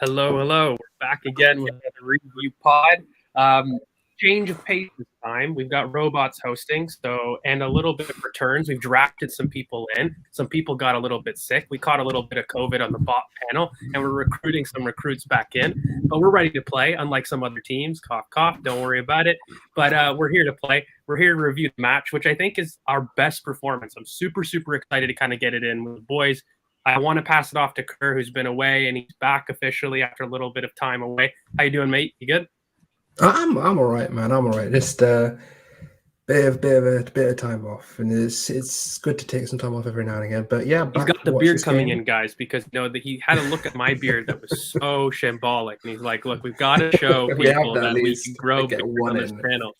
Hello. We're back again with another review pod. Change of pace this time. We've got robots hosting, and a little bit of returns. We've drafted some people in. Some people got a little bit sick. We caught a little bit of COVID on the BoP panel, and we're recruiting some recruits back in. But we're ready to play, unlike some other teams. Cough, cough. Don't worry about it. But we're here to play. We're here to review the match, which I think is our best performance. I'm super excited to kind of get it in with the boys. I want to pass it off to Kerr, who's been away, and he's back officially after a little bit of time away. How you doing, mate? You good? I'm all right, man. I'm all right. Just bit of time off, and it's good to take some time off every now and again. But yeah, he's got the beard coming in, guys, because he had a look at my beard that was so shambolic, and he's like, "Look, we've got to show people that we can grow on this channel."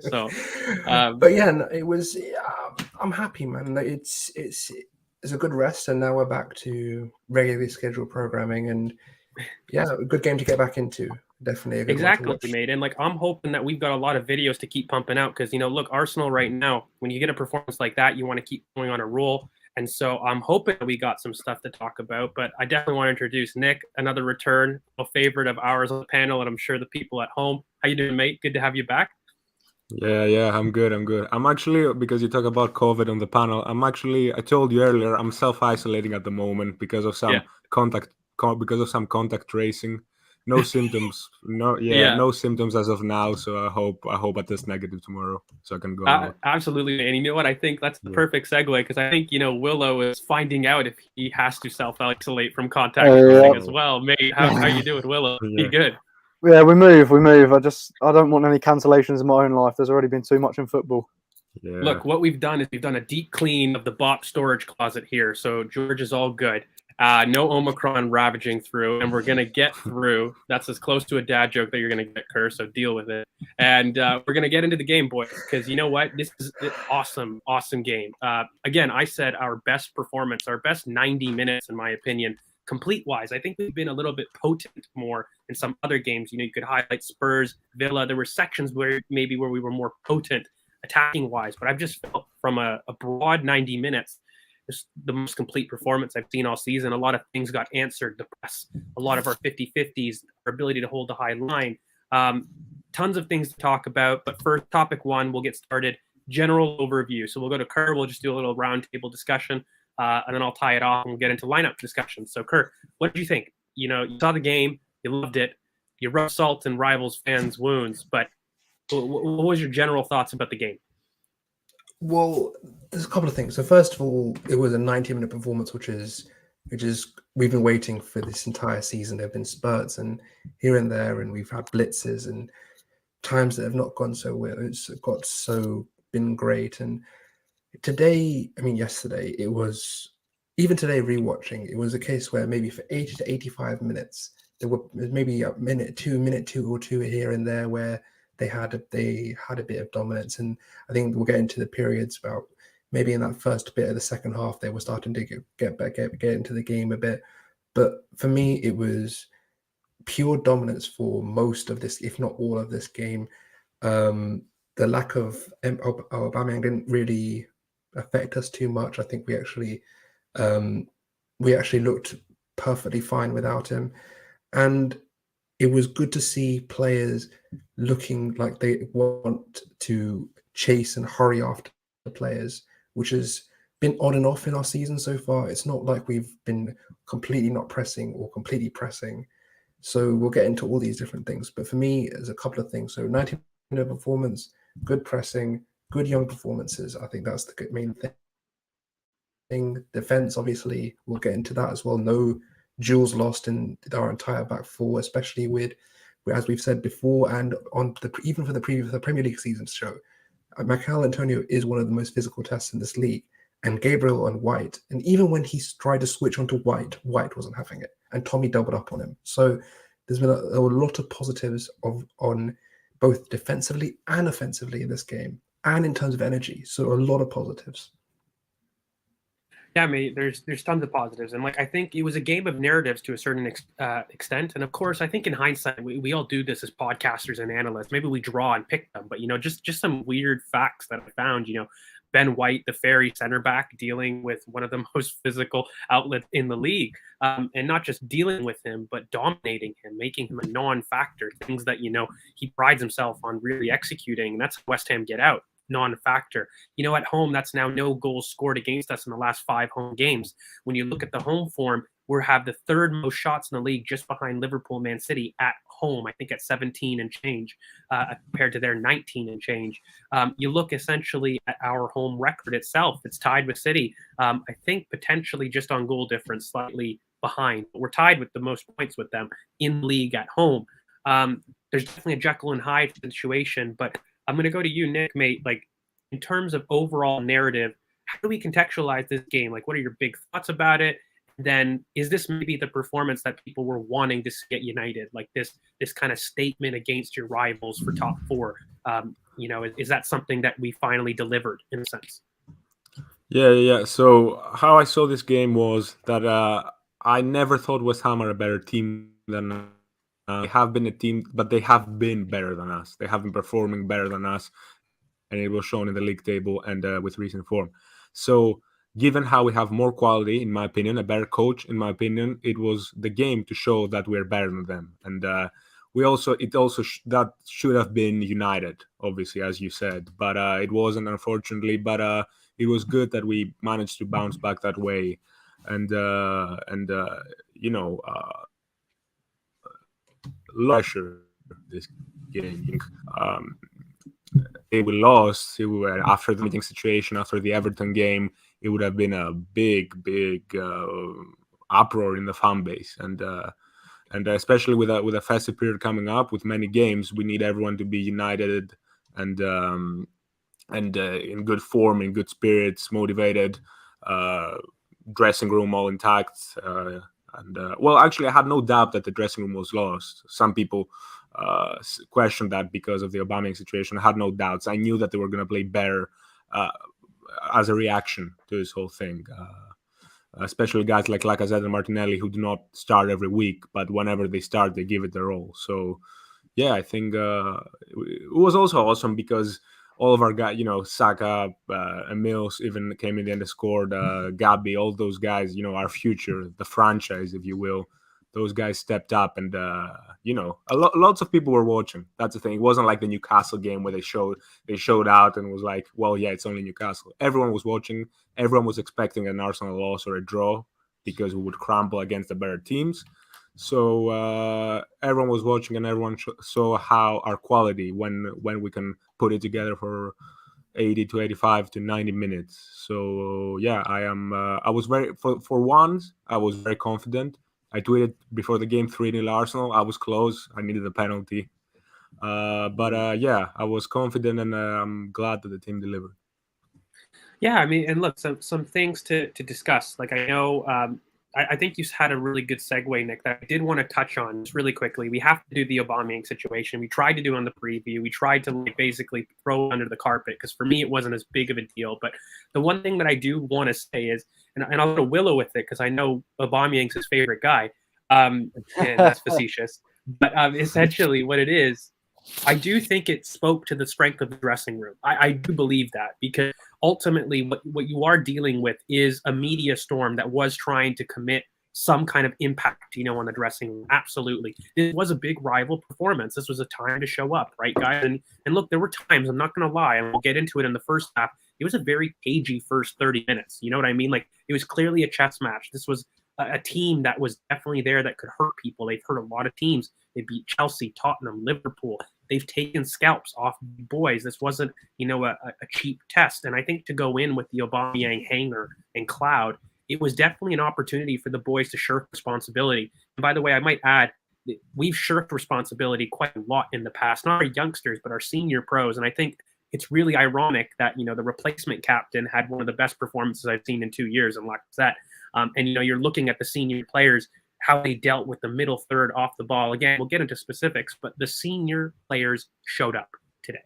So, but yeah, no, it was. I'm happy, man. It's a good rest, and now we're back to regularly scheduled programming, and yeah, a good game to get back into. Definitely a good one to watch. Mate. And I'm hoping that we've got a lot of videos to keep pumping out because look, Arsenal right now, when you get a performance like that, you want to keep going on a roll. And so I'm hoping we got some stuff to talk about. But I definitely want to introduce Nick, another return, a favorite of ours on the panel, and I'm sure the people at home. How you doing, mate? Good to have you back. Yeah, I'm good. I'm actually, because you talk about COVID on the panel, I told you earlier, I'm self-isolating at the moment because of some contact tracing. No symptoms. No symptoms as of now. So I hope I test negative tomorrow so I can go out. Absolutely. And you know what? I think that's the perfect segue because I think, Willow is finding out if he has to self-isolate from contact tracing as well. Mate, how you doing, Willow? You good? Yeah, we move. I don't want any cancellations in my own life. There's already been too much in football. Yeah. Look, what we've done is we've done a deep clean of the BoP storage closet here. So George is all good. No Omicron ravaging through, and we're going to get through. That's as close to a dad joke that you're going to get, Kerr, so deal with it. And we're going to get into the game, boys, because you know what? This is an awesome game. Again, I said our best performance, our best 90 minutes, in my opinion, complete-wise. I think we've been a little bit potent more in some other games. You could highlight Spurs, Villa. There were sections where we were more potent attacking-wise, but I've just felt from a broad 90 minutes, the most complete performance I've seen all season. A lot of things got answered. The press, a lot of our 50-50s, our ability to hold the high line. Tons of things to talk about. But first, topic one, we'll get started. General overview. So we'll go to Kerr. We'll just do a little roundtable discussion, and then I'll tie it off and we'll get into lineup discussion. So Kerr, what did you think? You saw the game. You loved it. You rubbed salt in rivals' fans' wounds. But what was your general thoughts about the game? Well, there's a couple of things. So first of all, it was a 90-minute performance, which is we've been waiting for this entire season. There have been spurts and here and there, and we've had blitzes and times that have not gone so well. It's been great. And yesterday, it was, even today rewatching, it was a case where maybe for 80 to 85 minutes, there were maybe a minute two or two here and there where they had a bit of dominance. And I think we'll get into the periods about maybe in that first bit of the second half, they were starting to get into the game a bit. But for me, it was pure dominance for most of this, if not all of this game. The lack of Aubameyang didn't really affect us too much. I think we actually looked perfectly fine without him. And it was good to see players looking like they want to chase and hurry after the players, which has been on and off in our season so far. It's not like we've been completely not pressing or completely pressing. So we'll get into all these different things. But for me, there's a couple of things. So 90-minute performance, good pressing, good young performances. I think that's the main thing. Defense, obviously, we'll get into that as well. No jewels lost in our entire back four, especially with, as we've said before, and even for the Premier League season show, Michael Antonio is one of the most physical tests in this league, and Gabriel on White. And even when he tried to switch onto White wasn't having it, and Tommy doubled up on him. So there's been a lot of positives on both defensively and offensively in this game, and in terms of energy. So a lot of positives. Yeah, mate, there's tons of positives. And I think it was a game of narratives to a certain extent. And of course, I think in hindsight, we all do this as podcasters and analysts. Maybe we draw and pick them, but just some weird facts that I found, Ben White, the fairy center back, dealing with one of the most physical outlets in the league. And not just dealing with him, but dominating him, making him a non-factor, things that, he prides himself on really executing. And that's how West Ham get out, non-factor. At home, that's now no goals scored against us in the last 5 home games. When you look at the home form, we have the 3rd most shots in the league, just behind Liverpool, Man City at home, I think at 17 and change, compared to their 19 and change. You look essentially at our home record itself, it's tied with City. I think potentially just on goal difference, slightly behind, but we're tied with the most points with them in the league at home. There's definitely a Jekyll and Hyde situation, but I'm going to go to you, Nick, mate. Like, in terms of overall narrative, how do we contextualize this game? Like, what are your big thoughts about it? Then is this maybe the performance that people were wanting to see at United, like this kind of statement against your rivals for top 4? Is that something that we finally delivered in a sense? Yeah. So how I saw this game was that I never thought West Ham are a better team than they have been a team, but they have been better than us. They have been performing better than us, and it was shown in the league table and with recent form. So given how we have more quality, in my opinion, a better coach, in my opinion, it was the game to show that we're better than them. And that should have been United, obviously, as you said, but it wasn't, unfortunately. But it was good that we managed to bounce back that way, and pressure this game. If we lost, after the meeting situation, after the Everton game, it would have been a big uproar in the fan base, and especially with a festive period coming up with many games, we need everyone to be united and in good form, in good spirits, motivated, dressing room all intact. Actually, I had no doubt that the dressing room was lost. Some people questioned that because of the Aubameyang situation. I had no doubts. I knew that they were going to play better as a reaction to this whole thing, especially guys like Lacazette and Martinelli, who do not start every week, but whenever they start, they give it their all. So, yeah, I think it was also awesome because all of our guys, Saka, Emils even came in the end and scored, Gabi, all those guys, our future, the franchise, if you will. Those guys stepped up, and lots of people were watching. That's the thing. It wasn't like the Newcastle game where they showed out and was like, well, yeah, it's only Newcastle. Everyone was watching. Everyone was expecting an Arsenal loss or a draw because we would crumble against the better teams. So everyone was watching, and everyone saw how our quality when we can put it together for 80 to 85 to 90 minutes. So yeah, I was for once I was very confident. I tweeted before the game 3-0 Arsenal. I was close. I needed a penalty. Yeah, I was confident, and I'm glad that the team delivered. Yeah, I mean, and look, some things to discuss. Like, I know, I think you had a really good segue, Nick, that I did want to touch on just really quickly. We have to do the Aubameyang situation. We tried to do on the preview. We tried to basically throw it under the carpet because for me it wasn't as big of a deal. But the one thing that I do want to say is, and I'll go to Willow with it because I know Aubameyang's his favorite guy, and that's facetious. But essentially what it is, I do think it spoke to the strength of the dressing room. I do believe that because ultimately what you are dealing with is a media storm that was trying to commit some kind of impact, on the dressing room. Absolutely. It was a big rival performance. This was a time to show up, right, guys? And look, there were times, I'm not going to lie, and we'll get into it in the first half, it was a very cagey first 30 minutes. You know what I mean? Like, it was clearly a chess match. This was a team that was definitely there that could hurt people. They've hurt a lot of teams. They beat Chelsea, Tottenham, Liverpool. They've taken scalps off boys. This wasn't, a cheap test. And I think to go in with the Aubameyang hanger and cloud, it was definitely an opportunity for the boys to shirk responsibility. And by the way, I might add, we've shirked responsibility quite a lot in the past, not our youngsters, but our senior pros. And I think it's really ironic that, the replacement captain had one of the best performances I've seen in 2 years in Lacazette. And, you're looking at the senior players, how they dealt with the middle third off the ball. Again, we'll get into specifics, but the senior players showed up today.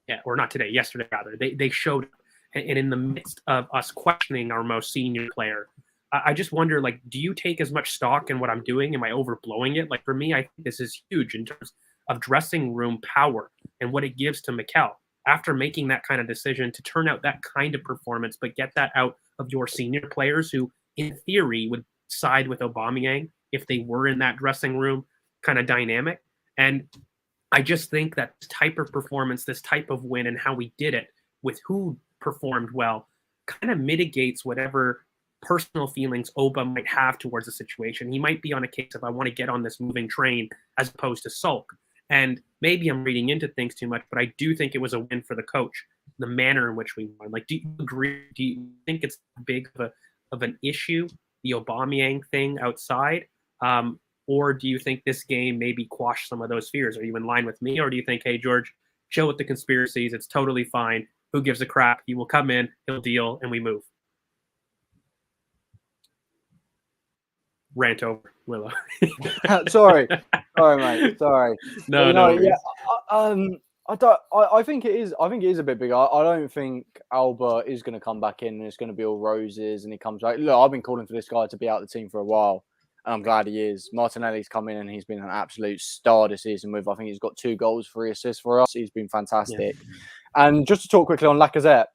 Yeah, or not today, yesterday rather. They showed up. And in the midst of us questioning our most senior player, I just wonder, like, do you take as much stock in what I'm doing? Am I overblowing it? Like, for me, I think this is huge in terms of dressing room power and what it gives to Mikel. after making that kind of decision to turn out that kind of performance, but get that out of your senior players who, in theory, would side with Aubameyang if they were in that dressing room kind of dynamic. And I just think that this type of performance, this type of win, and how we did it with who performed well kind of mitigates whatever personal feelings Oba might have towards the situation. He might be on a case of, I want to get on this moving train as opposed to sulk. And maybe I'm reading into things too much, but I do think it was a win for the coach, the manner in which we won. Like, do you agree? Do you think it's big of an issue, the Aubameyang thing outside? Or do you think this game maybe quashed some of those fears? Are you in line with me? Or do you think, hey, George, chill with the conspiracies. It's totally fine. Who gives a crap? He will come in, he'll deal, and we move. Rant over, Willow. Sorry, mate. Sorry. No. Yeah. I think it is. I think it is a bit bigger. I don't think Alba is going to come back in and it's going to be all roses and he comes back. Look, I've been calling for this guy to be out of the team for a while, and I'm glad he is. Martinelli's come in and he's been an absolute star this season. I think he's got 2 goals, 3 assists for us. He's been fantastic. Yeah. And just to talk quickly on Lacazette,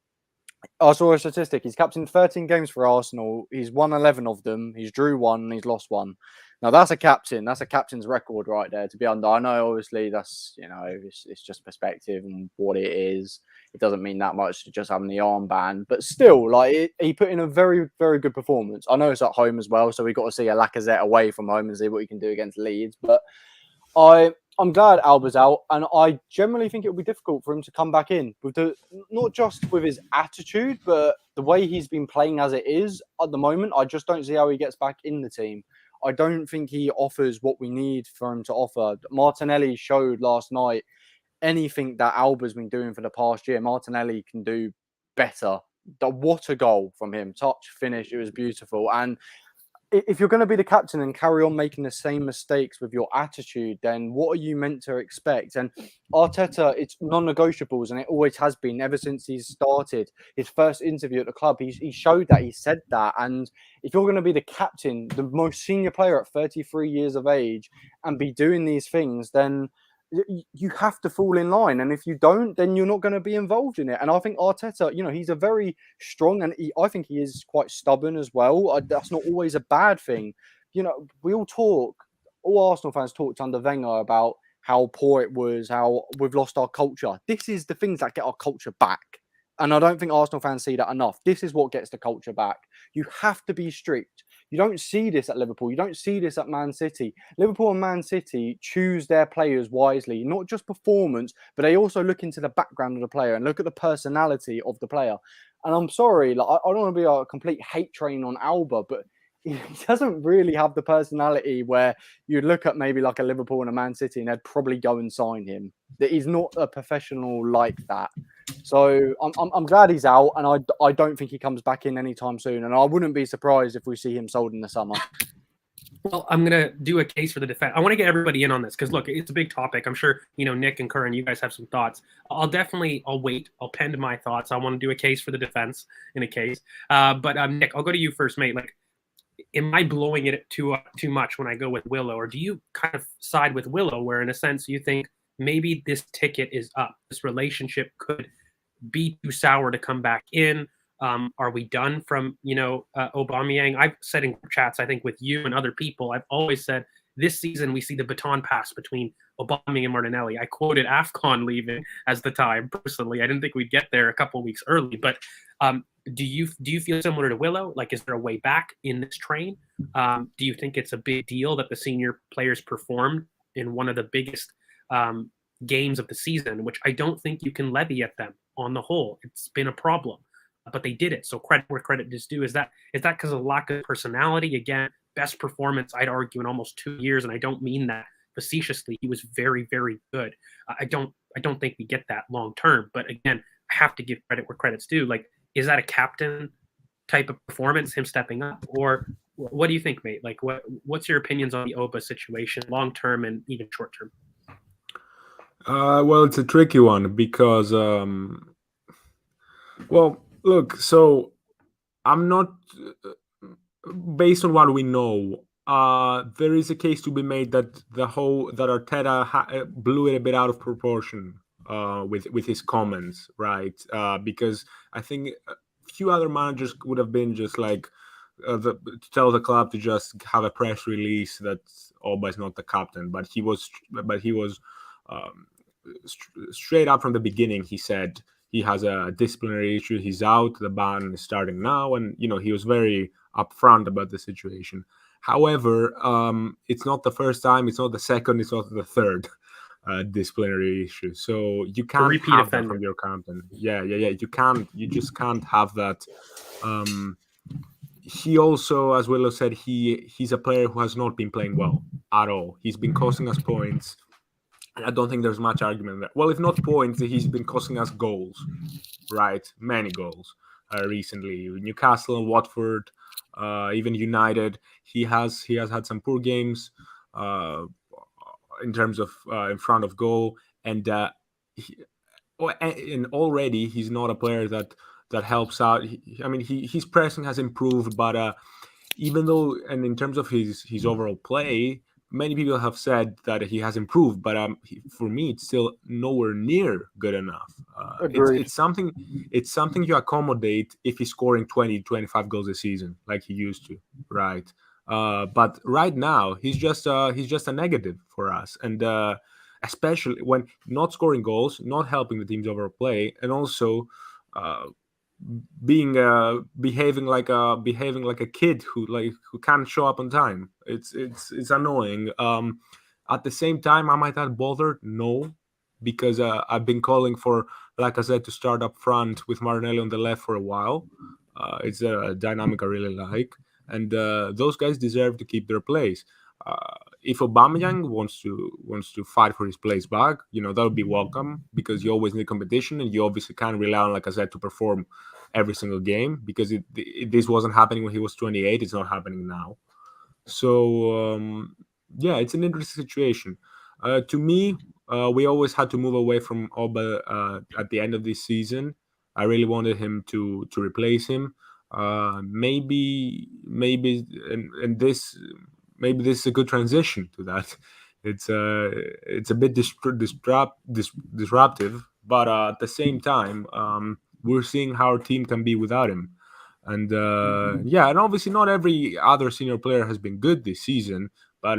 I saw a statistic. He's captained 13 games for Arsenal. He's won 11 of them. He's drew 1 and he's lost 1. Now, that's a captain. That's a captain's record right there to be under. I know, obviously, that's, it's just perspective and what it is. It doesn't mean that much to just having the armband. But still, he put in a very, very good performance. I know it's at home as well, so we've got to see a Lacazette away from home and see what he can do against Leeds. But I'm glad Alba's out, and I generally think it will be difficult for him to come back in with not just with his attitude, but the way he's been playing as it is at the moment. I just don't see how he gets back in the team. I don't think he offers what we need for him to offer. Martinelli showed last night anything that Alba's been doing for the past year. Martinelli can do better. What a goal from him! Touch, finish, it was beautiful. And if you're going to be the captain and carry on making the same mistakes with your attitude, then what are you meant to expect? And Arteta, it's non-negotiables, and it always has been ever since he's started. His first interview at the club, he showed that, he said that. And if you're going to be the captain, the most senior player at 33 years of age, and be doing these things, then you have to fall in line. And if you don't, then you're not going to be involved in it. And I think Arteta, he's a very strong, and I think he is quite stubborn as well. That's not always a bad thing. We all Arsenal fans talked under Wenger about how poor it was, how we've lost our culture. This is the things that get our culture back. And I don't think Arsenal fans see that enough. This is what gets the culture back. You have to be strict. You don't see this at Liverpool. You don't see this at Man City. Liverpool and Man City choose their players wisely, not just performance, but they also look into the background of the player and look at the personality of the player. And I'm sorry, I don't want to be a complete hate train on Alba, but he doesn't really have the personality where you'd look at maybe like a Liverpool and a Man City and they'd probably go and sign him. That he's not a professional like that. So I'm glad he's out, and I don't think he comes back in anytime soon. And I wouldn't be surprised if we see him sold in the summer. Well, I'm going to do a case for the defense. I want to get everybody in on this because, look, it's a big topic. I'm sure, Nick and Curran, you guys have some thoughts. I'll wait. I'll pen to my thoughts. I want to do a case for the defense in a case. But Nick, I'll go to you first, mate. Like, am I blowing it too much when I go with Willow? Or do you kind of side with Willow where, in a sense, you think maybe this ticket is up? This relationship could be too sour to come back in. Are we done from, Aubameyang? I've said in chats, I think with you and other people, I've always said this season we see the baton pass between Aubameyang and Martinelli. I quoted AFCON leaving as the time. Personally, I didn't think we'd get there a couple of weeks early. But do you feel similar to Willow? Like, is there a way back in this train? Do you think it's a big deal that the senior players performed in one of the biggest games of the season, which I don't think you can levy at them on the whole? It's been a problem. But they did it. So credit where credit is due. Is that because of lack of personality? Again, best performance, I'd argue, in almost 2 years. And I don't mean that facetiously. He was very, very good. I don't think we get that long term. But again, I have to give credit where credit's due. Like, is that a captain type of performance, him stepping up? Or what do you think, mate? Like, what's your opinions on the Oba situation, long term and even short term? Well, it's a tricky one because, look, so I'm not, based on what we know, there is a case to be made that Arteta blew it a bit out of proportion with his comments, right? Because I think a few other managers would have been just like to tell the club to just have a press release that Oba is not the captain, but he was um, straight up from the beginning. He said he has a disciplinary issue. He's out. The ban is starting now, and he was very upfront about the situation. However, it's not the first time. It's not the second. It's not the third disciplinary issue. So you can't repeat have offender. that from your captain. Yeah. You just can't have that. He also, as Willow said, he's a player who has not been playing well at all. He's been costing us points. I don't think there's much argument there. Well, if not points, he's been costing us goals, right? Many goals recently. Newcastle, Watford, even United. He has had some poor games in terms of in front of goal, and already he's not a player that helps out. His pressing has improved, but even though, and in terms of his overall play, many people have said that he has improved, but for me, it's still nowhere near good enough. It's something you accommodate if he's scoring 20, 25 goals a season like he used to, right? But right now, he's just a negative for us, and especially when not scoring goals, not helping the team's overall play, and also behaving like a kid who can't show up on time. It's annoying. At the same time, am I that bothered? No, because I've been calling for, like I said, to start up front with Martinelli on the left for a while. It's a dynamic I really like, and those guys deserve to keep their place. If Aubameyang wants to fight for his place back, that would be welcome, because you always need competition, and you obviously can't rely on, like I said, to perform every single game, because this wasn't happening when he was 28. It's not happening now. So it's an interesting situation. To me, we always had to move away from Oba at the end of this season. I really wanted him to replace him. Maybe this is a good transition to that. It's a bit disruptive, but at the same time, we're seeing how our team can be without him. And and obviously not every other senior player has been good this season, but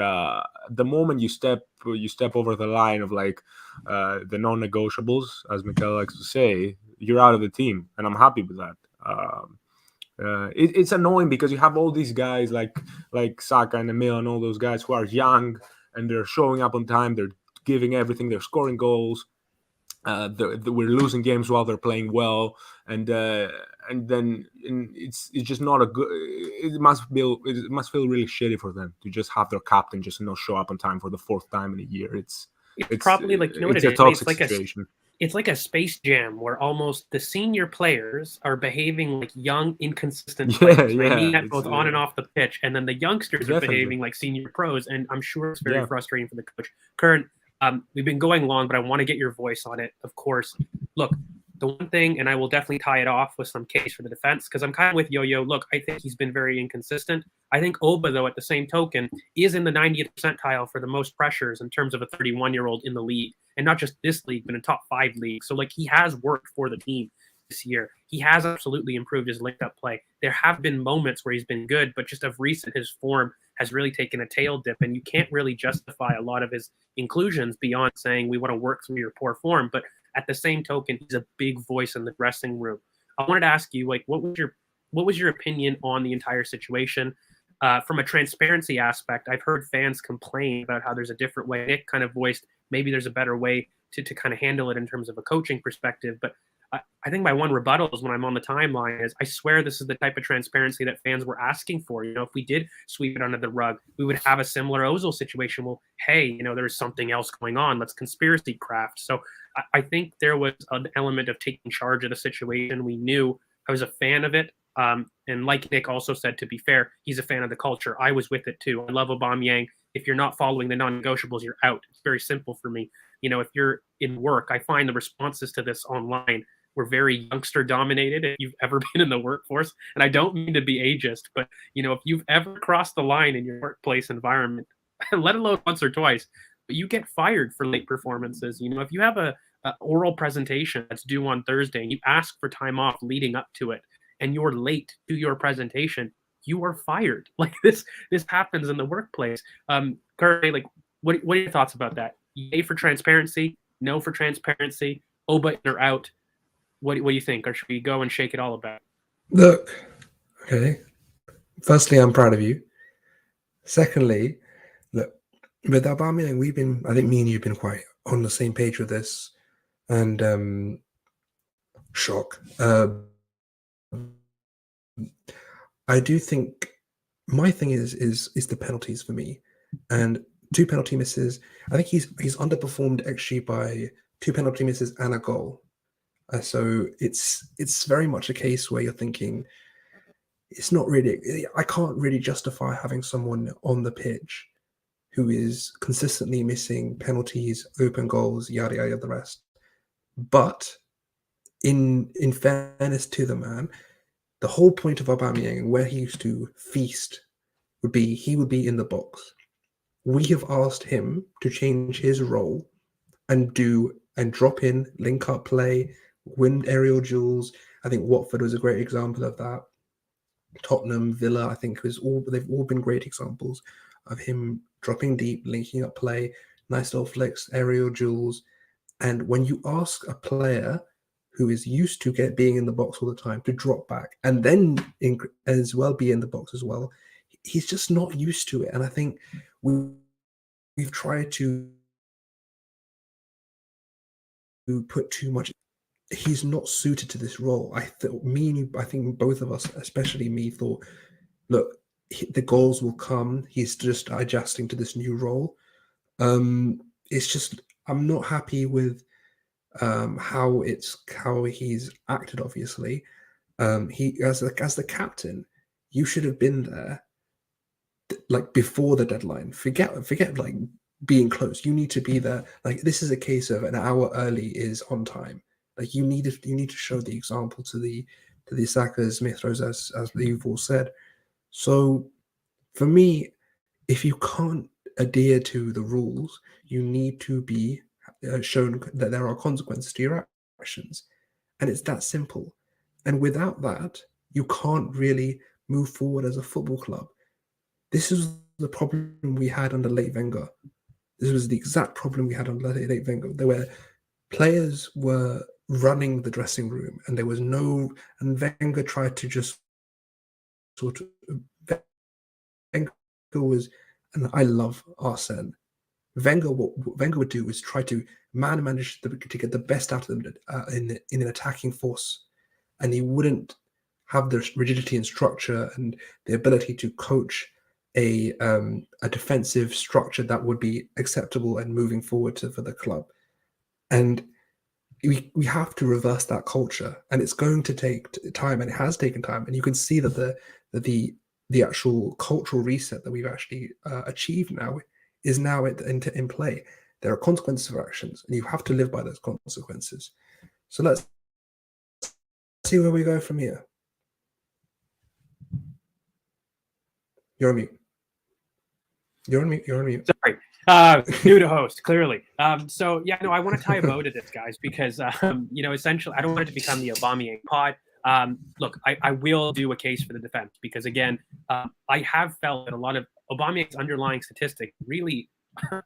the moment you step over the line of the non-negotiables, as Mikel likes to say, you're out of the team, and I'm happy with that. It's annoying because you have all these guys like Saka and Emil and all those guys who are young, and they're showing up on time, they're giving everything, they're scoring goals. We're losing games while they're playing well, and then it's just not a good. It must feel really shitty for them to just have their captain just not show up on time for the fourth time in a year. It's probably what it's it a is. toxic situation. It's like a Space Jam where almost the senior players are behaving like young, inconsistent players. Right? I mean that both on and off the pitch, and then the youngsters are behaving like senior pros. And I'm sure it's very frustrating for the coach. Curran, we've been going long, but I want to get your voice on it. Of course, look, the one thing, and I will definitely tie it off with some case for the defense, because I'm kind of with Yo-Yo. Look, I think he's been very inconsistent. I think Oba, though, at the same token, is in the 90th percentile for the most pressures in terms of a 31-year-old in the league, and not just this league, but in top 5 leagues. So, he has worked for the team this year. He has absolutely improved his linked-up play. There have been moments where he's been good, but just of recent, his form has really taken a tail dip, and you can't really justify a lot of his inclusions beyond saying we want to work through your poor form. But at the same token, he's a big voice in the dressing room. I wanted to ask you, what was your opinion on the entire situation? From a transparency aspect, I've heard fans complain about how there's a different way. Nick kind of voiced maybe there's a better way to kind of handle it in terms of a coaching perspective. But I think my one rebuttal is when I'm on the timeline is I swear this is the type of transparency that fans were asking for. If we did sweep it under the rug, we would have a similar Ozil situation. Well, hey, there's something else going on. Let's conspiracy craft. So I think there was an element of taking charge of the situation. We knew I was a fan of it. And like Nick also said, to be fair, he's a fan of the culture. I was with it too. I love Aubameyang. If you're not following the non-negotiables, you're out. It's very simple for me. If you're in work, I find the responses to this online were very youngster dominated. If you've ever been in the workforce, and I don't mean to be ageist, but if you've ever crossed the line in your workplace environment, let alone once or twice, but you get fired for late performances. If you have a oral presentation that's due on Thursday, and you ask for time off leading up to it, and you're late to your presentation, you are fired. Like this happens in the workplace. Currently, like what are your thoughts about that? Yay for transparency, no for transparency, Oba in or out? What do you think? Or should we go and shake it all about? Look, okay. Firstly, I'm proud of you. Secondly, look, with Aubameyang, I think me and you have been quite on the same page with this. And shock. I do think my thing is the penalties for me, and 2 penalty misses. I think he's underperformed XG by 2 penalty misses and a goal. So it's very much a case where you're thinking it's not really. I can't really justify having someone on the pitch who is consistently missing penalties, open goals, yada yada, the rest. But in fairness to the man, the whole point of Aubameyang and where he used to feast would be he would be in the box. We have asked him to change his role and drop in, link up play, win aerial duels. I think Watford was a great example of that. Tottenham, Villa, I think they've all been great examples of him dropping deep, linking up play, nice little flicks, aerial duels. And when you ask a player who is used to being in the box all the time to drop back and then as well be in the box as well, he's just not used to it. And I think we've tried to put too much. He's not suited to this role. I think both of us, especially me, thought, look, the goals will come. He's just adjusting to this new role. It's just I'm not happy with how he's acted. Obviously, he as the captain, you should have been there like before the deadline. Forget like being close. You need to be there. Like this is a case of an hour early is on time. Like you need to show the example to the Saka, Smith Rowe, as you've all said. So for me, if you can't adhere to the rules, you need to be shown that there are consequences to your actions, and it's that simple. And without that, you can't really move forward as a football club. This is the problem we had under late Wenger. This was the exact problem we had under late Wenger. There were players were running the dressing room, and there was no. And Wenger tried to just sort of. Wenger was, and I love Arsene. What Wenger would do is try to manage to get the best out of them in an attacking force, and he wouldn't have the rigidity and structure and the ability to coach a defensive structure that would be acceptable and moving forward for the club. And we have to reverse that culture, and it's going to take time, and it has taken time. And you can see that the actual cultural reset that we've actually achieved now is now in play. There are consequences for actions, and you have to live by those consequences. So let's see where we go from here. You're on mute. You're on mute. Sorry. New to host, clearly. So yeah, no, I want to tie a bow to this, guys, because essentially, I don't want it to become the Aubameyang pod. Look, I will do a case for the defense because, again, I have felt that a lot of Aubameyang's underlying statistics really,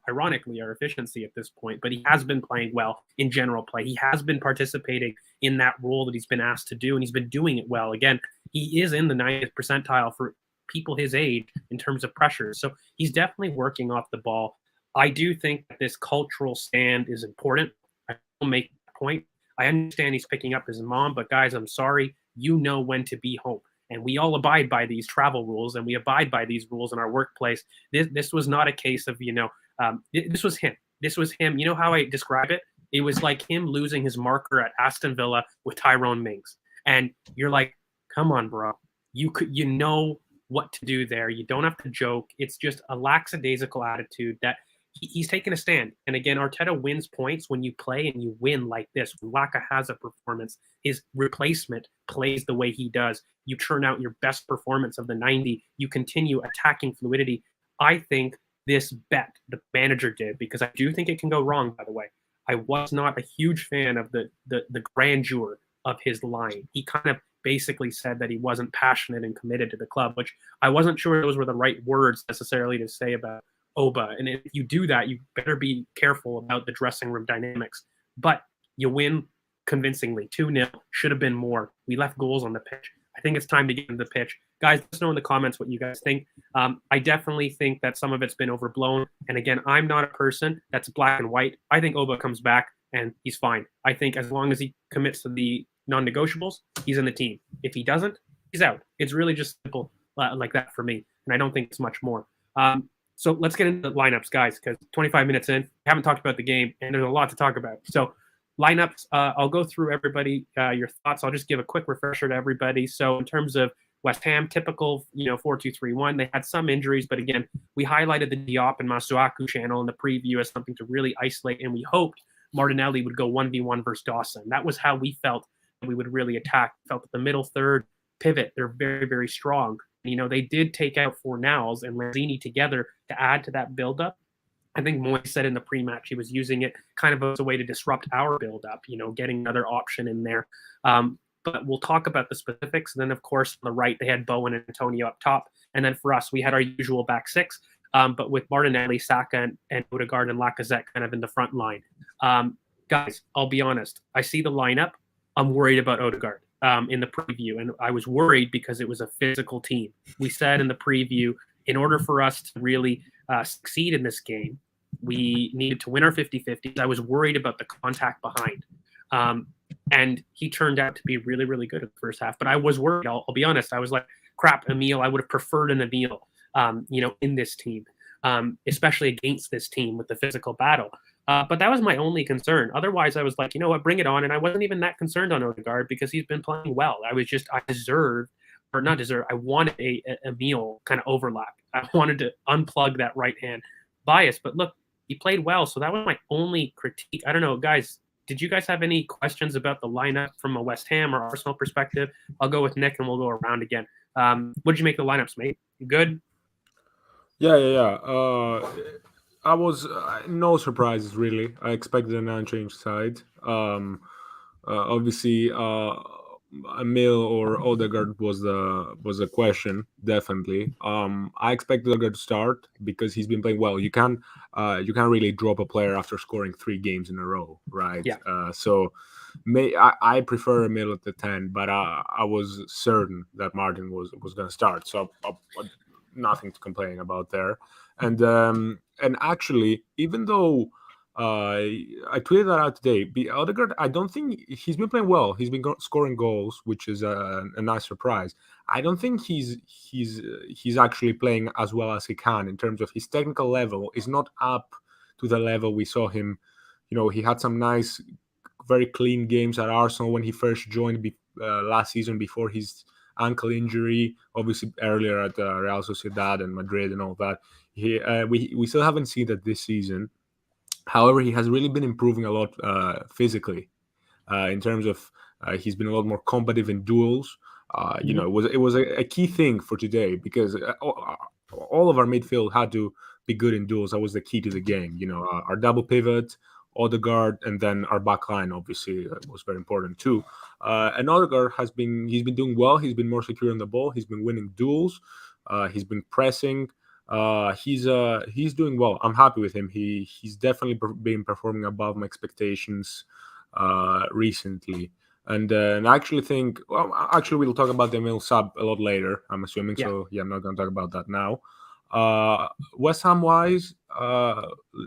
ironically, are efficiency at this point. But he has been playing well in general play. He has been participating in that role that he's been asked to do, and he's been doing it well. Again, he is in the 90th percentile for people his age in terms of pressure. So he's definitely working off the ball. I do think that this cultural stand is important. I will make the point. I understand he's picking up his mom, but guys, I'm sorry. You know when to be home. And we all abide by these travel rules, and we abide by these rules in our workplace. This was not a case of, this was him. This was him. You know how I describe it? It was like him losing his marker at Aston Villa with Tyrone Mings. And you're like, come on, bro. You know what to do there. You don't have to joke. It's just a lackadaisical attitude that he's taking a stand. And again, Arteta wins points when you play and you win like this. When Laka has a performance, his replacement plays the way he does. You churn out your best performance of the 90. You continue attacking fluidity. I think this bet the manager did, because I do think it can go wrong, by the way. I was not a huge fan of the grandeur of his line. He kind of basically said that he wasn't passionate and committed to the club, which I wasn't sure those were the right words necessarily to say about Oba. And if you do that, you better be careful about the dressing room dynamics. But you win convincingly. 2-0. Should have been more. We left goals on the pitch. I think it's time to get into the pitch. Guys, let us know in the comments what you guys think. I definitely think that some of it's been overblown. And again, I'm not a person that's black and white. I think Oba comes back and he's fine. I think as long as he commits to the non-negotiables, he's in the team. If he doesn't, he's out. It's really just simple like that for me. And I don't think it's much more. So let's get into the lineups, guys, because 25 minutes in, we haven't talked about the game, and there's a lot to talk about. So lineups, I'll go through everybody, your thoughts. I'll just give a quick refresher to everybody. So in terms of West Ham, typical, 4-2-3-1. They had some injuries, but again, we highlighted the Diop and Masuaku channel in the preview as something to really isolate, and we hoped Martinelli would go 1v1 versus Dawson. That was how we felt we would really attack. Felt that the middle third pivot, they're very, very strong. They did take out Fornals and Lanzini together to add to that buildup. I think Moy said in the pre-match he was using it kind of as a way to disrupt our buildup, getting another option in there. But we'll talk about the specifics. And then, of course, on the right, they had Bowen and Antonio up top. And then for us, we had our usual back six, but with Martinelli, Saka, and Odegaard and Lacazette kind of in the front line. Guys, I'll be honest. I see the lineup. I'm worried about Odegaard in the preview. And I was worried because it was a physical team. We said in the preview, in order for us to really succeed in this game, we needed to win our 50-50s. I was worried about the contact behind. And he turned out to be really, really good in the first half. But I was worried. I'll be honest. I was like, crap, Emile. I would have preferred an Emile, in this team, especially against this team with the physical battle. But that was my only concern. Otherwise, I was like, you know what, bring it on. And I wasn't even that concerned on Odegaard because he's been playing well. I wanted a Emile kind of overlap. I wanted to unplug that right hand bias. But look, he played well. So that was my only critique. I don't know, guys. Did you guys have any questions about the lineup from a West Ham or Arsenal perspective? I'll go with Nick and we'll go around again. What did you make of the lineups, mate? You good? Yeah. I was no surprises really. I expected an unchanged side. Obviously, Emile or Odegaard was the question, definitely. I expected Odegaard to start because he's been playing well. You can't really drop a player after scoring 3 games in a row, right? Yeah. I prefer Emile at the 10, but I was certain that Martin was going to start, so nothing to complain about there. And actually, even though I tweeted that out today, Odegaard, I don't think he's been playing well. He's been scoring goals, which is a nice surprise. I don't think he's actually playing as well as he can in terms of his technical level. Is not up to the level we saw him. He had some nice, very clean games at Arsenal when he first joined last season before his ankle injury. Obviously, earlier at Real Sociedad and Madrid and all that. We still haven't seen that this season. However, he has really been improving a lot physically in terms of he's been a lot more combative in duels. It was a key thing for today because all of our midfield had to be good in duels. That was the key to the game. Our double pivot, Odegaard, and then our back line obviously was very important too. And Odegaard he's been doing well. He's been more secure on the ball. He's been winning duels. He's been pressing. He's doing well. I'm happy with him. He's definitely been performing above my expectations recently. And I actually think, we'll talk about the Emile sub a lot later, I'm assuming. Yeah. So I'm not going to talk about that now. West Ham wise,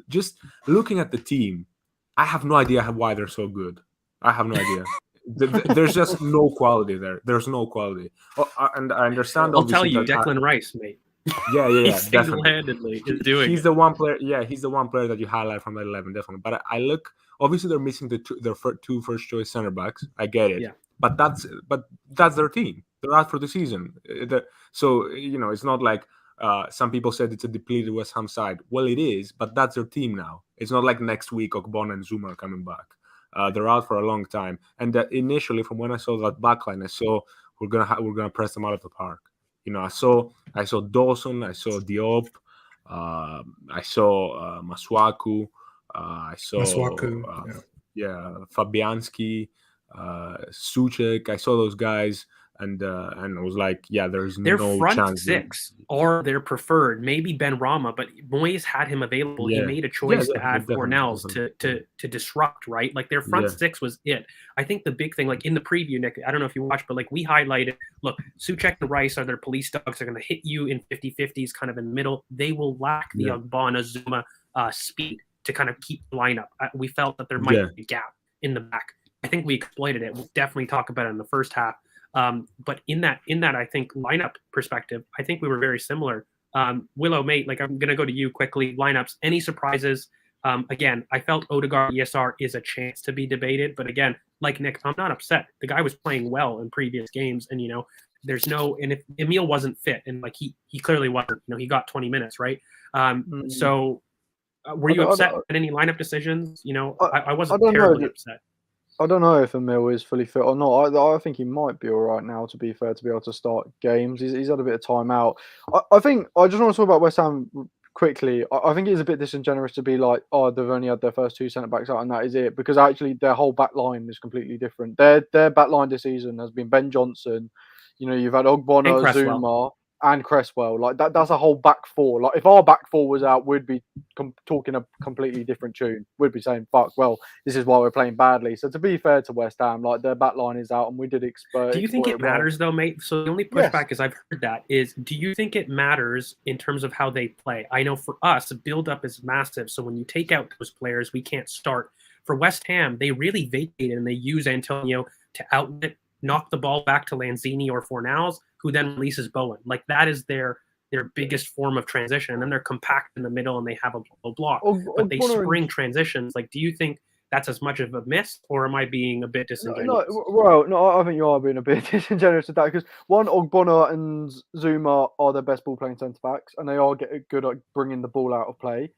just looking at the team, I have no idea why they're so good. I have no idea. There's just no quality there. There's no quality. And I understand. I'll tell you, Declan Rice, mate. Yeah, he single-handedly is doing. He's the one player. Yeah, he's the one player that you highlight from that 11, definitely. But I look. Obviously, they're missing their 2 first-choice center backs. I get it. Yeah. But that's their team. They're out for the season. So it's not like some people said it's a depleted West Ham side. Well, it is, but that's their team now. It's not like next week Ogbonna and Zuma are coming back. They're out for a long time. And initially, from when I saw that backline, I saw we're gonna press them out of the park. I saw Dawson, I saw Diop, I saw Masuaku. I saw Masuaku, Fabianski, Suchek. I saw those guys, and I was like, yeah, there's Their no front chance. six are their preferred. Maybe Ben Rama, but Moyes had him available. He Yeah. made a choice Yeah, to add definitely. Fornells to disrupt, right? Like their front Yeah. six was it. I think the big thing, like in the preview, Nick, I don't know if you watched, but like we highlighted, look, Suchek and Rice are their police dogs. They're going to hit you in 50-50s, kind of in the middle. They will lack the Ogbonna Zuma speed to kind of keep the lineup. We felt that there might be a gap in the back. I think we exploited it. We'll definitely talk about it in the first half. But in that, I think lineup perspective, I think we were very similar. Willow, mate, like I'm gonna go to you quickly. Lineups, any surprises? Again, I felt Odegaard ESR is a chance to be debated, but again, like Nick, I'm not upset. The guy was playing well in previous games, and there's no. And if Emil wasn't fit, and like he clearly wasn't, he got 20 minutes, right? So were you upset at any lineup decisions? I wasn't terribly upset. I don't know if Emil is fully fit or not. I think he might be all right now, to be fair, to be able to start games. He's had a bit of time out. I think I just want to talk about West Ham quickly. I think it is a bit disingenuous to be like, oh, they've only had their first two centre-backs out and that is it. Because actually their whole back line is completely different. Their back line this season has been Ben Johnson. You've had Ogbonna, Zuma, and Cresswell. Like that's a whole back four. Like if our back four was out, we'd be talking a completely different tune. We'd be saying, "Fuck, well, this is why we're playing badly." So to be fair to West Ham, like their back line is out, and we did expect. Do you think it matters though, mate? So the only pushback is I've heard that is, do you think it matters in terms of how they play? I know for us, the build-up is massive. So when you take out those players, we can't start. For West Ham, they really vacate and they use Antonio to outlet, knock the ball back to Lanzini or Fornals, who then releases Bowen. Like that is their biggest form of transition. And then they're compact in the middle and they have a low block. But they spring transitions. Like, do you think that's as much of a miss, or am I being a bit disingenuous? No, I think you are being a bit disingenuous with that, because one, Ogbonna and Zuma are their best ball playing centre backs, and they are good at bringing the ball out of play.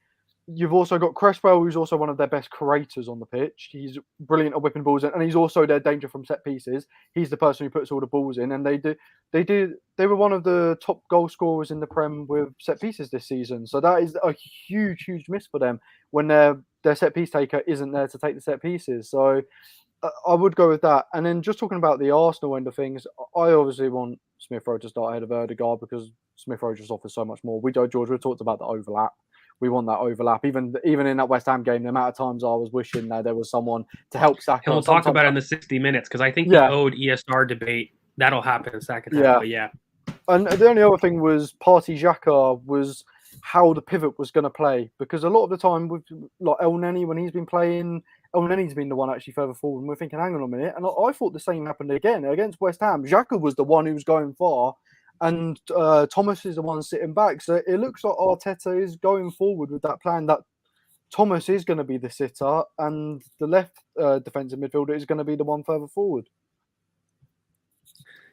You've also got Cresswell, who's also one of their best creators on the pitch. He's brilliant at whipping balls in, and he's also their danger from set pieces. He's the person who puts all the balls in, and they were one of the top goal scorers in the Prem with set pieces this season. So that is a huge miss for them when their set piece taker isn't there to take the set pieces. So I would go with that. And then just talking about the Arsenal end of things, I obviously want Smith Rowe to start ahead of Odegaard because Smith Rowe just offers so much more. George, we talked about the overlap. We want that overlap. Even in that West Ham game, the amount of times I was wishing that there was someone to help Saka. We'll talk about it in the 60 minutes, because I think the owed ESR debate, that'll happen in the second half. But yeah. And the only other thing was Partey Xhaka was how the pivot was going to play, because a lot of the time with like El Neni, when he's been playing, El Neni's been the one actually further forward, and we're thinking, hang on a minute. And I thought the same happened again against West Ham. Xhaka was the one who was going far, and Thomas is the one sitting back. So it looks like Arteta is going forward with that plan that Thomas is going to be the sitter and the left defensive midfielder is going to be the one further forward.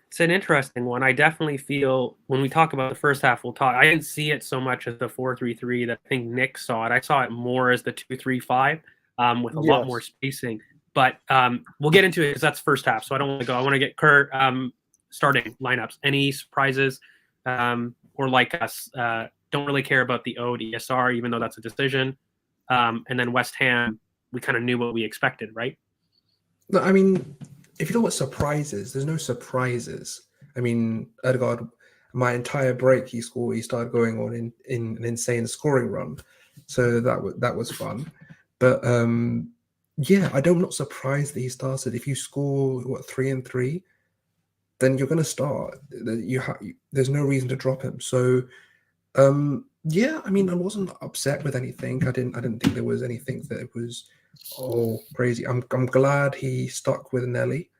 It's an interesting one. I definitely feel when we talk about the first half, we'll talk. I didn't see it so much as the 4-3-3 that I think Nick saw it. I saw it more as the 2-3-5 with a lot more spacing. But we'll get into it because that's first half. So I don't want to go. I want to get Kurt starting lineups. Any surprises or like us? Don't really care about the owed ESR, even though that's a decision. And then West Ham, we kind of knew what we expected, right? No, I mean, if you know what surprises, there's no surprises. I mean, Odegaard, my entire break he started going on in an insane scoring run. So that was fun. But I'm not surprised that he started. If you score 3-3, then you're going to start. There's no reason to drop him. So I mean, I wasn't upset with anything. I didn't think there was anything that was crazy. I'm glad he stuck with Nelly.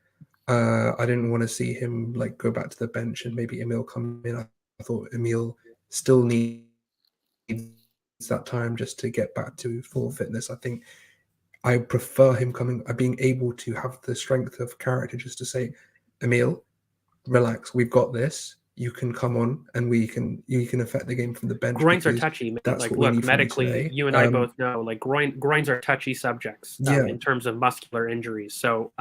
I didn't want to see him like go back to the bench and maybe Emil come in. I thought Emil still needs that time just to get back to full fitness. I think I prefer him being able to have the strength of character just to say, Emil, relax, we've got this. You can come on and you can affect the game from the bench. Groins are touchy. Like, look, medically, you and I both know, like groins are touchy subjects in terms of muscular injuries. So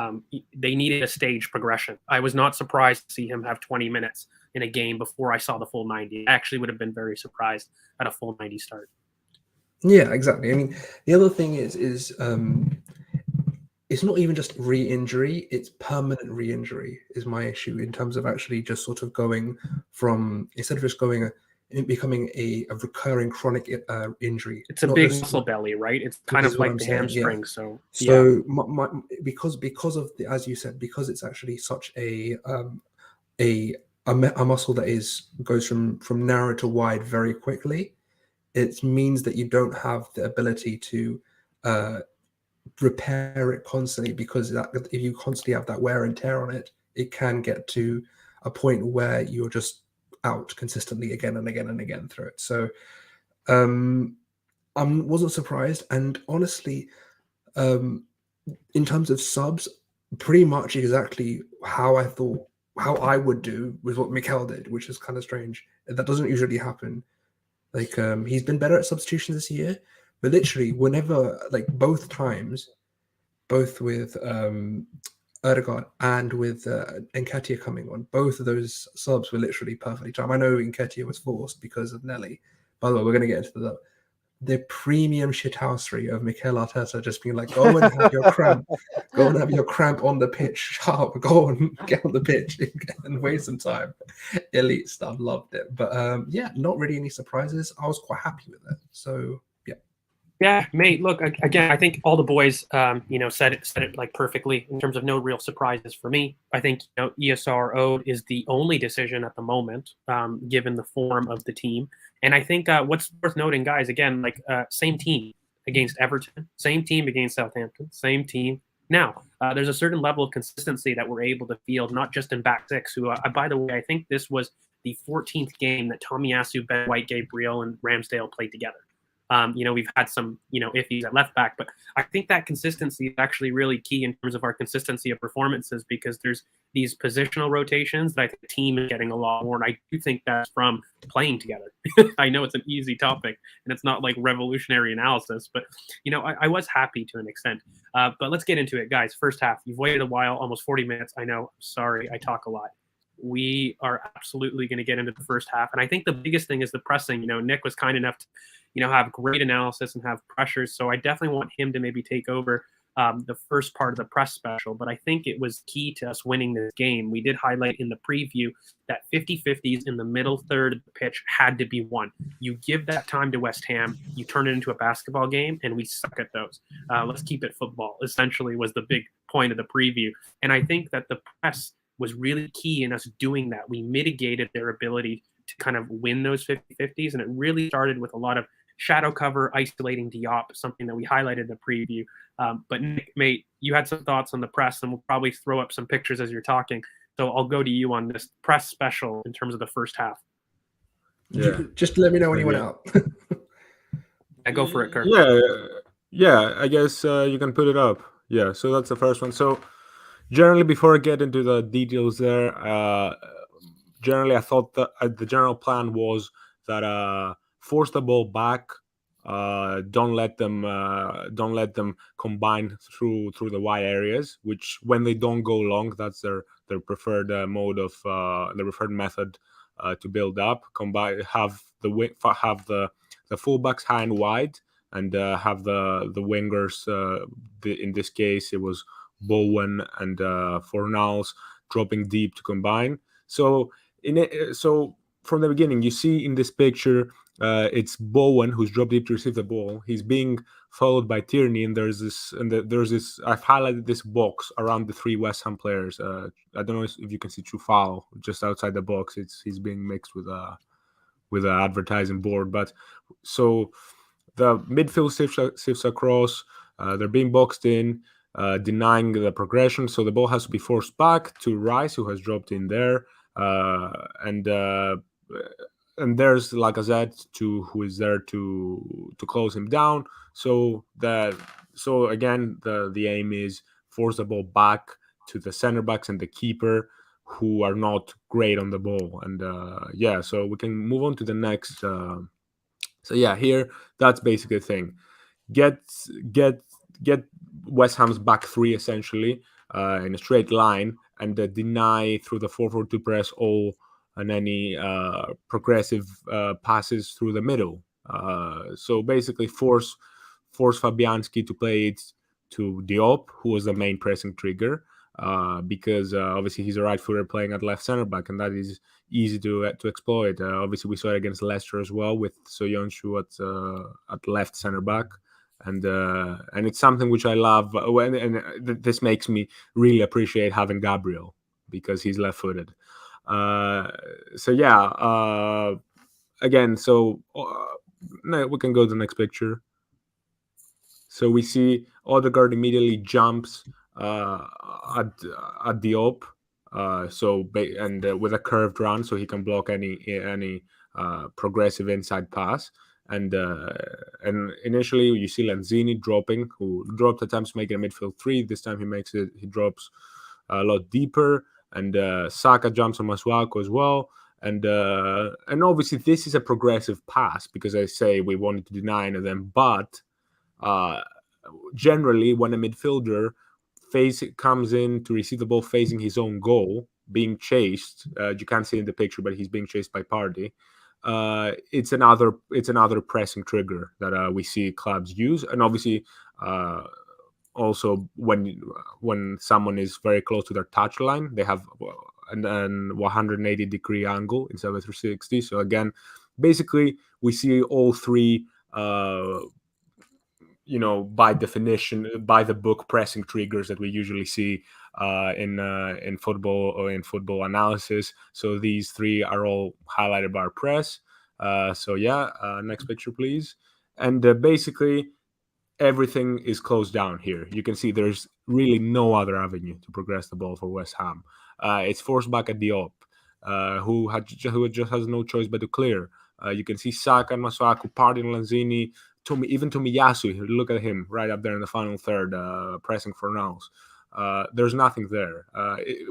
they needed a stage progression. I was not surprised to see him have 20 minutes in a game before I saw the full 90. I actually would have been very surprised at a full 90 start. Yeah, exactly. I mean, the other thing is it's not even just re-injury; it's permanent re-injury is my issue in terms of actually just sort of going from instead of just becoming a recurring chronic injury. It's a Not big just muscle belly, right? It's kind this of is what like I'm the saying. Yeah. hamstring. So So because of the, as you said, because it's actually such a muscle that goes from narrow to wide very quickly, it means that you don't have the ability to repair it constantly, because if you constantly have that wear and tear on it, it can get to a point where you're just out consistently again and again and again through it. So I wasn't surprised, and honestly, in terms of subs, pretty much exactly how I would do was what Mikel did, which is kind of strange. That doesn't usually happen. Like he's been better at substitutions this year, but literally whenever, like both times, both with Erdogan and with Nketiah coming on, both of those subs were literally perfectly timed. I know Nketiah was forced because of Nelly. By the way, we're going to get into the premium shithousery of Mikel Arteta just being like, go and have your cramp. Go and have your cramp on the pitch. Sharp. Go and get on the pitch and waste some time. Elite stuff. Loved it. But yeah, not really any surprises. I was quite happy with it. So yeah. yeah, mate. Look, again, I think all the boys, said it like perfectly in terms of no real surprises for me. I think ESR Ode is the only decision at the moment, given the form of the team. And I think what's worth noting, guys, again, like same team against Everton, same team against Southampton, same team. Now, there's a certain level of consistency that we're able to field, not just in back six, who, by the way, I think this was the 14th game that Tomiyasu, Ben White, Gabriel, and Ramsdale played together. We've had some, iffies at left back, but I think that consistency is actually really key in terms of our consistency of performances, because there's these positional rotations that I think the team is getting a lot more. And I do think that's from playing together. I know it's an easy topic and it's not like revolutionary analysis, but, I was happy to an extent. But let's get into it, guys. First half, you've waited a while, almost 40 minutes. I know, sorry, I talk a lot. We are absolutely going to get into the first half. And I think the biggest thing is the pressing. Nick was kind enough to, have great analysis and have pressures. So I definitely want him to maybe take over the first part of the press special. But I think it was key to us winning this game. We did highlight in the preview that 50-50s in the middle third of the pitch had to be won. You give that time to West Ham, you turn it into a basketball game, and we suck at those. Let's keep it football, essentially, was the big point of the preview. And I think that the press was really key in us doing that. We mitigated their ability to kind of win those 50-50s, and it really started with a lot of shadow cover, isolating Diop, something that we highlighted in the preview. But Nick, mate, you had some thoughts on the press, and we'll probably throw up some pictures as you're talking. So I'll go to you on this press special in terms of the first half. Yeah. Just let me know when you went out. Yeah, go for it, Kirk. Yeah, I guess you can put it up. Yeah, so that's the first one. So generally, before I get into the details there, generally I thought that the general plan was that force the ball back, don't let them combine through the wide areas, which when they don't go long, that's their preferred mode of the preferred method to build up. Combine, have the fullbacks high and wide, and have the wingers. In this case, it was Bowen and Fornals dropping deep to combine. So from the beginning, you see in this picture, it's Bowen who's dropped deep to receive the ball. He's being followed by Tierney, and there's this. I've highlighted this box around the three West Ham players. I don't know if you can see Trufal just outside the box. He's being mixed with an advertising board. But so the midfield sifts across. They're being boxed in, denying the progression. So the ball has to be forced back to Rice, who has dropped in there, and there's Lacazette who is there to close him down. So again, the aim is force the ball back to the center backs and the keeper, who are not great on the ball. And so we can move on to the next. Here, that's basically the thing. Get West Ham's back three essentially in a straight line, and deny through the 4-4-2 press all and any progressive passes through the middle. So basically force Fabianski to play it to Diop, who was the main pressing trigger, because obviously he's a right footer playing at left center back, and that is easy to exploit. Obviously we saw it against Leicester as well with Soyuncu at left center back. And it's something which I love, this makes me really appreciate having Gabriel because he's left-footed. So yeah, again, so we can go to the next picture. So we see Odegaard immediately jumps at Diop, with a curved run, so he can block any progressive inside pass. And initially you see Lanzini dropping, who dropped attempts making a midfield 3. This time he drops a lot deeper, and Saka jumps on Masuaku as well. And obviously this is a progressive pass, because I say we wanted to deny any of them, but generally when a midfielder comes in to receive the ball facing his own goal, being chased, you can't see in the picture, but he's being chased by Partey. It's another pressing trigger that we see clubs use, and obviously also when someone is very close to their touch line, they have an 180-degree angle instead of a 360. So again, basically we see all three, by definition, by the book pressing triggers that we usually see in football or in football analysis. So these three are all highlighted by our press. So yeah, next picture, please. And basically everything is closed down here. You can see there's really no other avenue to progress the ball for West Ham. It's forced back at Diop, who just has no choice but to clear. You can see Saka and Masuaku, Partey and Lanzini, even Tomiyasu, look at him right up there in the final third, pressing for Niles. There's nothing there.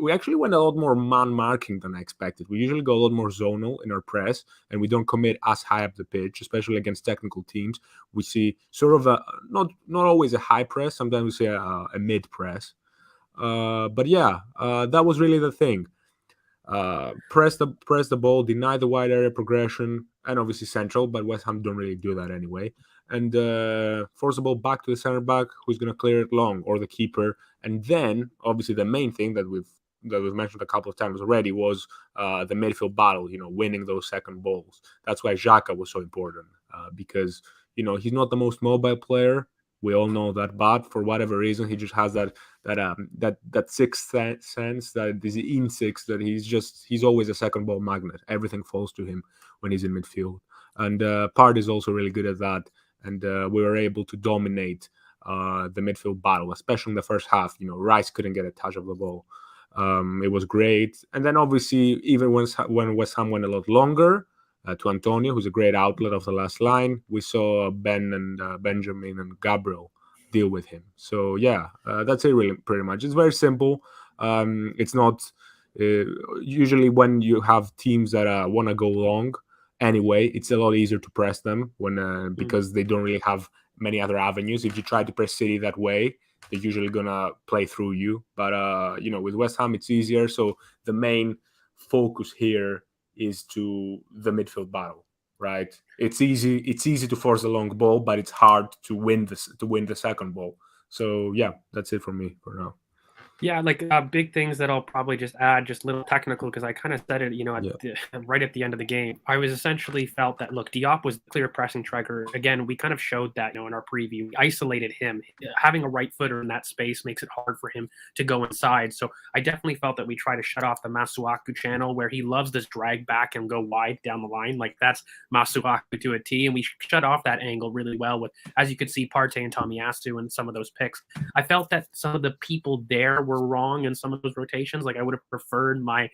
We actually went a lot more man marking than I expected. We usually go a lot more zonal in our press, and we don't commit as high up the pitch, especially against technical teams. We see sort of a not always a high press. Sometimes we see a mid press. But yeah, that was really the thing. Press the ball, deny the wide area progression, and obviously central, but West Ham don't really do that anyway. And force the ball back to the center back, who's going to clear it long, or the keeper. And then obviously the main thing that we've mentioned a couple of times already was the midfield battle, winning those second balls. That's why Saka was so important, because he's not the most mobile player. We all know that, but for whatever reason, he just has that sixth sense, that this instinct that he's always a second ball magnet. Everything falls to him when he's in midfield, and Partey is also really good at that. And we were able to dominate the midfield battle, especially in the first half. Rice couldn't get a touch of the ball. It was great, and then obviously even when West Ham went a lot longer. To Antonio, who's a great outlet of the last line. We saw Ben and Benjamin and Gabriel deal with him. So yeah, that's it really pretty much. It's very simple. It's not usually when you have teams that want to go long anyway, it's a lot easier to press them because they don't really have many other avenues. If you try to press City that way, they're usually gonna play through you. But with West Ham, it's easier. So the main focus here is to the midfield battle, right? It's easy to force a long ball, but it's hard to win the second ball. So yeah, that's it for me for now. Yeah, like big things that I'll probably just add, just a little technical, because I kind of said it, right at the end of the game. I was essentially felt that, look, Diop was the clear pressing trigger. Again, we kind of showed that, in our preview. We isolated him. Having a right footer in that space makes it hard for him to go inside. So I definitely felt that we try to shut off the Masuaku channel, where he loves this drag back and go wide down the line. Like, that's Masuaku to a T, and we shut off that angle really well with, as you could see, Partey and Tomiyasu and some of those picks. I felt that some of the people there were wrong in some of those rotations. Like, I would have preferred my,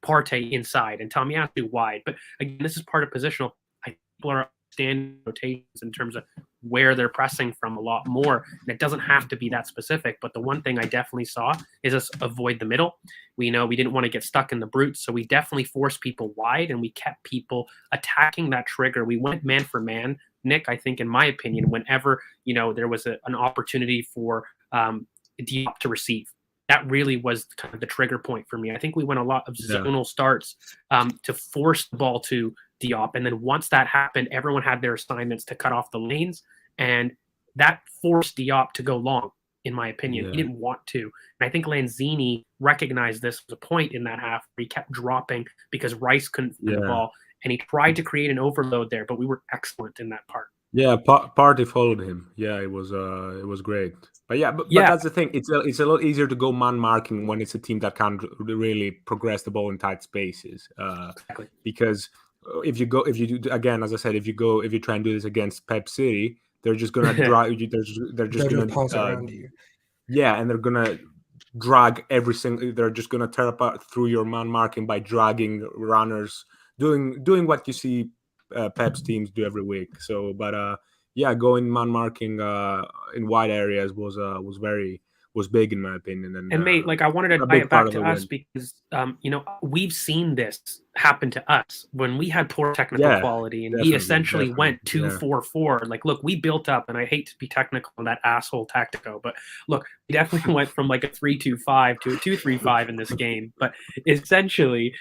Partey inside and Tomiyasu wide. But again, this is part of positional. People are understanding rotations in terms of where they're pressing from a lot more. And it doesn't have to be that specific. But the one thing I definitely saw is us avoid the middle. We know we didn't want to get stuck in the brutes. So we definitely forced people wide, and we kept people attacking that trigger. We went man for man. Nick, I think, in my opinion, whenever, there was an opportunity for Diop to receive, that really was kind of the trigger point for me. I think we went a lot of zonal starts to force the ball to Diop. And then once that happened, everyone had their assignments to cut off the lanes. And that forced Diop to go long, in my opinion. Yeah. He didn't want to. And I think Lanzini recognized this was a point in that half where he kept dropping because Rice couldn't find the ball. And he tried to create an overload there, but we were excellent in that part. Yeah, Party followed him. Yeah, it was great. But but that's the thing. It's a lot easier to go man marking when it's a team that can't really progress the ball in tight spaces. Exactly. Because if you do again, as I said, if you try and do this against Pep City, they're just gonna drive you. They're just gonna pass it around you. Yeah, and they're gonna drag every single. They're just gonna tear apart through your man marking by dragging runners, doing what you see Pep's teams do every week. So, but going man marking in wide areas was big in my opinion. And mate, like I wanted to tie it back to us because we've seen this happen to us when we had poor technical quality, and he essentially went 2-4-4. Like, look, we built up, and I hate to be technical on that asshole tactico, but look, we definitely went from like a 3-2-5 to a 2-3-5 in this game. But essentially,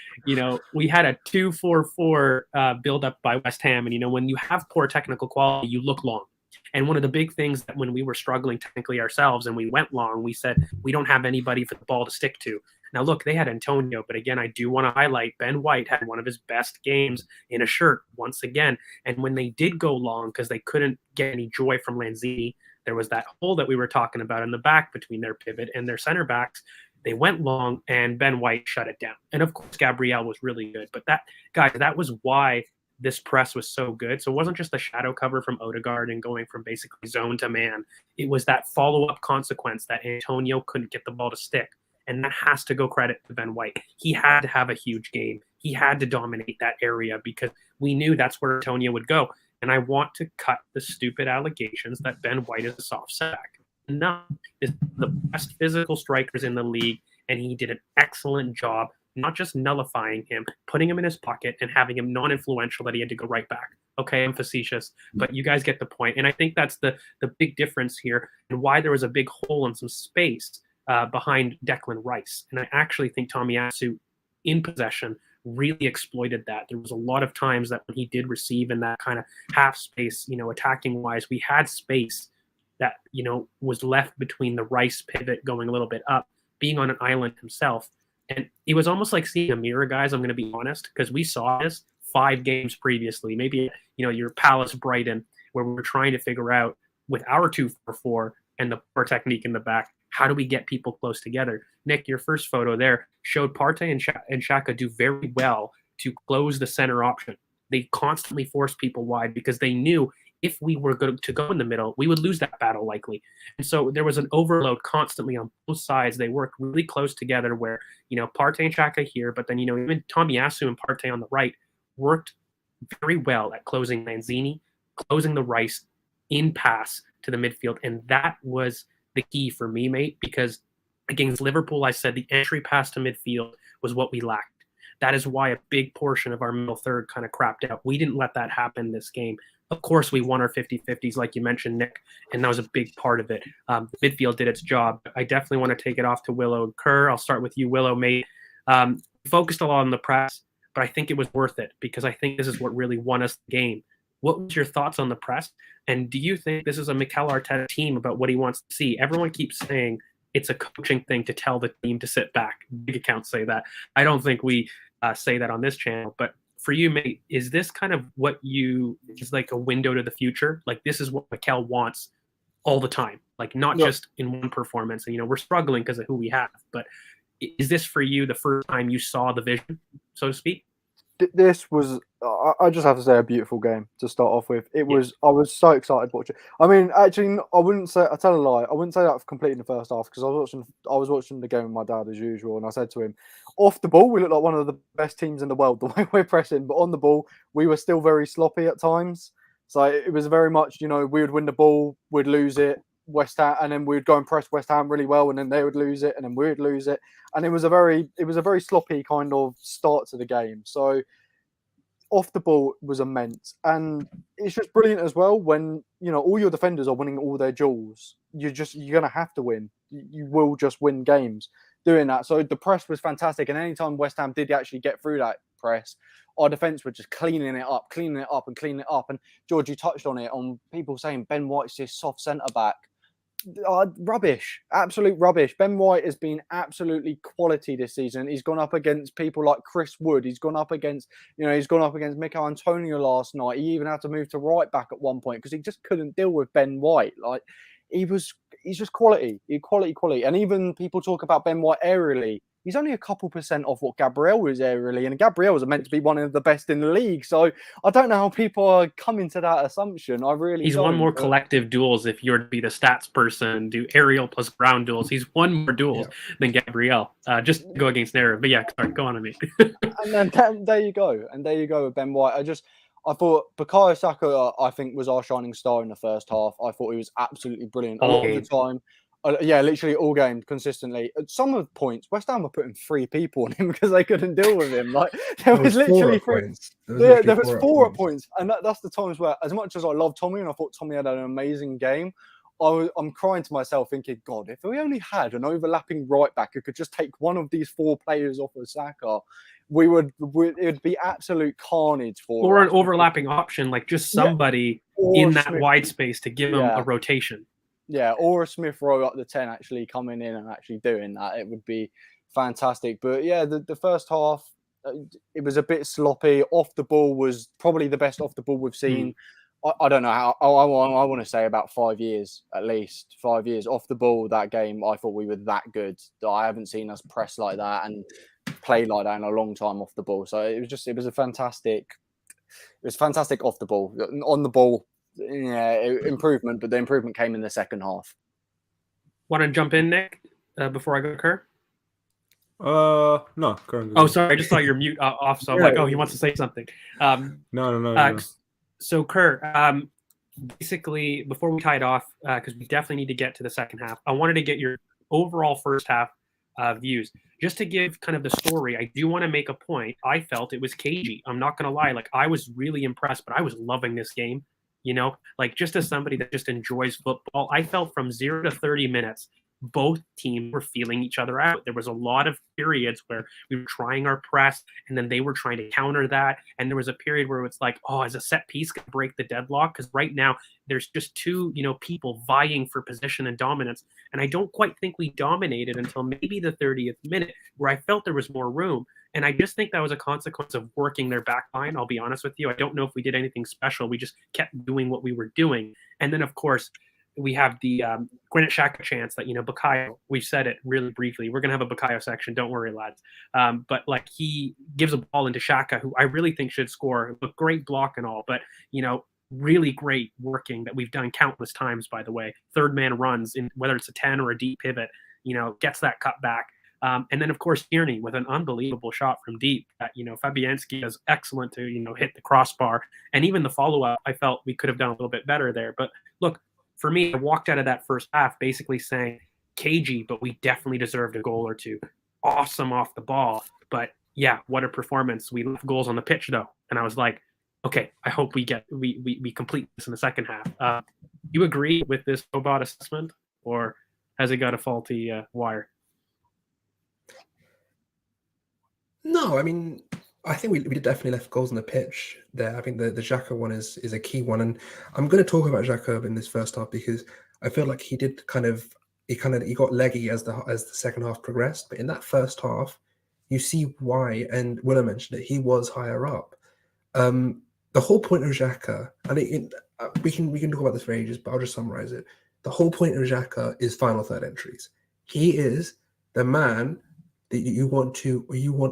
we had a 2-4-4 build up by West Ham, and when you have poor technical quality, you look long. And one of the big things that when we were struggling technically ourselves and we went long, we said, we don't have anybody for the ball to stick to. Now, look, they had Antonio, but again, I do want to highlight Ben White had one of his best games in a shirt once again. And when they did go long, because they couldn't get any joy from Lanzini, there was that hole that we were talking about in the back between their pivot and their center backs. They went long and Ben White shut it down. And of course, Gabriel was really good. But that was why this press was so good. So it wasn't just the shadow cover from Odegaard and going from basically zone to man. It was that follow-up consequence that Antonio couldn't get the ball to stick. And that has to go credit to Ben White. He had to have a huge game. He had to dominate that area because we knew that's where Antonio would go. And I want to cut the stupid allegations that Ben White is a soft sack. No, is the best physical strikers in the league, and he did an excellent job not just nullifying him, putting him in his pocket and having him non-influential that he had to go right back. Okay, I'm facetious, but you guys get the point. And I think that's the big difference here and why there was a big hole and some space behind Declan Rice. And I actually think Tomiyasu in possession really exploited that. There was a lot of times that when he did receive in that kind of half space, attacking wise, we had space that, was left between the Rice pivot going a little bit up, being on an island himself. And it was almost like seeing a mirror, guys. I'm going to be honest, because we saw this 5 games previously. Maybe, your Palace Brighton, where we were trying to figure out with our 2-4-4 and the poor technique in the back, how do we get people close together? Nick, your first photo there showed Partey and Saka do very well to close the center option. They constantly forced people wide because they knew if we were going to go in the middle, we would lose that battle likely. And so there was an overload constantly on both sides. They worked really close together where, Partey and Xhaka here, but then, even Tomiyasu and Partey on the right worked very well at closing Lanzini, closing the Rice in pass to the midfield. And that was the key for me, mate, because against Liverpool, I said the entry pass to midfield was what we lacked. That is why a big portion of our middle third kind of crapped out. We didn't let that happen this game. Of course, we won our 50-50s, like you mentioned, Nick, and that was a big part of it. The midfield did its job. I definitely want to take it off to Willow and Kerr. I'll start with you, Willow, mate. Focused a lot on the press, but I think it was worth it because I think this is what really won us the game. What was your thoughts on the press? And do you think this is a Mikel Arteta team about what he wants to see? Everyone keeps saying it's a coaching thing to tell the team to sit back. Big accounts say that. I don't think we say that on this channel, but for you, mate, is this kind of what is like a window to the future? Like this is what Mikel wants all the time, like not just in one performance. And, we're struggling because of who we have, but is this for you the first time you saw the vision, so to speak? This was, I just have to say, a beautiful game to start off with. It was, I was so excited watching. I mean, actually, I tell a lie. I wouldn't say that completely in the first half because I was watching the game with my dad as usual, and I said to him, off the ball, we look like one of the best teams in the world the way we're pressing, but on the ball, we were still very sloppy at times. So it was very much, we would win the ball, we'd lose it, West Ham, and then we'd go and press West Ham really well, and then they would lose it, and then we'd lose it, and it was a very sloppy kind of start to the game. So off the ball was immense, and it's just brilliant as well when all your defenders are winning all their duels. You're gonna have to win. You will just win games doing that. So the press was fantastic, and anytime West Ham did actually get through that, press. Our defence were just cleaning it up. And George, you touched on it, on people saying Ben White's this soft centre-back. Rubbish, absolute rubbish. Ben White has been absolutely quality this season. He's gone up against people like Chris Wood. He's gone up against Mikel Antonio last night. He even had to move to right back at one point because he just couldn't deal with Ben White. Like, he's just quality. And even people talk about Ben White aerially. He's only a couple % off what Gabriel was aerially, and Gabriel was meant to be one of the best in the league. So I don't know how people are coming to that assumption. He's won more collective duels. If you're to be the stats person, do aerial plus ground duels. He's won more duels than Gabriel. Just to go against narrative. But yeah, sorry, go on, Amit. And then there you go. And there you go with Ben White. I thought Bukayo Saka, I think, was our shining star in the first half. I thought he was absolutely brilliant a lot of the time. Literally all game consistently. At some of the points, West Ham were putting 3 people on him because they couldn't deal with him. Like, there was literally 3. There was 4 points, and that's the times where, as much as I love Tommy and I thought Tommy had an amazing game, I'm crying to myself thinking, God, if we only had an overlapping right back who could just take one of these 4 players off of Saka, it would be absolute carnage for an overlapping option, like just somebody in that wide space to give him a rotation. Yeah, or a Smith Rowe up the 10 actually coming in and actually doing that. It would be fantastic. But yeah, the first half, it was a bit sloppy. Off the ball was probably the best off the ball we've seen. I don't know how. I want to say about 5 years, at least 5 years off the ball. That game, I thought we were that good. I haven't seen us press like that and play like that in a long time off the ball. So it was fantastic off the ball. On the ball, improvement, but the improvement came in the second half. Want to jump in, Nick, before I go to Kerr? No, currently. Oh, sorry, I just saw your mute off, so I'm like, oh, he wants to say something. No. So, Kerr, basically, before we tie it off, because we definitely need to get to the second half, I wanted to get your overall first half views. Just to give kind of the story, I do want to make a point. I felt it was cagey. I'm not going to lie. Like, I was really impressed, but I was loving this game. You know, like, just as somebody that just enjoys football, I felt from 0 to 30 minutes, both teams were feeling each other out. There was a lot of periods where we were trying our press and then they were trying to counter that. And there was a period where it's like, oh, is a set piece going to break the deadlock? Because right now there's just 2, people vying for position and dominance. And I don't quite think we dominated until maybe the 30th minute, where I felt there was more room. And I just think that was a consequence of working their back line. I'll be honest with you. I don't know if we did anything special. We just kept doing what we were doing. And then, of course, we have the Granit Xhaka chance that, Bukayo, we've said it really briefly. We're going to have a Bukayo section. Don't worry, lads. But like, he gives a ball into Xhaka, who I really think should score. A great block and all, but, really great working that we've done countless times, by the way. Third man runs, in whether it's a 10 or a deep pivot, gets that cut back. And then, of course, Tierney with an unbelievable shot from deep. Fabianski is excellent to, hit the crossbar. And even the follow-up, I felt we could have done a little bit better there. But look, for me, I walked out of that first half basically saying, cagey, but we definitely deserved a goal or 2. Awesome off the ball. But yeah, what a performance. We left goals on the pitch, though. And I was like, okay, I hope we complete this in the second half. You agree with this robot assessment, or has it got a faulty wire? No, I mean, I think we definitely left goals on the pitch there. I think the Xhaka one is a key one, and I'm going to talk about Xhaka in this first half because I feel like he got leggy as the second half progressed. But in that first half, you see why, and Willa mentioned it. He was higher up. The whole point of Xhaka, and we can talk about this for ages, but I'll just summarize it. The whole point of Xhaka is final third entries. He is the man that you want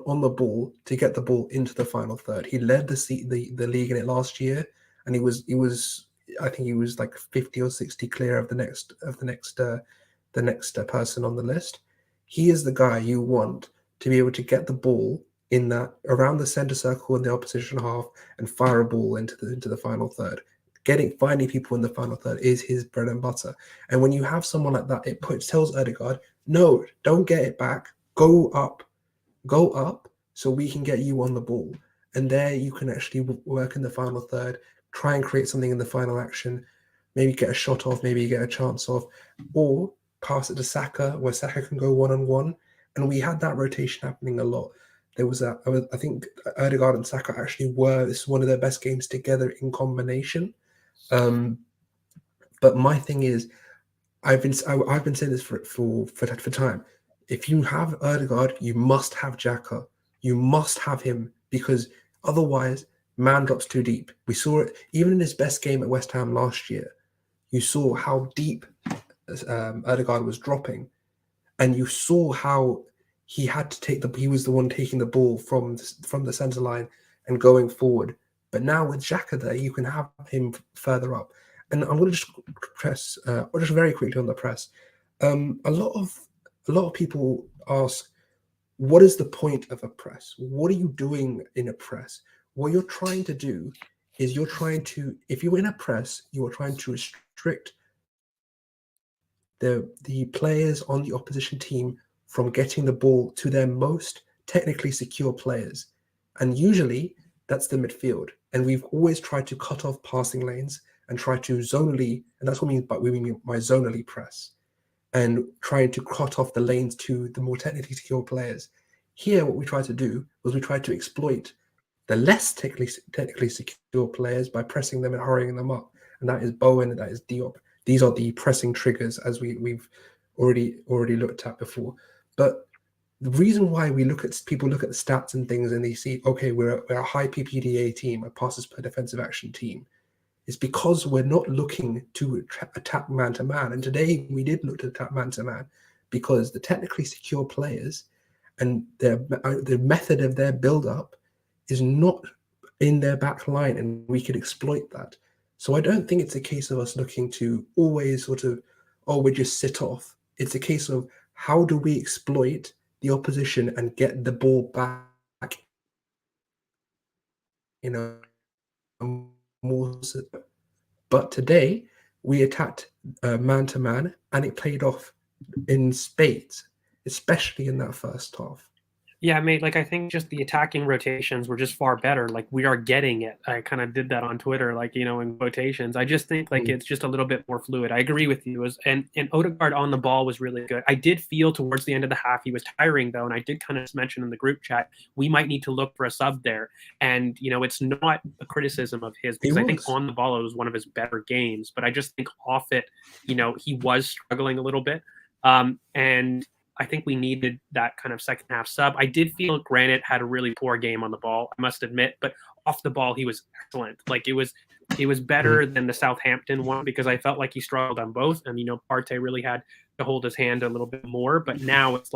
on the ball to get the ball into the final third. He led the league in it last year, and he was I think he was like 50 or 60 clear of the next person on the list. He is the guy you want to be able to get the ball in that around the center circle in the opposition half and fire a ball into the final third. Finding people in the final third is his bread and butter. And when you have someone like that, it tells Odegaard, no, don't get it back. Go up so we can get you on the ball. And there you can actually work in the final third, try and create something in the final action, maybe get a shot off, maybe get a chance off, or pass it to Saka where Saka can go one-on-one. And we had that rotation happening a lot. I think Odegaard and Saka actually were. This is one of their best games together in combination. But my thing is, I've been saying this for time. If you have Odegaard, you must have Xhaka. You must have him, because otherwise, man drops too deep. We saw it even in his best game at West Ham last year. You saw how deep Odegaard was dropping, and you saw how he had to he was the one taking the ball from the centre line and going forward. But now with Xhaka there, you can have him further up. And I'm going to just press, or just very quickly on the press. A lot of people ask, what is the point of a press? What are you doing in a press? What you're trying to do is if you're in a press, you are trying to restrict the players on the opposition team from getting the ball to their most technically secure players. And usually that's the midfield. And we've always tried to cut off passing lanes and try to zonally, and that's what we mean by zonally press, and trying to cut off the lanes to the more technically secure players. Here, what we tried to do was we tried to exploit the less technically secure players by pressing them and hurrying them up. And that is Bowen and that is Diop. These are the pressing triggers, as we've already looked at before. But the reason why people look at the stats and things and they see, okay, we're a high PPDA team, a passes per defensive action team, is because we're not looking to attack man-to-man. And today we did look to attack man-to-man because the technically secure players and the method of their build-up is not in their back line, and we could exploit that. So I don't think it's a case of us looking to always sort of, we just sit off. It's a case of how do we exploit the opposition and get the ball back, more. But today we attacked man-to-man and it played off in spades, especially in that first half. Yeah, mate, I think just the attacking rotations were just far better. We are getting it. I kind of did that on Twitter, in quotations. I just think it's just a little bit more fluid. I agree with you. And Odegaard on the ball was really good. I did feel towards the end of the half he was tiring, though, and I did kind of mention in the group chat, we might need to look for a sub there. And, it's not a criticism of his, because I think on the ball it was one of his better games. But I just think off it, he was struggling a little bit. And I think we needed that kind of second half sub. I did feel Granit had a really poor game on the ball, I must admit, but off the ball he was excellent. It was better than the Southampton one, because I felt like he struggled on both, and Partey really had to hold his hand a little bit more. But now it's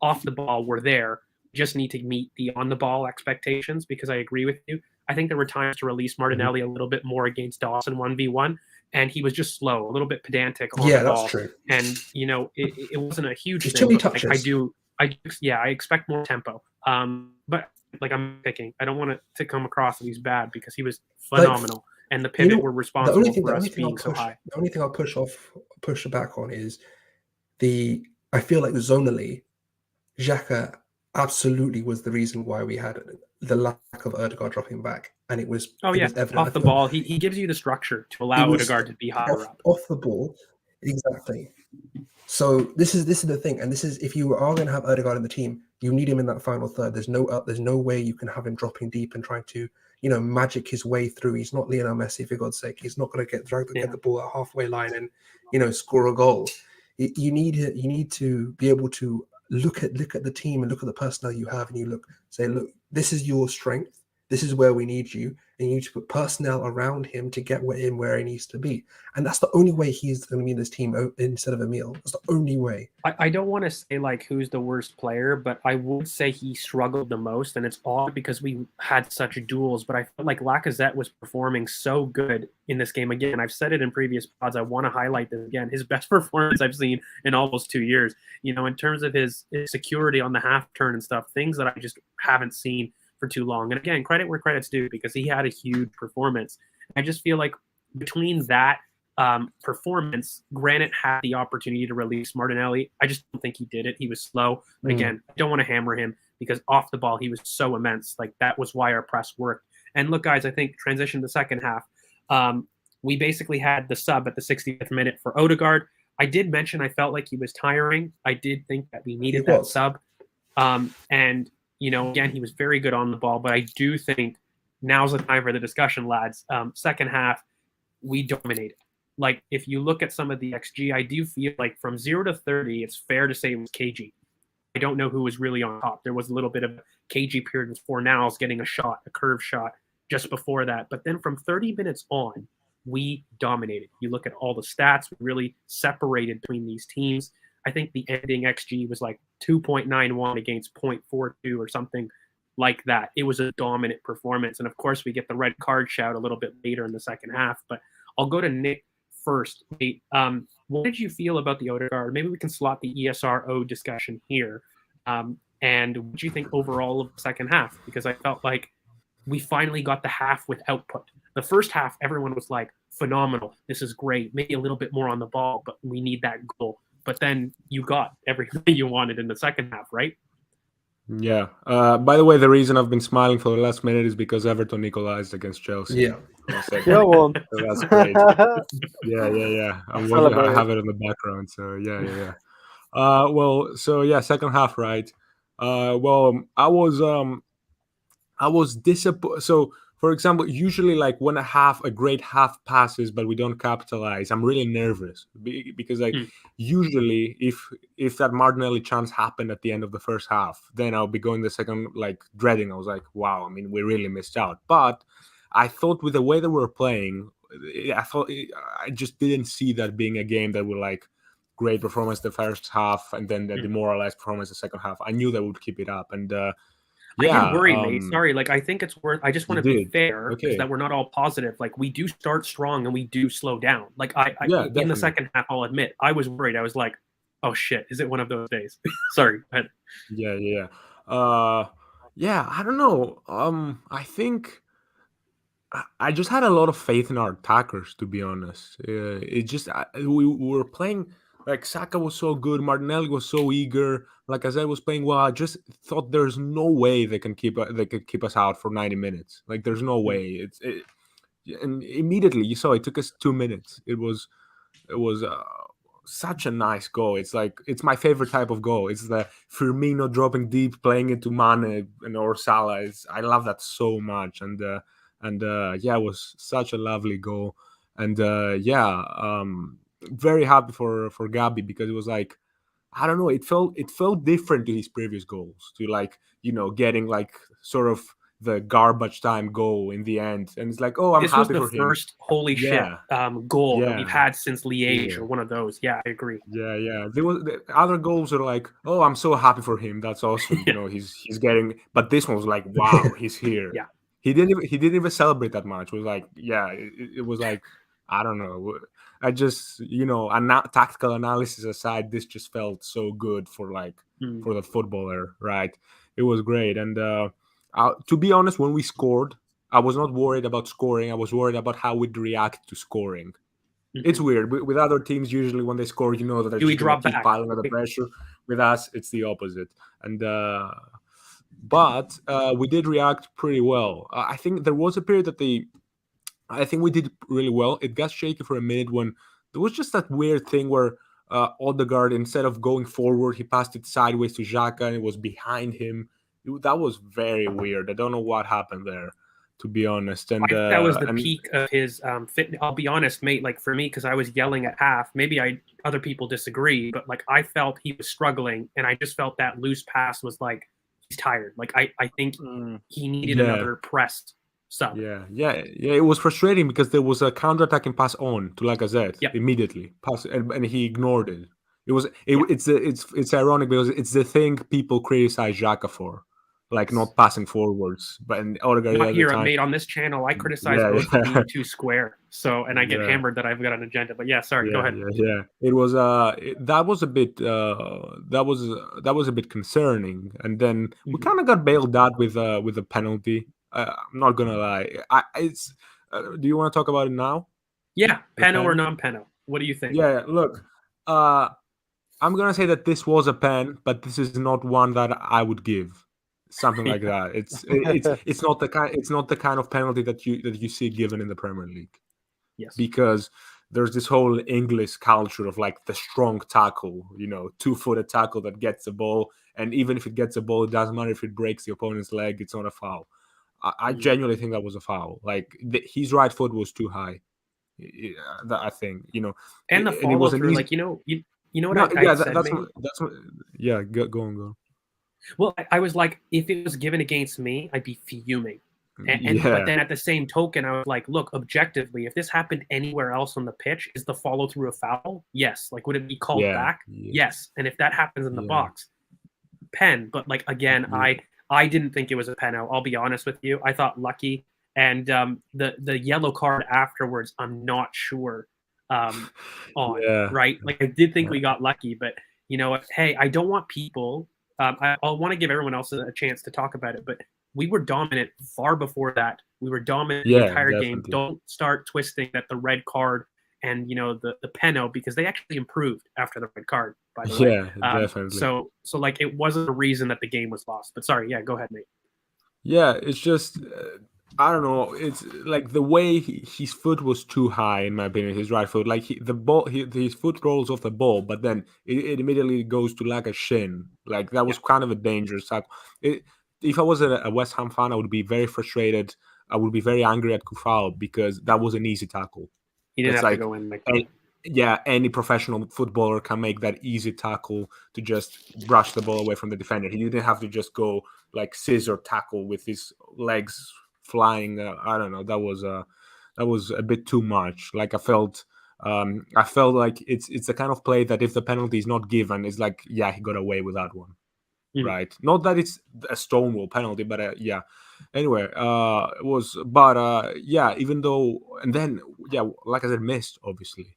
off the ball we're there. We just need to meet the on the ball expectations, because I agree with you. I think there were times to release Martinelli a little bit more against Dawson 1v1. And he was just slow, a little bit pedantic on the ball. Yeah, that's true. And, it wasn't a huge thing. Too many touches. I expect more tempo. But I'm picking. I don't want it to come across that he's bad, because he was phenomenal. And the pivot were responsible for us being so high. The only thing I'll push back on is I feel like zonally, Xhaka absolutely was the reason why we had the lack of Odegaard dropping back. And it was evident. Off the ball. He gives you the structure to allow Odegaard to be higher up. Off the ball, exactly. So this is the thing, and this is, if you are going to have Odegaard in the team, you need him in that final third. There's no way you can have him dropping deep and trying to magic his way through. He's not Lionel Messi, for God's sake. He's not going to get the ball at halfway line and score a goal. You need to be able to look at the team and look at the personnel you have, and you say, this is your strength. This is where we need you, and you need to put personnel around him to get him where he needs to be. And that's the only way he's going to be in this team instead of Emil. That's the only way. I don't want to say who's the worst player, but I would say he struggled the most, and it's odd because we had such duels. But I felt like Lacazette was performing so good in this game. Again, I've said it in previous pods. I want to highlight this again. His best performance I've seen in almost 2 years. In terms of his security on the half turn and stuff, things that I just haven't seen for too long. And again, credit where credit's due, because he had a huge performance. I just feel like between that performance, Granit had the opportunity to release Martinelli. I just don't think he did it. He was slow. But again, I don't want to hammer him, because off the ball, he was so immense. That was why our press worked. And look, guys, I think transition to the second half. We basically had the sub at the 60th minute for Odegaard. I did mention I felt like he was tiring. I did think that we needed that sub. And Again, he was very good on the ball, but I do think now's the time for the discussion, lads. Second half, we dominated. Like, if you look at some of the XG, I do feel like from 0 to 30, it's fair to say it was KG. I don't know who was really on top. There was a little bit of a KG period with Fornals getting a curve shot just before that. But then from 30 minutes on, we dominated. You look at all the stats, we really separated between these teams. I think the ending XG was like 2.91 against 0.42 or something like that. It was a dominant performance. And of course, we get the red card shout a little bit later in the second half. But I'll go to Nick first. Nate, what did you feel about the Odegaard? Maybe we can slot the ESRO discussion here. And what do you think overall of the second half? Because I felt like we finally got the half with output. The first half, everyone was like, phenomenal. This is great. Maybe a little bit more on the ball, but we need that goal. But then you got everything you wanted in the second half, right? Yeah. By the way, the reason I've been smiling for the last minute is because Everton equalized against Chelsea. Yeah. Go on. So that's great. Yeah. I have it in the background. So yeah. Well, so yeah, second half, right? Well, I was disappointed. So, for example, usually like when a great half passes, but we don't capitalize, I'm really nervous because like usually if that Martinelli chance happened at the end of the first half, then I'll be going the second like dreading. I was like, wow, I mean, we really missed out. But I thought with the way that we were playing, I just didn't see that being a game that would like great performance the first half and then the demoralized performance the second half. I knew that would keep it up. And I get worried, mate. Sorry. Like, I think it's worth, I just want to be fair Okay. that we're not all positive. Like, we do start strong and we do slow down. Like, in definitely. the second half, I'll admit, I was worried. I was like, oh shit, is it one of those days? Sorry. Go ahead. Yeah. I don't know. I think I just had a lot of faith in our attackers, to be honest. It just we were playing like Saka was so good, Martinelli was so eager. Like as I was playing well, I just thought there's no way they could keep us out for 90 minutes. Like there's no way. And immediately you saw it took us 2 minutes. It was such a nice goal. It's like it's my favorite type of goal. It's the Firmino dropping deep, playing into Mane or Salah. I love that so much. And it was such a lovely goal. And very happy for Gabi because it was like, I don't know, it felt different to his previous goals, to like, getting like sort of the garbage time goal in the end. And it's like, oh, I'm happy for him. This was the first holy shit goal that we've had since Liège or one of those. Yeah, I agree. Yeah. There was the other goals are like, oh, I'm so happy for him. That's awesome. He's getting, but this one was like, wow, he's here. Yeah. He didn't even celebrate that much. It was like, it was like, I don't know. I just, tactical analysis aside, this just felt so good for for the footballer, right? It was great. And to be honest, when we scored, I was not worried about scoring. I was worried about how we'd react to scoring. Mm-hmm. It's weird. With other teams, usually when they score, you know that they're just going to keep piling under pressure. With us, it's the opposite. And but we did react pretty well. I think there was a period that I think we did really well. It got shaky for a minute when there was just that weird thing where Odegaard, instead of going forward, he passed it sideways to Saka and it was behind him. That was very weird. I don't know what happened there, to be honest. And that was the peak of his fitness. I'll be honest, mate. Like for me, because I was yelling at half. Maybe other people disagree, but like I felt he was struggling, and I just felt that loose pass was like he's tired. Like I think he needed another press. So It was frustrating because there was a counter-attacking pass on to Lacazette immediately, and he ignored it. It's ironic because it's the thing people criticize Xhaka for, like not passing forwards. But Odegaard not here, mate. On this channel, I criticize both for being too square. So, and I get hammered that I've got an agenda. But sorry, go ahead. Yeah. It was that was a bit concerning, and then we kind of got bailed out with a penalty. I'm not gonna lie. Do you want to talk about it now? Yeah, penno or non-penno. What do you think? Yeah, look, I'm gonna say that this was a pen, but this is not one that I would give. Something like that. It's not the kind of penalty that you see given in the Premier League. Yes. Because there's this whole English culture of like the strong tackle, 2-footed tackle that gets the ball, and even if it gets the ball, it doesn't matter if it breaks the opponent's leg, it's not a foul. I genuinely think that was a foul. Like his right foot was too high. I think, and the and it was follow through, like, you know what I said, that's what, yeah, go on. Well, I was like, if it was given against me, I'd be fuming. But then at the same token, I was like, look, objectively, if this happened anywhere else on the pitch, is the follow through a foul? Yes. Like, would it be called back? Yes. And if that happens in the box, pen. But like, again, I didn't think it was a pen. I'll be honest with you. I thought lucky. And the yellow card afterwards, I'm not sure right? Like, I did think we got lucky, but you know what? Hey, I don't want people. I want to give everyone else a chance to talk about it, but we were dominant far before that. We were dominant the entire game. Don't start twisting that the red card and the penno, because they actually improved after the red card, by the way. Definitely. So like, it wasn't a reason that the game was lost. But sorry, go ahead, mate. Yeah, it's just I don't know. It's like the way his foot was too high, in my opinion. His right foot, like his foot rolls off the ball, but then it immediately goes to like a shin. Like that was kind of a dangerous type. If I was a West Ham fan, I would be very frustrated. I would be very angry at Kufal because that was an easy tackle. He didn't have to go in like that. Any professional footballer can make that easy tackle to just brush the ball away from the defender. He didn't have to just go like scissor tackle with his legs flying. I don't know. That was a bit too much. Like I felt like it's the kind of play that if the penalty is not given, it's like, he got away with that one. Right. Not that it's a stonewall penalty, but anyway, it was, but even though, and then, like I said, missed, obviously.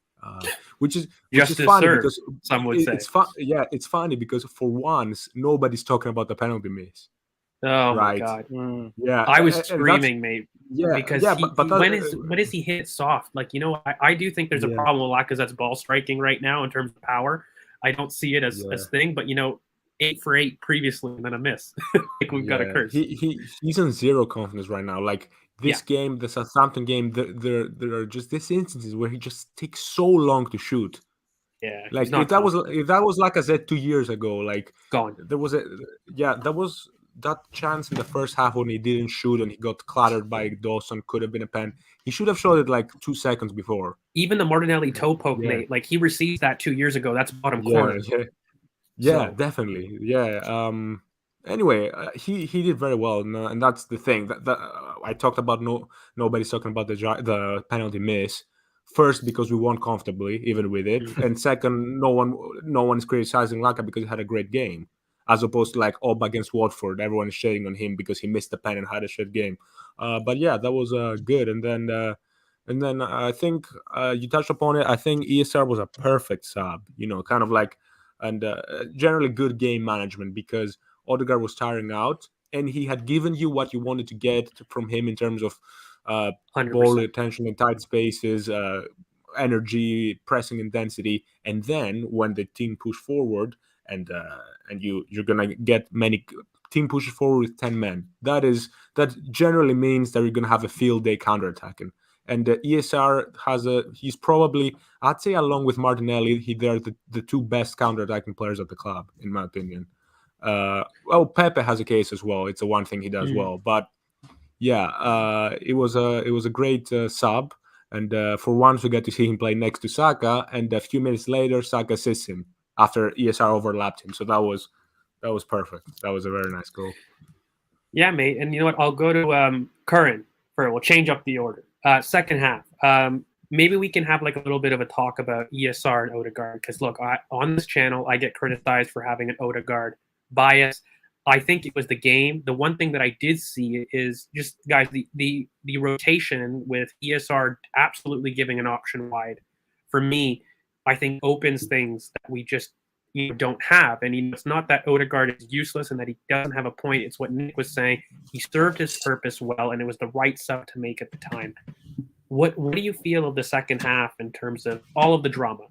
Which is funny because some would say it's funny because for once nobody's talking about the penalty miss. Oh my god! Yeah, I was screaming, mate. Because when is he hit soft? Like, I do think there's a problem with Lacazette's ball striking right now in terms of power. I don't see it as thing, but 8 for 8 previously and then a miss. Like, we've got a curse. He's in zero confidence right now. Like this game, the Southampton game, there are just these instances where he just takes so long to shoot. Yeah, like if that was like I said 2 years ago, like gone. There was that chance in the first half when he didn't shoot and he got clattered by Dawson. Could have been a pen. He should have shot it like 2 seconds before. Even the Martinelli toe poke, mate. Like, he received that 2 years ago. That's bottom corner. Definitely. Anyway, he did very well, and that's the thing that I talked about. Nobody's talking about the penalty miss. First, because we won comfortably, even with it, and second, no one is criticizing Laka because he had a great game, as opposed to like Oba against Watford. Everyone is shading on him because he missed the pen and had a shit game. But that was good. And then I think you touched upon it. I think ESR was a perfect sub. Kind of like. And generally good game management because Odegaard was tiring out and he had given you what you wanted to get from him in terms of ball retention in tight spaces, energy, pressing intensity. And then when the team pushed forward and you're going to get many team pushes forward with 10 men, that generally means that you're going to have a field day counterattacking. And ESR he's probably, I'd say, along with Martinelli, they're the two best counter-attacking players at the club, in my opinion. Pepe has a case as well. It's the one thing he does well. But it was a great sub, and for once we get to see him play next to Saka, and a few minutes later, Saka assists him after ESR overlapped him. So that was perfect. That was a very nice goal. Yeah, mate. And you know what? I'll go to Curran. We'll change up the order. Second half, maybe we can have like a little bit of a talk about ESR and Odegaard, because look, on this channel I get criticized for having an Odegaard bias. I think it was the game. The one thing that I did see is just, guys, the rotation with ESR absolutely giving an option wide, for me, I think opens things that we just don't have. And it's not that Odegaard is useless and that he doesn't have a point. It's what Nick was saying. He served his purpose well, and it was the right sub to make at the time. What do you feel of the second half in terms of all of the drama?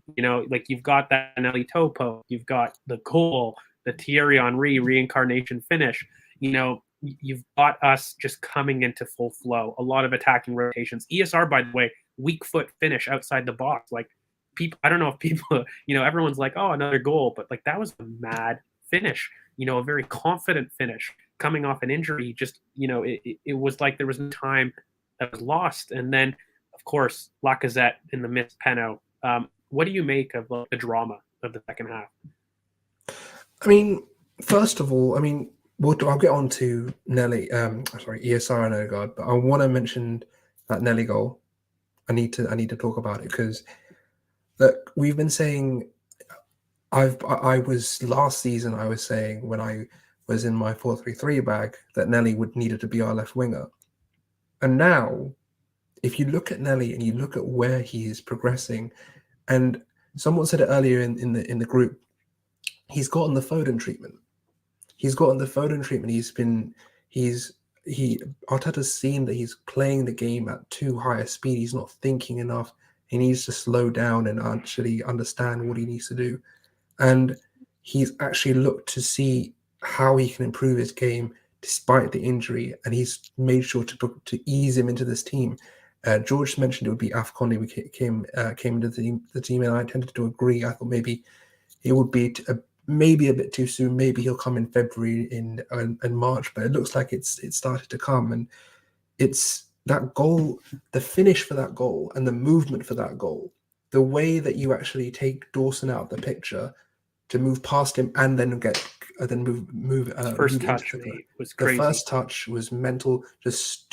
Like, you've got that Nelly Topo, you've got the goal, the Thierry Henry reincarnation finish. You've got us just coming into full flow. A lot of attacking rotations. ESR, by the way, weak foot finish outside the box. Like people, I don't know if people, everyone's like, oh, another goal, but like that was a mad finish. A very confident finish coming off an injury. Just it was like there was no time that was lost. And then, of course, Lacazette in the missed penalty. What do you make of the drama of the second half? I mean, first of all, I'll get on to Nelly. ESR and Odegaard, but I want to mention that Nelly goal. I need to talk about it because look, we've been saying. I was last season. I was saying when I was in my 4-3-3 bag that Nelly needed to be our left winger, and now, if you look at Nelly and you look at where he is progressing, and someone said it earlier in the group, he's gotten the Foden treatment. Arteta's seen that he's playing the game at too high a speed. He's not thinking enough. He needs to slow down and actually understand what he needs to do. And he's actually looked to see how he can improve his game despite the injury, and he's made sure to ease him into this team. George mentioned it would be AFCON who came into the team, and I tended to agree. I thought maybe it would be maybe a bit too soon. Maybe he'll come in February and March, but it looks like it's started to come, and it's that goal, the finish for that goal, and the movement for that goal, the way that you actually take Dawson out of the picture to move past him and then move. First touch was crazy. The first touch was mental. Just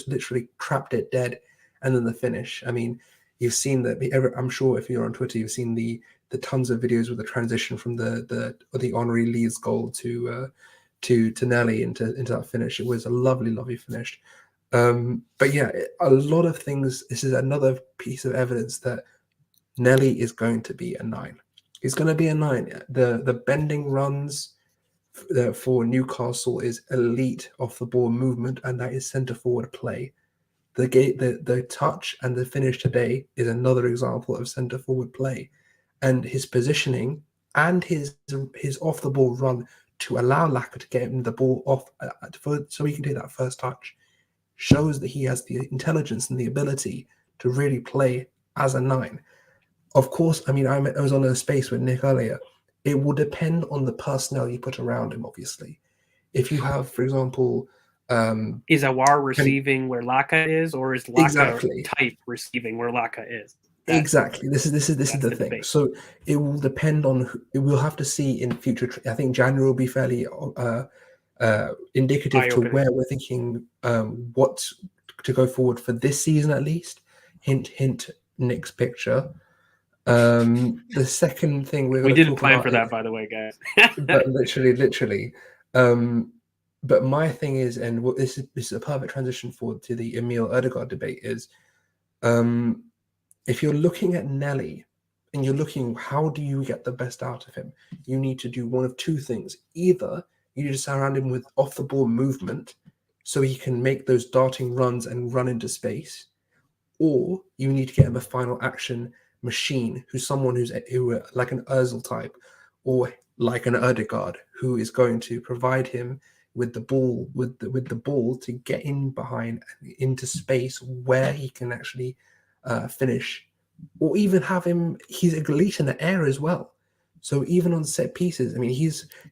literally trapped it dead, and then the finish. I mean, you've seen that. I'm sure if you're on Twitter, you've seen the tons of videos with the transition from the Henri Lee's goal to Nelly into that finish. It was a lovely finish. But yeah, a lot of things. This is another piece of evidence that Nelly is going to be a 9. He's going to be a 9. The bending runs for Newcastle is elite off the ball movement, and that is centre forward play. The touch and the finish today is another example of centre forward play, and his positioning and his off the ball run to allow Laka to get him the ball off so he can do that first touch shows that he has the intelligence and the ability to really play as a 9. Of course, I was on a space with Nick earlier. It will depend on the personnel you put around him, obviously. If you have, for example... is Awar receiving where Laka is, or is Laka type receiving where Laka is? Exactly. This is the thing. Debate. So it will depend on... We'll have to see in future... I think January will be fairly indicative to where we're thinking what to go forward for this season, at least. Hint, Nick's picture. The second thing we didn't plan for that, by the way, guys. But literally. But my thing is, and this is a perfect transition forward to the Emile Odegaard debate, is if you're looking at Nelly and you're looking, how do you get the best out of him? You need to do one of two things. Either you need to surround him with off-the-ball movement so he can make those darting runs and run into space, or you need to get him a final action machine, who's someone who like an Ozil type, or like an Odegaard, who is going to provide him with the ball, with the ball to get in behind into space where he can actually finish, or even have him. He's elite in the air as well. So even on set pieces,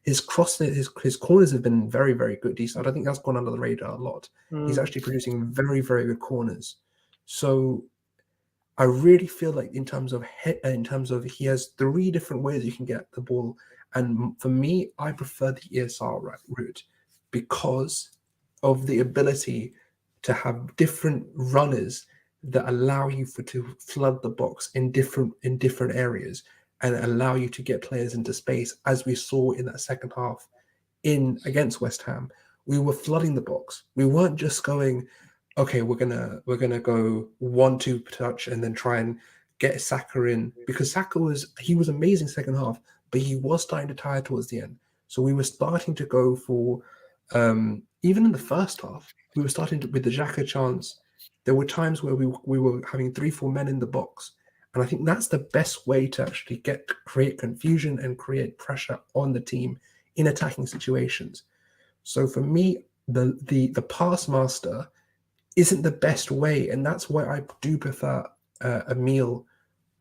his corners have been very, very good. I don't think that's gone under the radar a lot. He's actually producing very, very good corners. So I really feel like in terms of he has 3 different ways you can get the ball, and for me, I prefer the ESR route because of the ability to have different runners that allow you to flood the box in different areas and allow you to get players into space, as we saw in that second half against West Ham. We were flooding the box. We weren't just going, okay, we're gonna go 1-2 touch and then try and get Saka in, because Saka was amazing second half, but he was starting to tire towards the end. So we were starting to go for even in the first half, we were starting to, with the Xhaka chance. There were times where we were having 3-4 men in the box, and I think that's the best way to actually create confusion and create pressure on the team in attacking situations. So for me, the pass master isn't the best way, and that's why I do prefer a meal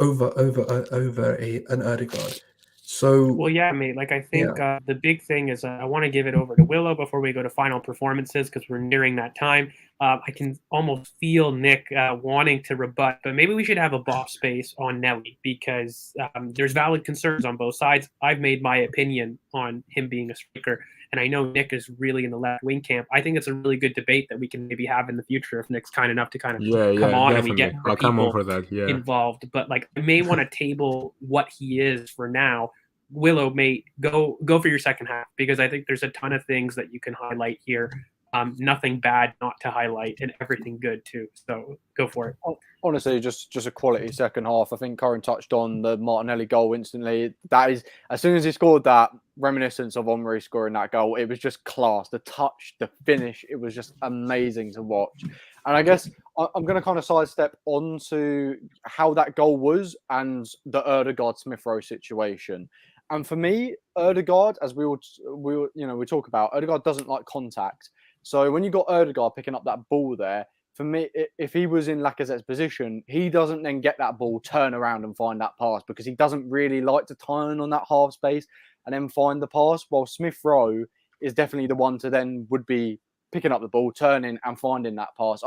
over an Odegaard. So Well, yeah, mate. Like, I think yeah, the big thing is I want to give it over to Willow before we go to final performances because we're nearing that time. I can almost feel Nick wanting to rebut, but maybe we should have a BoP space on Nelly because there's valid concerns on both sides. I've made my opinion on him being a striker, and I know Nick is really in the left wing camp. I think it's a really good debate that we can maybe have in the future if Nick's kind enough to kind of Yeah, come yeah, on and we definitely. get more I'll come on people for that. Yeah. involved. But like, I may want to table what he is for now. Willow, mate, go for your second half because I think there's a ton of things that you can highlight here. Nothing bad not to highlight, and everything good too. So go for it. Honestly, just a quality second half. I think Curran touched on the Martinelli goal instantly. That is, as soon as he scored that, reminiscence of Omri scoring that goal. It was just class. The touch, the finish. It was just amazing to watch. And I guess I'm going to kind of sidestep onto how that goal was and the Odegaard Smith Rowe situation. And for me, Odegaard, as we talk about, Odegaard doesn't like contact. So when you got Odegaard picking up that ball there, for me, if he was in Lacazette's position, he doesn't then get that ball, turn around and find that pass because he doesn't really like to turn on that half space and then find the pass. While Smith Rowe is definitely the one to then would be picking up the ball, turning and finding that pass.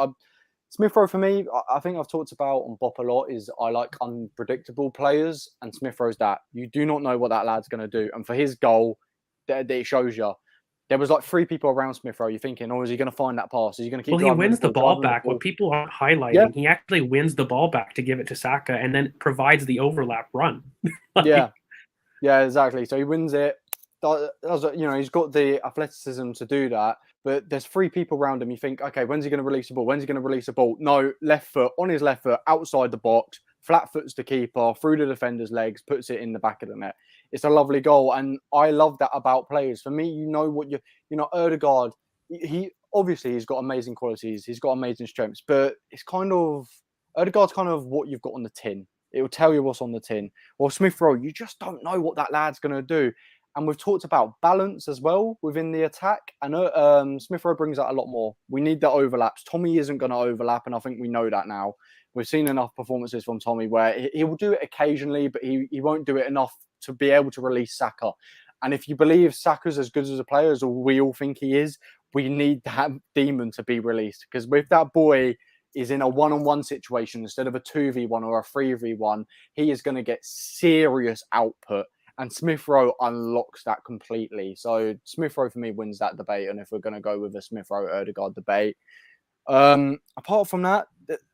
Smith Rowe for me, I think I've talked about on BoP a lot is I like unpredictable players, and Smith Rowe's that. You do not know what that lad's going to do. And for his goal, it shows you. There was like 3 people around Smith Rowe. You're thinking, oh, is he going to find that pass? Is he going to keep Well, he wins the ball back. What people aren't highlighting, he actually wins the ball back to give it to Saka and then provides the overlap run. Yeah, exactly. So he wins it. He's got the athleticism to do that. But there's 3 people around him. You think, okay, when's he going to release the ball? When's he going to release the ball? No, left foot, on his left foot, outside the box, flat foots the keeper, through the defender's legs, puts it in the back of the net. It's a lovely goal. And I love that about players. For me, Odegaard, he's got amazing qualities. He's got amazing strengths. But Odegaard's kind of what you've got on the tin. It will tell you what's on the tin. Well, Smith Rowe, you just don't know what that lad's going to do. And we've talked about balance as well within the attack. And Smith Rowe brings out a lot more. We need the overlaps. Tommy isn't going to overlap, and I think we know that now. We've seen enough performances from Tommy where he will do it occasionally, but he won't do it enough to be able to release Saka. And if you believe Saka's as good as a player as we all think he is, we need that demon to be released. Because if that boy is in a one-on-one situation instead of a 2v1 or a 3v1, he is going to get serious output. And Smith Rowe unlocks that completely. So Smith Rowe for me wins that debate. And if we're going to go with a Smith Rowe Odegaard debate, apart from that,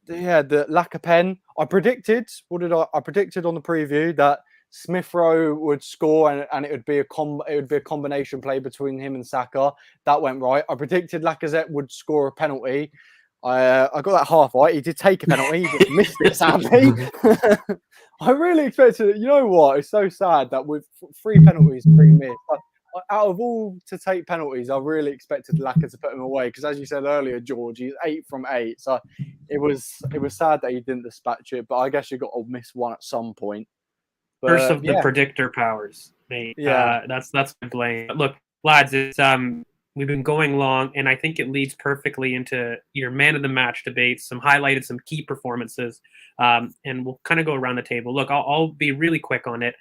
the lack of pen. I predicted. I predicted on the preview that Smith Rowe would score and it would be a combination play between him and Saka. That went right. I predicted Lacazette would score a penalty. I got that half right. He did take a penalty. He just missed it, sadly. I really expected it. You know what? It's so sad that with 3 penalties, 3 missed. Out of all to take penalties, I really expected Lacazette to put him away because, as you said earlier, George, he's 8 from 8. So it was sad that he didn't dispatch it. But I guess you got to miss one at some point. But, Curse of the predictor powers, mate. Yeah, that's my blame. But look, lads, it's we've been going long, and I think it leads perfectly into your man of the match debates, some key performances, and we'll kind of go around the table. Look, I'll be really quick on it.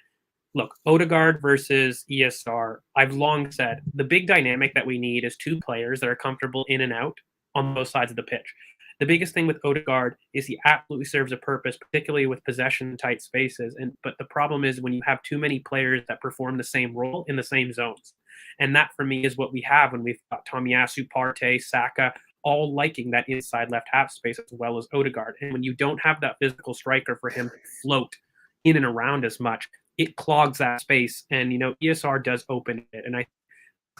Look, Odegaard versus ESR. I've long said the big dynamic that we need is 2 players that are comfortable in and out on both sides of the pitch. The biggest thing with Odegaard is he absolutely serves a purpose, particularly with possession-tight spaces. But the problem is when you have too many players that perform the same role in the same zones. And that, for me, is what we have when we've got Tomiyasu, Partey, Saka, all liking that inside left half space as well as Odegaard. And when you don't have that physical striker for him to float in and around as much, it clogs that space. And, ESR does open it. And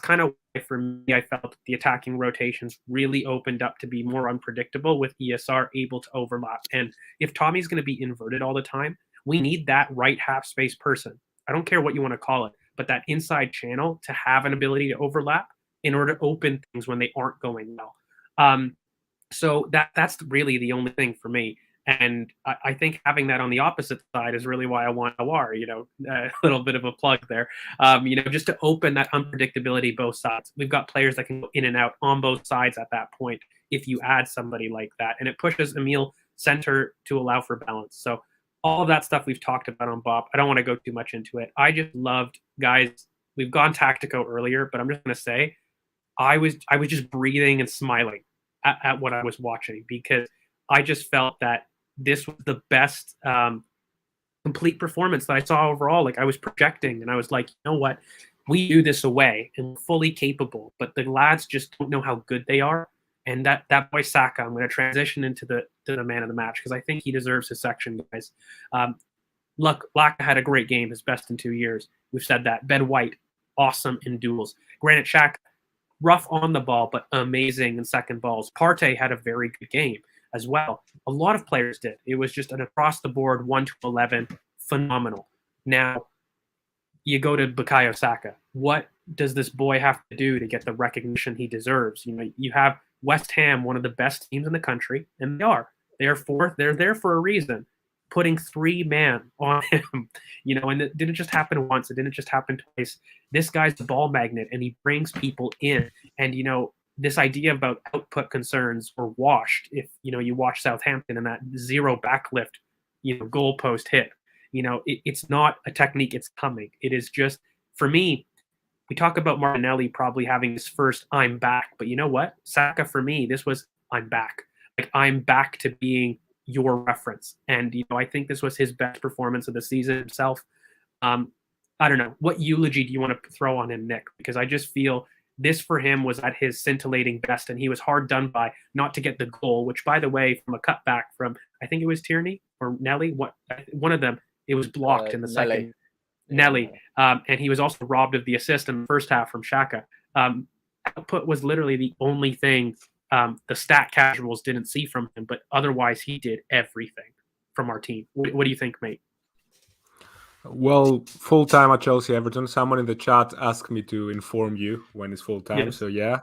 kind of for me, I felt the attacking rotations really opened up to be more unpredictable with ESR able to overlap. And if Tommy's going to be inverted all the time, we need that right half space person. I don't care what you want to call it, but that inside channel to have an ability to overlap in order to open things when they aren't going well. So that's really the only thing for me. And I think having that on the opposite side is really why I want Awar, a little bit of a plug there, just to open that unpredictability both sides. We've got players that can go in and out on both sides at that point if you add somebody like that, and it pushes Emil center to allow for balance. So all of that stuff we've talked about on BoP. I don't want to go too much into it. I just loved, guys. We've gone tactico earlier, but I'm just going to say, I was just breathing and smiling at what I was watching, because I just felt that this was the best complete performance that I saw overall. Like, I was projecting, and I was like, you know what? We do this away and we're fully capable, but the lads just don't know how good they are. And that boy Saka, I'm going to transition into the man of the match, because I think he deserves his section, guys. Look, Laka had a great game, his best in 2 years. We've said that. Ben White, awesome in duels. Granit Xhaka, rough on the ball, but amazing in second balls. Partey had a very good game as well. A lot of players did. It was just an across the board 1 to 11, phenomenal. Now, you go to Bukayo Saka. What does this boy have to do to get the recognition he deserves? You know, you have West Ham, one of the best teams in the country, and they are. They are fourth. They're there for a reason. Putting 3-man on him, you know, and it didn't just happen once. It didn't just happen twice. This guy's the ball magnet, and he brings people in. And, you know, this idea about output concerns were washed if, you know, you watch Southampton and that 0 backlift, you know, goalpost hit. You know, it's not a technique. It's coming. It is just, for me, we talk about Martinelli probably having his first I'm back. But you know what? Saka, for me, this was I'm back. Like, I'm back to being your reference. And, you know, I think this was his best performance of the season himself. I don't know. What eulogy do you want to throw on him, Nick? Because I just feel this for him was at his scintillating best, and he was hard done by not to get the goal, which, by the way, from a cutback from, I think it was Tierney or Nelly, one of them, it was blocked in the second. Nelly. And he was also robbed of the assist in the first half from Xhaka. Output was literally the only thing the stat casuals didn't see from him, but otherwise he did everything from our team. What do you think, mate? Well, full time at Chelsea Everton. Someone in the chat asked me to inform you when it's full time. Yes. So yeah.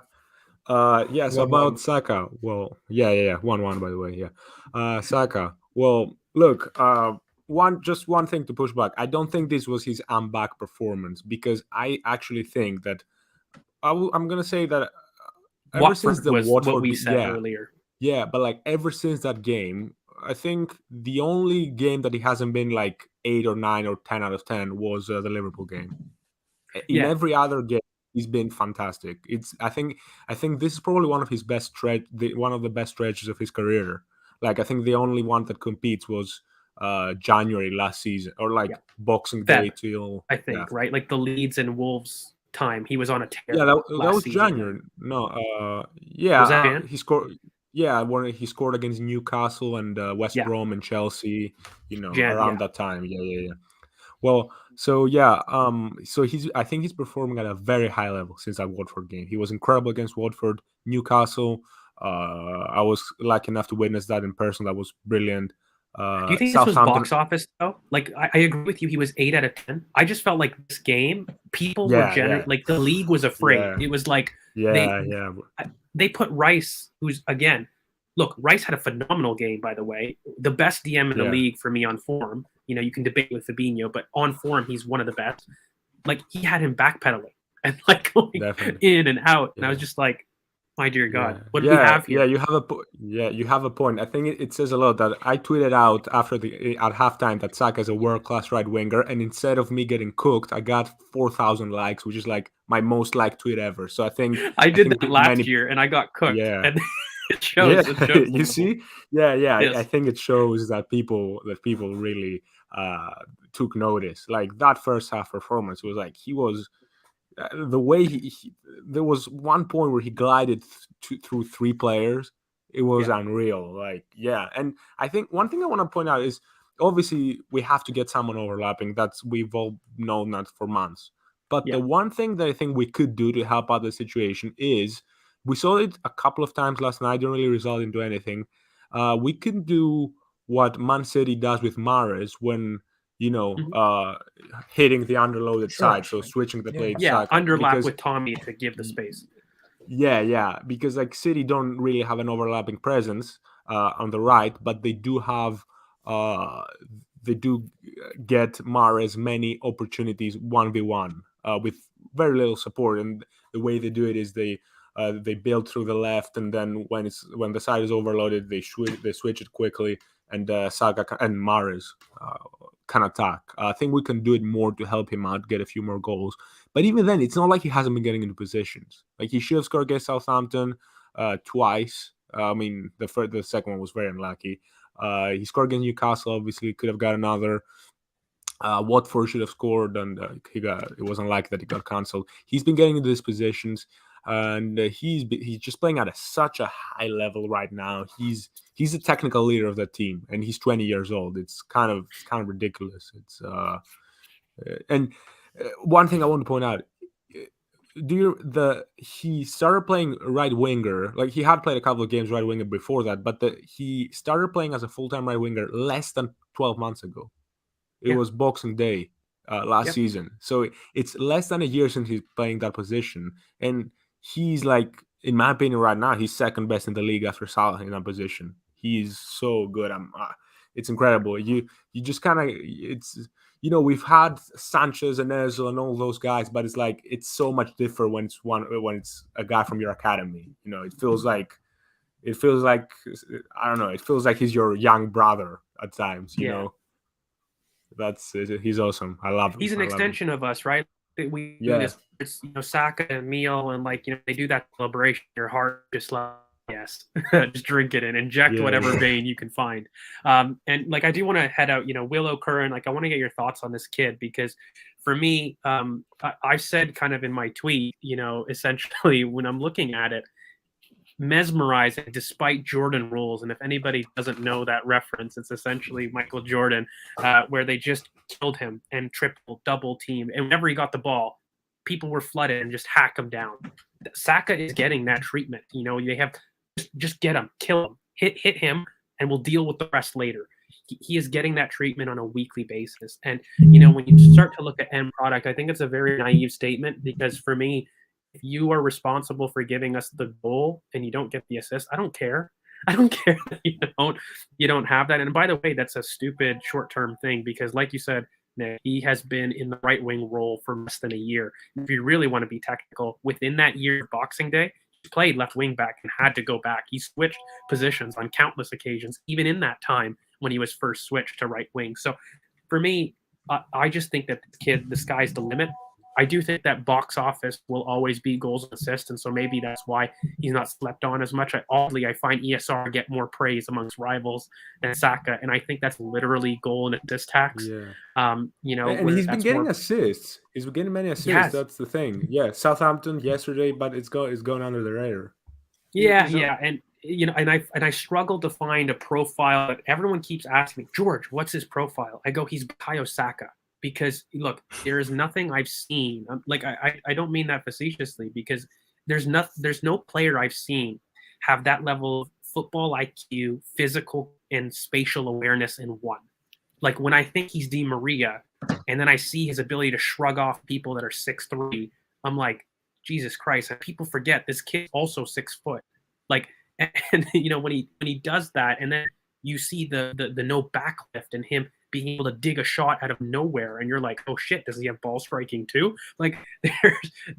So about Saka. Well, yeah. 1-1 by the way. Yeah. Saka. Well, look, one thing to push back. I don't think this was his I'm back performance, because I actually think that I'm gonna say that ever since the Watford, what we said earlier. Yeah, but like ever since that game, I think the only game that he hasn't been like 8 or 9 or 10 out of 10 was the Liverpool game. In every other game, he's been fantastic. I think this is probably one of his best one of the best stretches of his career. Like, I think the only one that competes was January last season, or like Boxing Day till I think right, like the Leeds and Wolves time. He was on a tear. Yeah, that was season. January. No, was that he scored. Yeah, when he scored against Newcastle and West Brom and Chelsea, you know, around that time. Yeah. Well, so I think he's performing at a very high level since that Watford game. He was incredible against Watford, Newcastle. I was lucky enough to witness that in person. That was brilliant. Do you think this was box office though? Like, I agree with you. He was 8 out of 10. I just felt like this game, people were like the league was afraid. Yeah. It was like they put Rice, who's again, look, Rice had a phenomenal game, by the way. The best DM in the league for me on form. You know, you can debate with Fabinho, but on form, he's one of the best. Like, he had him backpedaling and like going in and out, and I was just like, my dear God, what do we have here? Yeah, you have a point. I think it says a lot that I tweeted out at halftime that Saka is a world-class right winger, and instead of me getting cooked, I got 4,000 likes, which is like my most liked tweet ever. So I think I did that last year, and I got cooked. Yeah, and it shows. Yeah. It shows you see? Yeah. Yes. I think it shows that people really took notice. Like, that first half performance was like he was. The way there was one point where he glided through 3 players. It was unreal. Like, and I think one thing I want to point out is obviously we have to get someone overlapping. We've all known that for months. But the one thing that I think we could do to help out the situation is, we saw it a couple of times last night, didn't really result into anything. We can do what Man City does with Mahrez when, you know, hitting the underloaded side, so switching the plate side. Underlap with Tommy to give the space. Yeah, because like City don't really have an overlapping presence on the right, but they do have get Mahrez many opportunities 1v1 with very little support, and the way they do it is they They build through the left, and then when the side is overloaded, they switch it quickly, and Saka and Mahrez can attack. I think we can do it more to help him out, get a few more goals. But even then, it's not like he hasn't been getting into positions. Like, he should have scored against Southampton twice. I mean, the second one was very unlucky. He scored against Newcastle. Obviously, could have got another. Watford should have scored, and it wasn't like that. He got cancelled. He's been getting into these positions, and he's just playing at such a high level right now. He's the technical leader of that team, and he's 20 years old. It's kind of ridiculous. It's and one thing I want to point out. He started playing right winger. Like, he had played a couple of games right winger before that, but he started playing as a full-time right winger less than 12 months ago. It was Boxing Day last season. So it's less than a year since he's playing that position. And he's, like, in my opinion right now, he's second best in the league after Salah in that position. He's so good. It's incredible. You just kind of, it's, we've had Sanchez and Ozil and all those guys, but it's like, it's so much different when it's a guy from your academy. It feels like, I don't know, it feels like he's your young brother at times, you know. He's awesome. I love him. He's an extension of us, right? We do this. It's, Saka and Meal, and they do that celebration. Your heart just like, yes, just drink it and inject whatever vein you can find. And I do want to head out. Willow Curran. I want to get your thoughts on this kid, because for me, I said kind of in my tweet, essentially when I'm looking at it, mesmerizing despite Jordan rules. And if anybody doesn't know that reference, it's essentially Michael Jordan, where they just killed him and triple, double team. And whenever he got the ball, people were flooded and just hack him down. Saka is getting that treatment. They have just get him, kill him, hit him, and we'll deal with the rest later. He is getting that treatment on a weekly basis. And, when you start to look at end product, I think it's a very naive statement, because for me, if you are responsible for giving us the goal and you don't get the assist, I don't care. I don't care that you don't have that. And by the way, that's a stupid short-term thing, because like you said, Nick, he has been in the right wing role for less than a year. If you really want to be technical, within that year of Boxing Day, he played left wing back and had to go back. He switched positions on countless occasions, even in that time when he was first switched to right wing. So for me, I just think that the sky's the limit. I do think that box office will always be goals and assists, and so maybe that's why he's not slept on as much. I find ESR get more praise amongst rivals than Saka, and I think that's literally goal and assist tax. Yeah. And he's been getting assists. He's been getting many assists. Yes. That's the thing. Yeah, Southampton yesterday, but it's going under the radar. Yeah, and and I struggle to find a profile that everyone keeps asking me, George, what's his profile? I go, he's Bukayo Saka. Because look, there is nothing I've seen. I don't mean that facetiously, because there's no player I've seen have that level of football IQ, physical and spatial awareness in one. Like, when I think he's Di Maria, and then I see his ability to shrug off people that are 6'3", I'm like, Jesus Christ! And people forget this kid's also 6 foot. And when he does that, and then you see the no backlift and him being able to dig a shot out of nowhere, and you're like, oh shit, does he have ball striking too?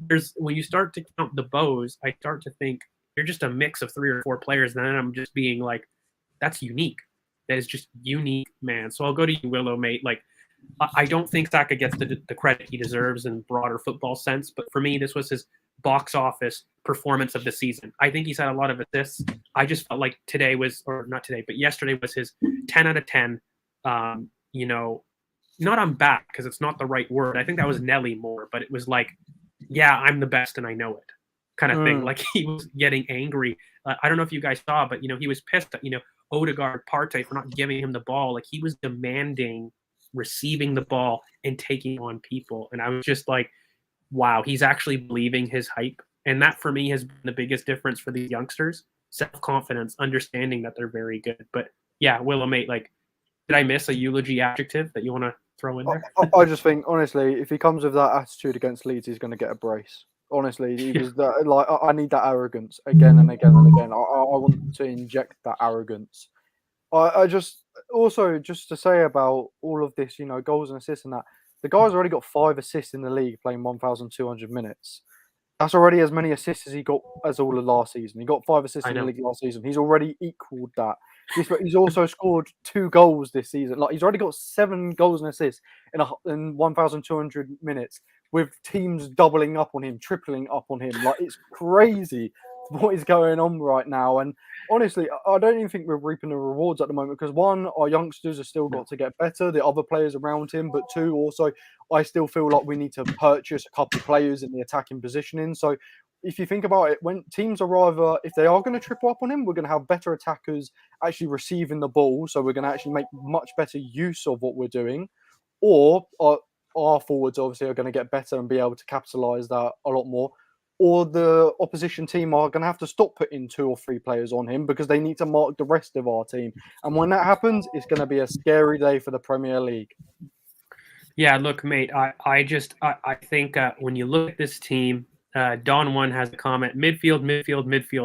There's when you start to count the bows, I start to think you're just a mix of 3 or 4 players, and then I'm just being like, that's unique. That is just unique, man. So I'll go to you, Willow, mate. I don't think Saka gets the credit he deserves in broader football sense, but for me, this was his box office performance of the season. I think he's had a lot of assists. I just felt like yesterday was his 10 out of 10. Not I'm back, because it's not the right word. I think that was Nelly more, but it was like, yeah, I'm the best and I know it kind of thing. Like, he was getting angry. I don't know if you guys saw, but, he was pissed at, Odegaard, Partey for not giving him the ball. Like, he was demanding receiving the ball and taking on people. And I was just like, wow, he's actually believing his hype. And that for me has been the biggest difference for these youngsters. Self-confidence, understanding that they're very good. But yeah, Willow, mate, did I miss a eulogy adjective that you want to throw in there? I just think, honestly, if he comes with that attitude against Leeds, he's going to get a brace. Honestly, he was I need that arrogance again and again and again. I want to inject that arrogance. I just to say about all of this, goals and assists and that, the guy's already got 5 assists in the league playing 1,200 minutes. That's already as many assists as he got as all of last season. He got 5 assists I in the know. league last season. He's already equaled that. He's also scored 2 goals this season. Like he's already got 7 goals and assists in 1,200 minutes, with teams doubling up on him, tripling up on him. Like it's crazy what is going on right now. And honestly, I don't even think we're reaping the rewards at the moment because 1, our youngsters have still got to get better, the other players around him, but 2, also I still feel like we need to purchase a couple players in the attacking positioning. So if you think about it, when teams are either, if they are going to triple up on him, we're going to have better attackers actually receiving the ball, so we're going to actually make much better use of what we're doing, or our forwards obviously are going to get better and be able to capitalize that a lot more, or the opposition team are going to have to stop putting 2 or 3 players on him because they need to mark the rest of our team. And when that happens, it's going to be a scary day for the Premier League. Yeah, look, mate, I think when you look at this team, Don One has a comment, midfield.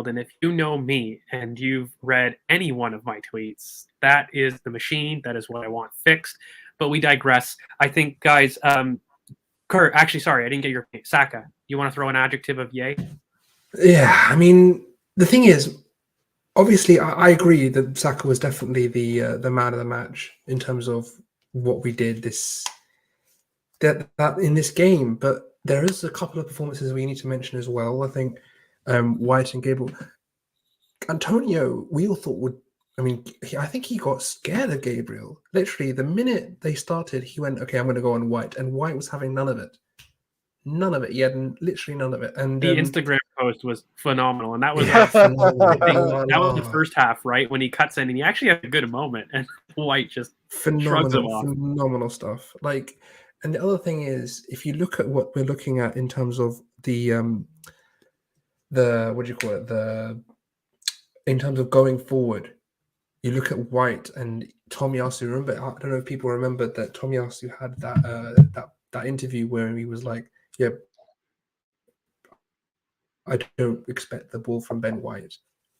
And if you know me and you've read any one of my tweets, that is the machine. That is what I want fixed. But we digress. I think, guys, Kurt, actually, sorry, I didn't get your Saka. You want to throw an adjective of yay? Yeah, I mean, the thing is, obviously, I agree that Saka was definitely the man of the match in terms of what we did that in this game. But there is a couple of performances we need to mention as well. I think White and Gabriel, Antonio, we all thought would. I mean, I think he got scared of Gabriel. Literally, the minute they started, he went, "Okay, I'm going to go on White," and White was having none of it. None of it. He had literally none of it. And the Instagram post was phenomenal, and that was phenomenal. that was the first half, right? When he cuts in, and he actually had a good moment, and White just shrugs him off. Phenomenal stuff. Like, and the other thing is, if you look at what we're looking at in terms of the what do you call it? In terms of going forward, you look at White and Tomiyasu. Remember, I don't know if people remember that Tomiyasu had that interview where he was like, "Yeah, I don't expect the ball from Ben White.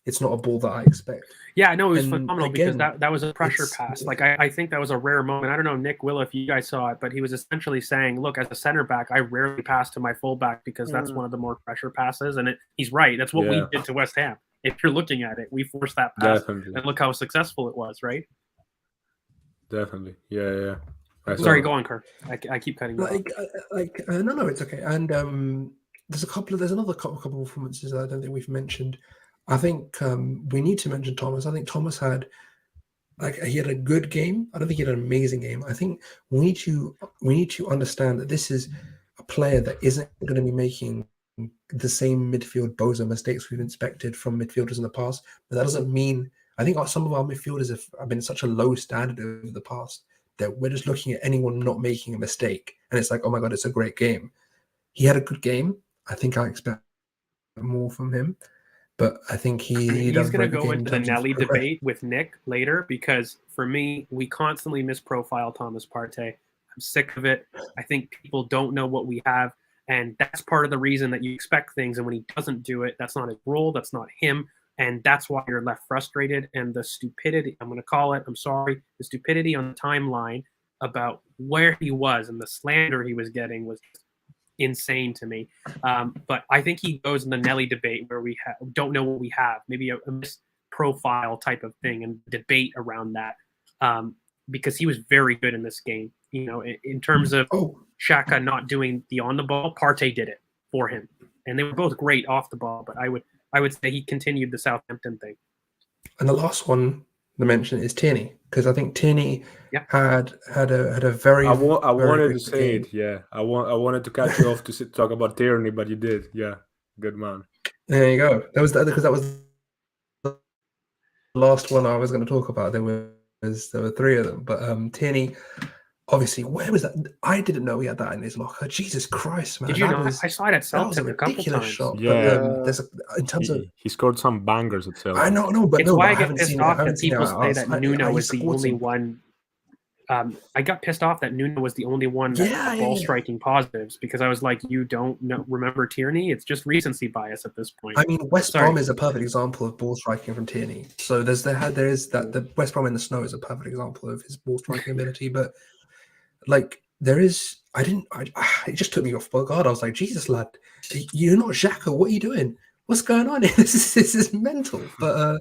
It's not a ball that I expect." Yeah, no, it was phenomenal because that was a pressure pass. Like I think that was a rare moment. I don't know, Nick, Will, if you guys saw it, but he was essentially saying, "Look, as a center back, I rarely pass to my fullback because that's one of the more pressure passes." And he's right. That's what we did to West Ham. If you're looking at it, we forced that pass, and look how successful it was, right? Definitely, yeah. Sorry, go on, Kirk. I keep cutting you off. No, it's okay. And there's another couple of performances that I don't think we've mentioned. I think we need to mention Thomas. I think Thomas had he had a good game. I don't think he had an amazing game. I think we need to understand that this is a player that isn't going to be making the same midfield bozo mistakes we've expected from midfielders in the past. But that doesn't mean, I think some of our midfielders have been such a low standard over the past that we're just looking at anyone not making a mistake. And it's like, oh my God, it's a great game. He had a good game. I think I expect more from him. But I think he's going to go into the Nelly debate with Nick later because for me, we constantly misprofile Thomas Partey. I'm sick of it. I think people don't know what we have. And that's part of the reason that you expect things. And when he doesn't do it, that's not his role. That's not him. And that's why you're left frustrated. And the stupidity, I'm going to call it, I'm sorry, the stupidity on the timeline about where he was and the slander he was getting was insane to me. But I think he goes in the Nelly debate where we don't know what we have, maybe a misprofile type of thing and debate around that because he was very good in this game. You know, in terms of Saka not doing the on the ball, Partey did it for him, and they were both great off the ball. But I would say he continued the Southampton thing. And the last one to mention is Tierney, because I think Tierney had a very. I wanted to say game. it. Yeah, I wanted to catch you off to talk about Tierney, but you did. Yeah, good man. There you go. That was the last one I was going to talk about. There were 3 of them, but Tierney. Obviously, where was that? I didn't know he had that in his locker. Jesus Christ, man! Did you know? I saw it at Celtic a couple times. Shot. Yeah, but, in terms of he scored some bangers at Celtic. I know, but it's no, why but I get pissed off that people say that Nuno was the only one. I got pissed off that Nuno was the only one that had ball striking positives because I was like, you don't remember Tierney? It's just recency bias at this point. I mean, West Brom is a perfect example of ball striking from Tierney. So there is that the West Brom in the snow is a perfect example of his ball striking ability, but. Like there is, it just took me off guard. I was like, Jesus, lad, you're not Xhaka. What are you doing? What's going on? This is mental. But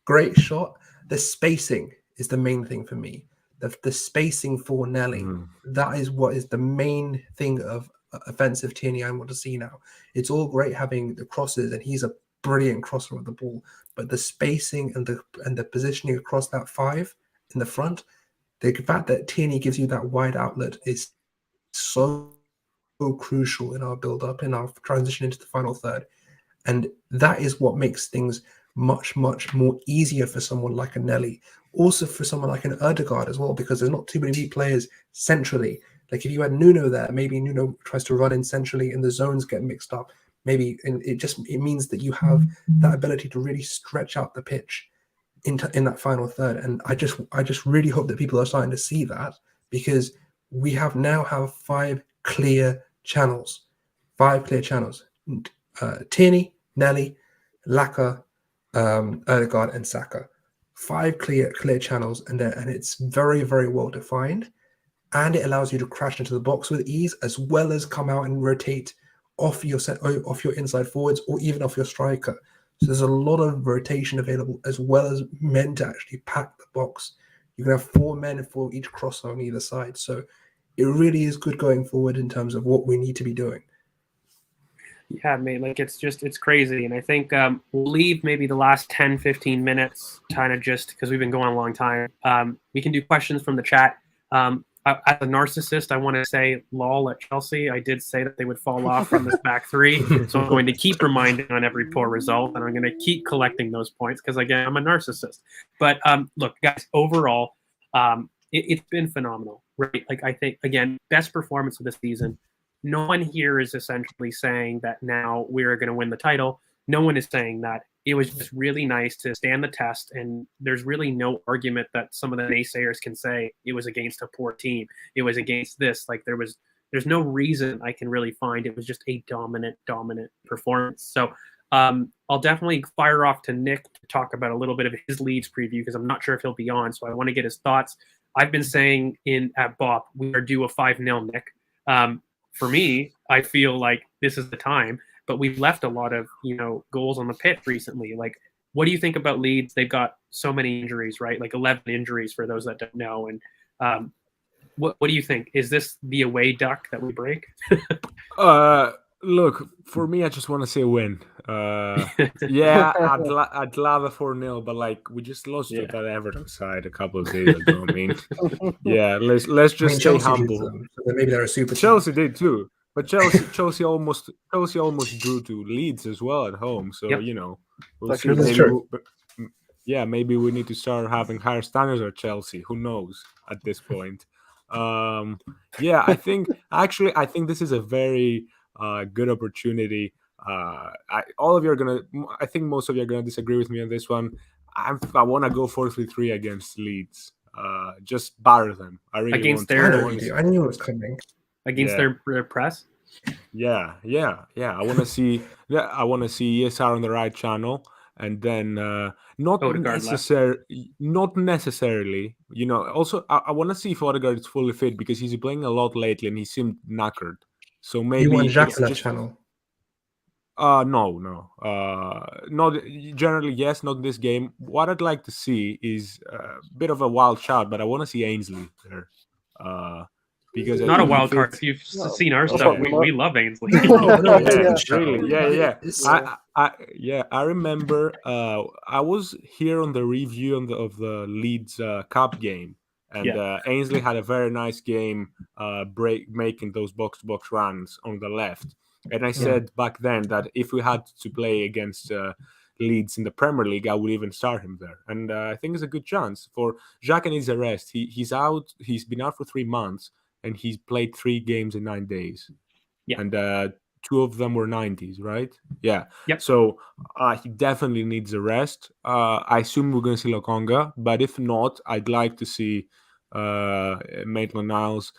great shot. The spacing is the main thing for me. The spacing for Nelly. That is what is the main thing of offensive Tierney I want to see now. It's all great having the crosses, and he's a brilliant crosser of the ball. But the spacing and the positioning across that 5 in the front, the fact that Tierney gives you that wide outlet is so crucial in our build-up, in our transition into the final third. And that is what makes things much, much more easier for someone like a Nelly. Also for someone like an Erdegaard as well, because there's not too many players centrally. Like if you had Nuno there, maybe Nuno tries to run in centrally and the zones get mixed up. Maybe it means that you have that ability to really stretch out the pitch in that final third. And I just really hope that people are starting to see that, because we now have 5 clear channels. 5 clear channels. Tierney, Nelly, Laka, Erdegaard, and Saka. 5 clear channels, and it's very, very well defined, and it allows you to crash into the box with ease, as well as come out and rotate off your inside forwards or even off your striker. So there's a lot of rotation available, as well as men to actually pack the box. You can have 4 men for each crosser on either side. So it really is good going forward in terms of what we need to be doing. Yeah, mate, like it's crazy. And I think we'll leave maybe the last 10, 15 minutes kind of just because we've been going a long time. We can do questions from the chat. As a narcissist, I want to say lol at Chelsea. I did say that they would fall off from this back 3. So I'm going to keep reminding on every poor result, and I'm going to keep collecting those points because, again, I'm a narcissist. But look, guys, overall, it's been phenomenal, right? Like I think, again, best performance of the season. No one here is essentially saying that now we're going to win the title. No one is saying that. It was just really nice to stand the test, and there's really no argument that some of the naysayers can say it was against a poor team. It was against this. Like there's no reason I can really find. It was just a dominant performance. So I'll definitely fire off to Nick to talk about a little bit of his Leeds preview, because I'm not sure if he'll be on. So I want to get his thoughts. I've been saying at BoP, we are due a 5-0, Nick. For me, I feel like this is the time, but we've left a lot of, goals on the pitch recently. Like, what do you think about Leeds? They've got so many injuries, right? Like 11 injuries for those that don't know. And what do you think? Is this the away duck that we break? Look, for me, I just want to say win. Yeah, I'd love a 4-0, but like we just lost to that Everton side a couple of days ago. I mean, yeah, let's just stay Chelsea humble. So maybe they're a super Chelsea did too, but Chelsea almost drew to Leeds as well at home. So we'll see. Maybe we need to start having higher standards at Chelsea. Who knows at this point? I think this is a very good opportunity. I think most of you are gonna disagree with me on this one. I want to go 4-3-3 against Leeds. Just batter them. I really against want I knew it was coming. Against their press. Yeah. I want to see. Yeah, I want to see ESR on the right channel, and then not necessarily. Also I want to see if Odegaard is fully fit, because he's playing a lot lately and he seemed knackered. So maybe you want Jacques left channel. No. Not generally. Yes, not this game. What I'd like to see is a bit of a wild shot, but I want to see Ainsley there. Because not a wild card. If you've seen our stuff, we love Ainsley. Really, yeah. I remember I was here on the review of the Leeds Cup game, and Ainsley had a very nice game, making those box-to-box runs on the left. And I said back then that if we had to play against Leeds in the Premier League, I would even start him there. And I think it's a good chance for Xhaka needs a rest. He's out. He's been out for 3 months, and he's played 3 games in 9 days. Yeah. And 2 of them were 90s, right? Yeah. Yep. So he definitely needs a rest. I assume we're going to see Lokonga, but if not, I'd like to see Maitland-Niles.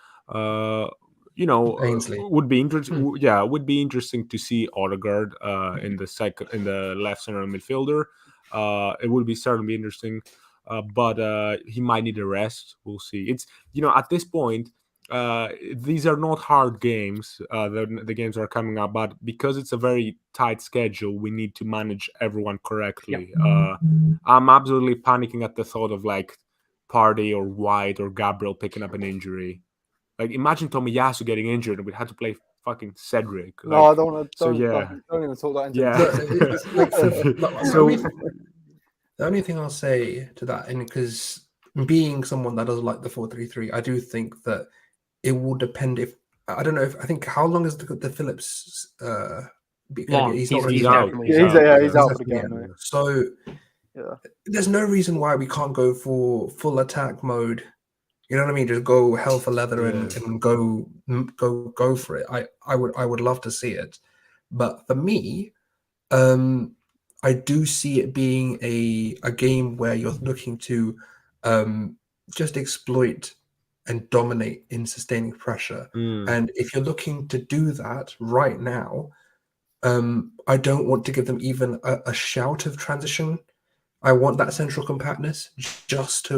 Ainsley. Would be interesting. Yeah, would be interesting to see Odegaard in the left center midfielder. It would be certainly interesting, but he might need a rest. We'll see. It's at this point, these are not hard games. The games are coming up, but because it's a very tight schedule, we need to manage everyone correctly. I'm absolutely panicking at the thought of like Partey or White or Gabriel picking up an injury. Like, imagine Tomiyasu getting injured and we had to play fucking Cedric. No, Like, I don't want to. so Don't, yeah. don't even talk that into Yeah. The only thing I'll say to that, and because being someone that does like the 4-3-3, I do think that it will depend if I don't know if I think how long is the Phillips Long. he's out. definitely he's out for the game, mate. So there's no reason why we can't go for full attack mode. You know what I mean? Just go hell for leather and go for it. I would love to see it, but for me, I do see it being a game where you're looking to just exploit and dominate in sustaining pressure. And if you're looking to do that right now, I don't want to give them even a shout of transition. I want that central compactness, just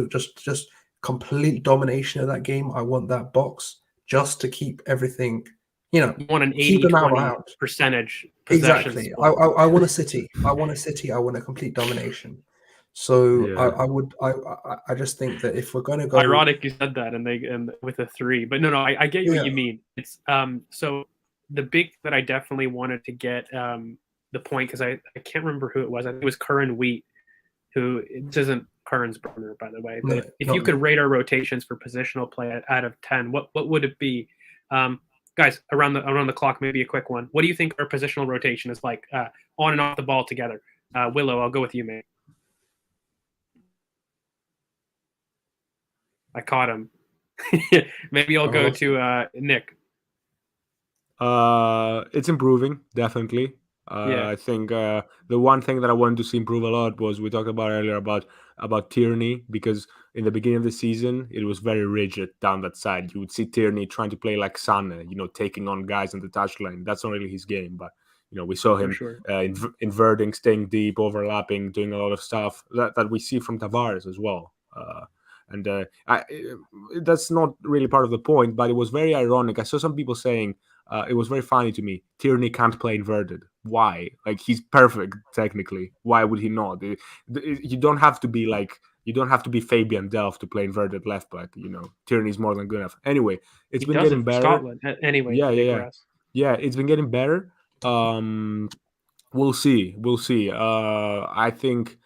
complete domination of that game. I want that box just to keep everything, you want an 80-20 percentage exactly. I want a City. I want a complete domination. So I just think that if we're going to go, ironic you said that and with a 3, but no, I get what you mean. It's so the big that I definitely wanted to get the point, because I can't remember who it was. I think it was Curran Wheat, who this isn't Curran's burner, by the way. But if you could rate our rotations for positional play out of 10, what would it be? Guys, around the clock, maybe a quick one. What do you think our positional rotation is like on and off the ball together? Willow, I'll go with you, mate. I caught him. Maybe I'll go to Nick. It's improving, definitely. I think the one thing that I wanted to see improve a lot was we talked about earlier about Tierney, because in the beginning of the season it was very rigid down that side. You would see Tierney trying to play like Sane, taking on guys on the touchline. That's not really his game, but we saw him inverting, staying deep, overlapping, doing a lot of stuff that we see from Tavares as well. And that's not really part of the point, but it was very ironic. I saw some people saying it was very funny to me. Tierney can't play inverted. Why? Like, he's perfect technically. Why would he not? You don't have to be Fabian Delph to play inverted left back. Tierney's more than good enough. Anyway, it's been getting better. Scotland. Anyway, yeah. It's been getting better. We'll see. I think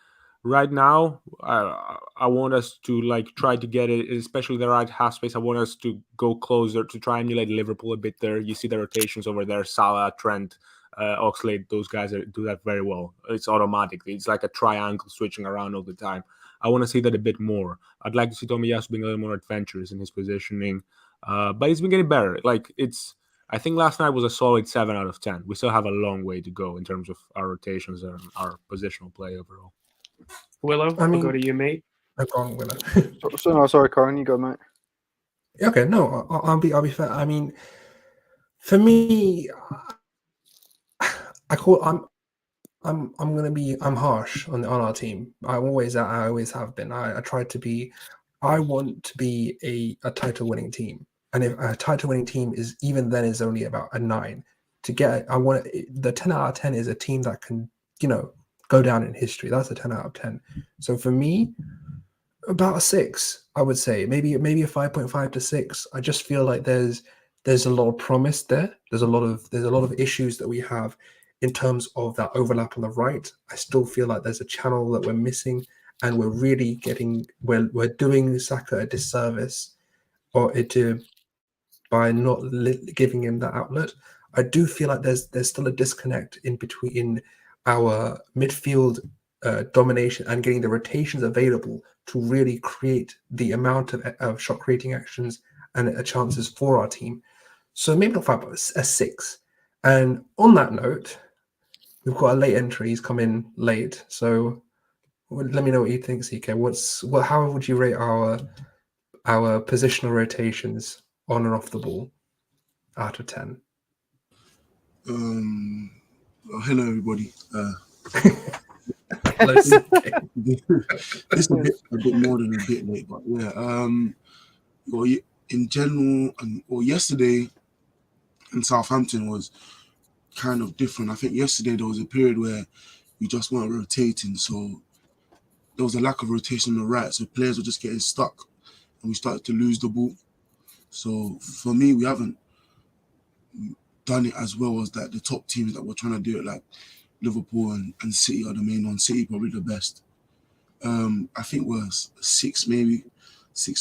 right now, I want us to try to get it, especially the right half space. I want us to go closer to try and emulate Liverpool a bit there. You see the rotations over there: Salah, Trent, Oxlade. Those guys do that very well. It's automatic. It's like a triangle switching around all the time. I want to see that a bit more. I'd like to see Tomiyasu being a little more adventurous in his positioning, but it's been getting better. I think last night was a solid 7 out of 10. We still have a long way to go in terms of our rotations and our positional play overall. Willow, we'll go to you, mate. No problem, Willow. No, sorry, Corin, you go, mate. Okay, no, I'll be fair. I mean, for me, I'm harsh on our team. I always have been. I want to be a title winning team. And if a title winning team is only about a 9 to get, the 10 out of 10 is a team that can, go down in history. That's a 10 out of 10. So for me, about a 6, I would say, maybe a 5.5 to 6. I just feel like there's a lot of promise there. There's a lot of issues that we have in terms of that overlap on the right. I still feel like there's a channel that we're missing, and we're really we're doing Saka a disservice by not giving him that outlet. I do feel like there's still a disconnect in between our midfield domination and getting the rotations available to really create the amount of shot creating actions and chances for our team. So maybe not 5, but a 6. And on that note, we've got a late entry. He's come in late. So let me know what you think, CK. How would you rate our positional rotations on and off the ball out of 10? Hello, everybody. It's a bit more than a bit late, but yeah. Well, in general, or yesterday in Southampton was kind of different. I think yesterday there was a period where we just weren't rotating, so there was a lack of rotation on the right, so players were just getting stuck, and we started to lose the ball. So for me, we haven't done it as well as that the top teams that were trying to do it, like Liverpool and City are the main ones. City probably the best. I think we're 6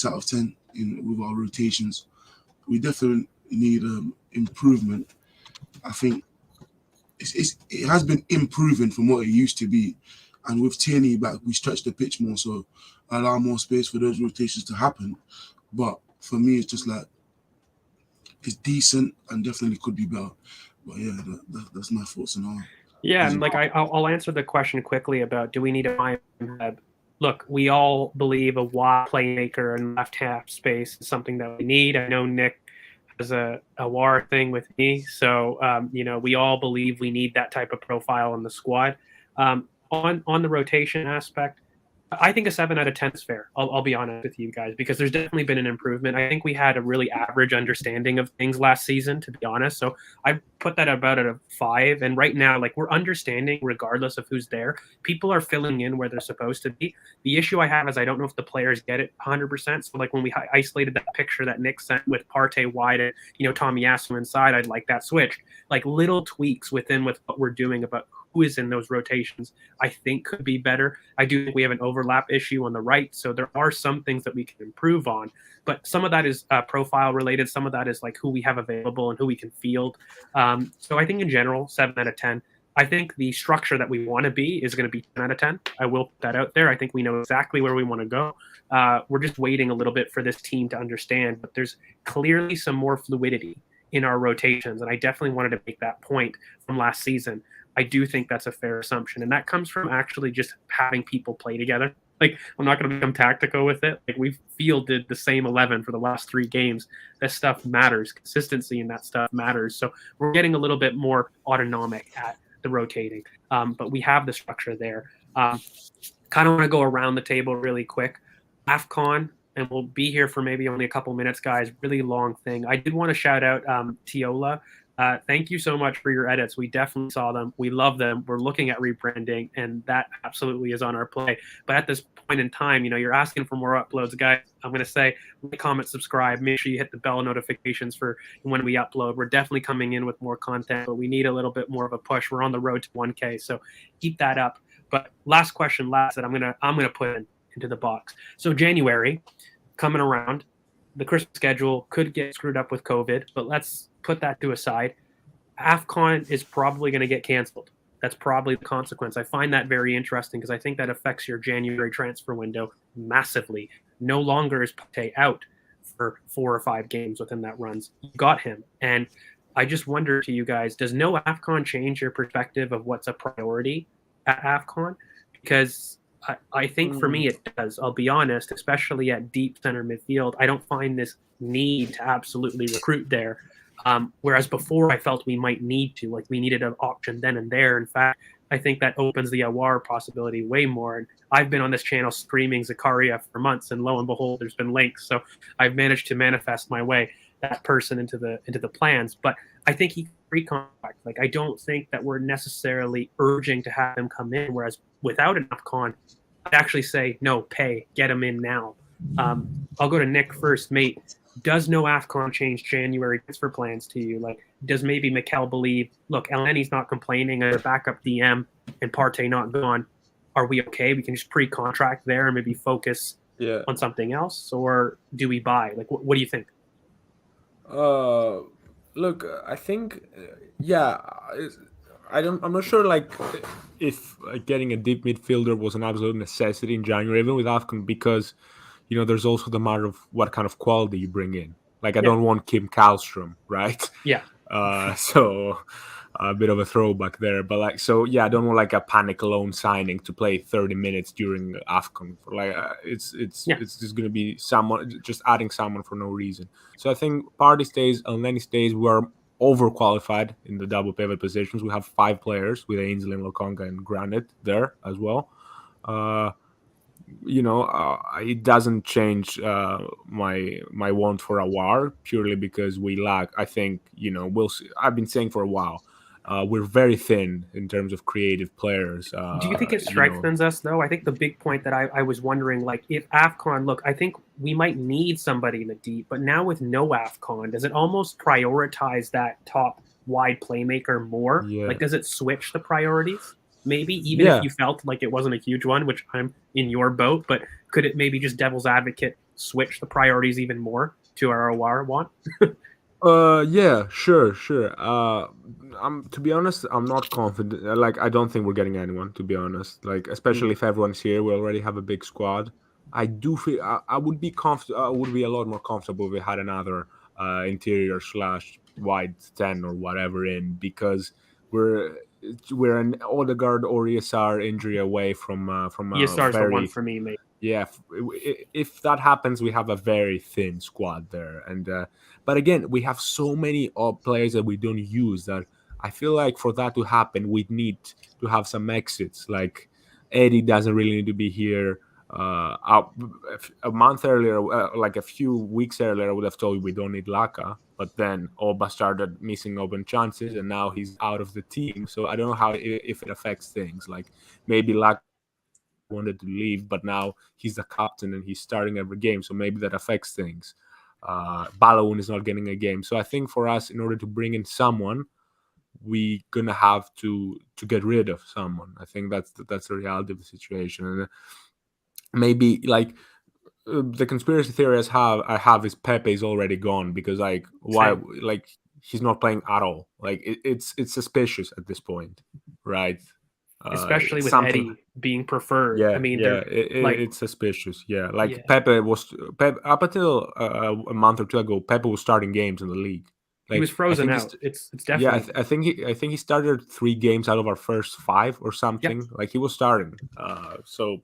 out of 10 with our rotations. We definitely need improvement. I think it has been improving from what it used to be, and with Tierney back, we stretch the pitch more, so allow more space for those rotations to happen. But for me, it's just like it's decent and definitely could be better. But yeah, that's my thoughts on all. Yeah, and like I'll answer the question quickly about do we need a find. Look, we all believe a wide playmaker and left half space is something that we need. I know Nick has a war thing with me, so we all believe we need that type of profile in the squad. On the rotation aspect, I think a 7 out of 10 is fair. I'll be honest with you guys, because there's definitely been an improvement. I think we had a really average understanding of things last season, to be honest. So I put that about at a 5. And right now, like, we're understanding regardless of who's there. People are filling in where they're supposed to be. The issue I have is I don't know if the players get it 100%. So like when we isolated that picture that Nick sent with Partey wide and Tomiyasu inside, I'd like that switch. Like little tweaks within with what we're doing about who is in those rotations, I think could be better. I do think we have an overlap issue on the right, so there are some things that we can improve on, but some of that is profile related. Some of that is like who we have available and who we can field. So I think in general, 7 out of 10. I think the structure that we want to be is going to be 10 out of 10. I will put that out there. I think we know exactly where we want to go. We're just waiting a little bit for this team to understand, but there's clearly some more fluidity in our rotations, and I definitely wanted to make that point from last season. I do think that's a fair assumption, and that comes from actually just having people play together. Like, I'm not going to become tactical with it. Like, we've fielded the same 11 for the last 3 games. That stuff matters. Consistency in that stuff matters. So we're getting a little bit more autonomic at the rotating, but we have the structure there. Kind of want to go around the table really quick. AFCON, and we'll be here for maybe only a couple minutes, guys. Really long thing. I did want to shout out Tiola. Thank you so much for your edits. We definitely saw them. We love them. We're looking at rebranding, and that absolutely is on our play. But at this point in time, you're asking for more uploads, guys. I'm going to say, like, comment, subscribe. Make sure you hit the bell notifications for when we upload. We're definitely coming in with more content, but we need a little bit more of a push. We're on the road to 1K, so keep that up. But last question, that I'm gonna put into the box. So January coming around, the Christmas schedule could get screwed up with COVID, but let's put that to aside. AFCON is probably going to get canceled. That's probably the consequence. I find that very interesting because I think that affects your January transfer window massively. No longer is Partey out for 4 or 5 games within that runs. You got him. And I just wonder to you guys, does no AFCON change your perspective of what's a priority at AFCON? Because I think for me it does. I'll be honest, especially at deep center midfield, I don't find this need to absolutely recruit there. Whereas before I felt we might need to, like we needed an option then and there. In fact, I think that opens the Awar possibility way more. And I've been on this channel screaming Zakaria for months, and lo and behold, there's been links. So I've managed to manifest my way that person into the plans. But I think he can pre-contract. Like, I don't think that we're necessarily urging to have him come in. Whereas without an AFCON, I'd actually say no, get him in now. I'll go to Nick first, mate. Does no AFCON change January transfer plans to you? Like, does maybe Mikel believe, look, Elneny's not complaining, a backup DM, and Partey not gone. Are we okay? We can just pre-contract there and maybe focus on something else, or do we buy? Like, what do you think? Look, I think, I'm not sure, like, if getting a deep midfielder was an absolute necessity in January, even with AFCON, because there's also the matter of what kind of quality you bring in. Like, I don't want Kim Kallstrom, right? Yeah. So a bit of a throwback there, but I don't want like a panic loan signing to play 30 minutes during AFCON. It's just going to be someone just adding someone for no reason. So I think Partey stays, Elneny stays. We're overqualified in the double pivot positions. We have 5 players with Ainsley and Lokonga and Granit there as well. it doesn't change my want for a war purely because we lack. I think we'll see. I've been saying for a while, we're very thin in terms of creative players. Do you think it strengthens us, though? I think the big point that I was wondering, like, if AFCON, look, I think we might need somebody in the deep, but now with no AFCON, does it almost prioritize that top wide playmaker more? Yeah. Like, does it switch the priorities? Maybe, even if you felt like it wasn't a huge one, which I'm in your boat, but could it maybe just devil's advocate switch the priorities even more to our OR want? Yeah, sure. To be honest, I'm not confident. Like, I don't think we're getting anyone, to be honest. Like, especially if everyone's here, we already have a big squad. I do feel I would be I would be a lot more comfortable if we had another interior / wide 10 or whatever in, because we're an Odegaard or ESR injury away from ESR's the one for me, mate. Yeah, if that happens, we have a very thin squad there. And but again, we have so many players that we don't use that I feel like for that to happen, we need to have some exits. Like Eddie doesn't really need to be here. A month earlier, like a few weeks earlier, I would have told you we don't need Laka. But then Oba started missing open chances, and now he's out of the team. So I don't know if it affects things. Like maybe Laka wanted to leave, but now he's the captain and he's starting every game, so maybe that affects things. Balaun is not getting a game, so I think for us, in order to bring in someone, we gonna have to get rid of someone. I think that's the reality of the situation. And maybe like the conspiracy theories I have is Pepe is already gone, because like why like he's not playing at all. Like it's suspicious at this point, right? Especially with Eddie being preferred. Yeah, I mean, it's suspicious. Yeah, like Pepe up until a month or two ago, Pepe was starting games in the league. Like, he was frozen out. It's definitely. Yeah, I think he started 3 games out of our first 5 or something. Yep. Like he was starting. So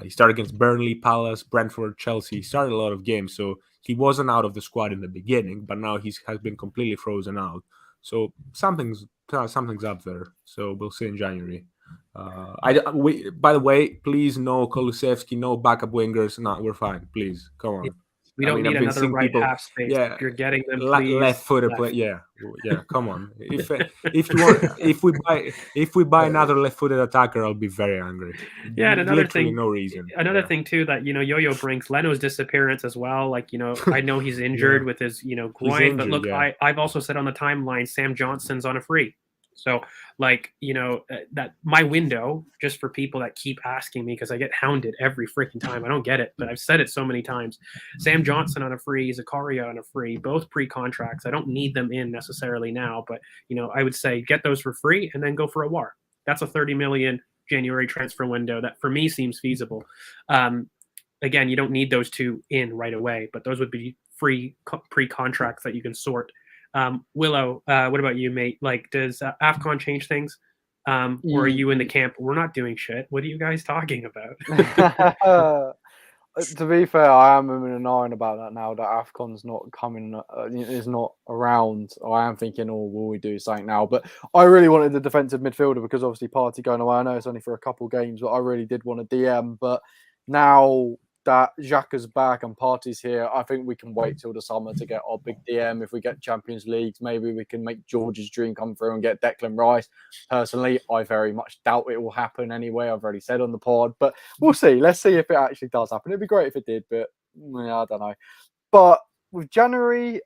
he started against Burnley, Palace, Brentford, Chelsea. He started a lot of games, so he wasn't out of the squad in the beginning, but now he has been completely frozen out. So something's up there. So we'll see in January. By the way, please no Kulusevski, no backup wingers. No, we're fine. Please, come on. We don't need another right half space. Yeah, if you're getting them, please. Left-footed play. Yeah. Come on. If we buy another left-footed attacker, I'll be very angry. Yeah, and another Literally thing, no reason. Another thing too that Yo-Yo brings, Leno's disappearance as well. Like I know he's injured with his groin, injured, but look, I've also said on the timeline, Sam Johnson's on a free. So, like, that my window, just for people that keep asking me, because I get hounded every freaking time. I don't get it, but I've said it so many times. Sam Johnson on a free, Zakaria on a free, both pre-contracts. I don't need them in necessarily now, but, I would say get those for free and then go for a WAR. That's a 30 million January transfer window that for me seems feasible. Again, you don't need those two in right away, but those would be free pre-contracts that you can sort. Willow, what about you, mate? Like, does AFCON change things? Or are you in the camp, we're not doing shit? What are you guys talking about? To be fair, I am moving an iron about that now that AFCON's not coming, is not around. I am thinking, will we do something now? But I really wanted the defensive midfielder because obviously Partey going away. I know it's only for a couple games, but I really did want a DM. But now that Xhaka's back and Partey's here, I think we can wait till the summer to get our big DM. If we get Champions Leagues, maybe we can make George's dream come through and get Declan Rice. Personally, I very much doubt it will happen anyway. I've already said on the pod, but we'll see. Let's see if it actually does happen. It'd be great if it did, but I don't know. But with January,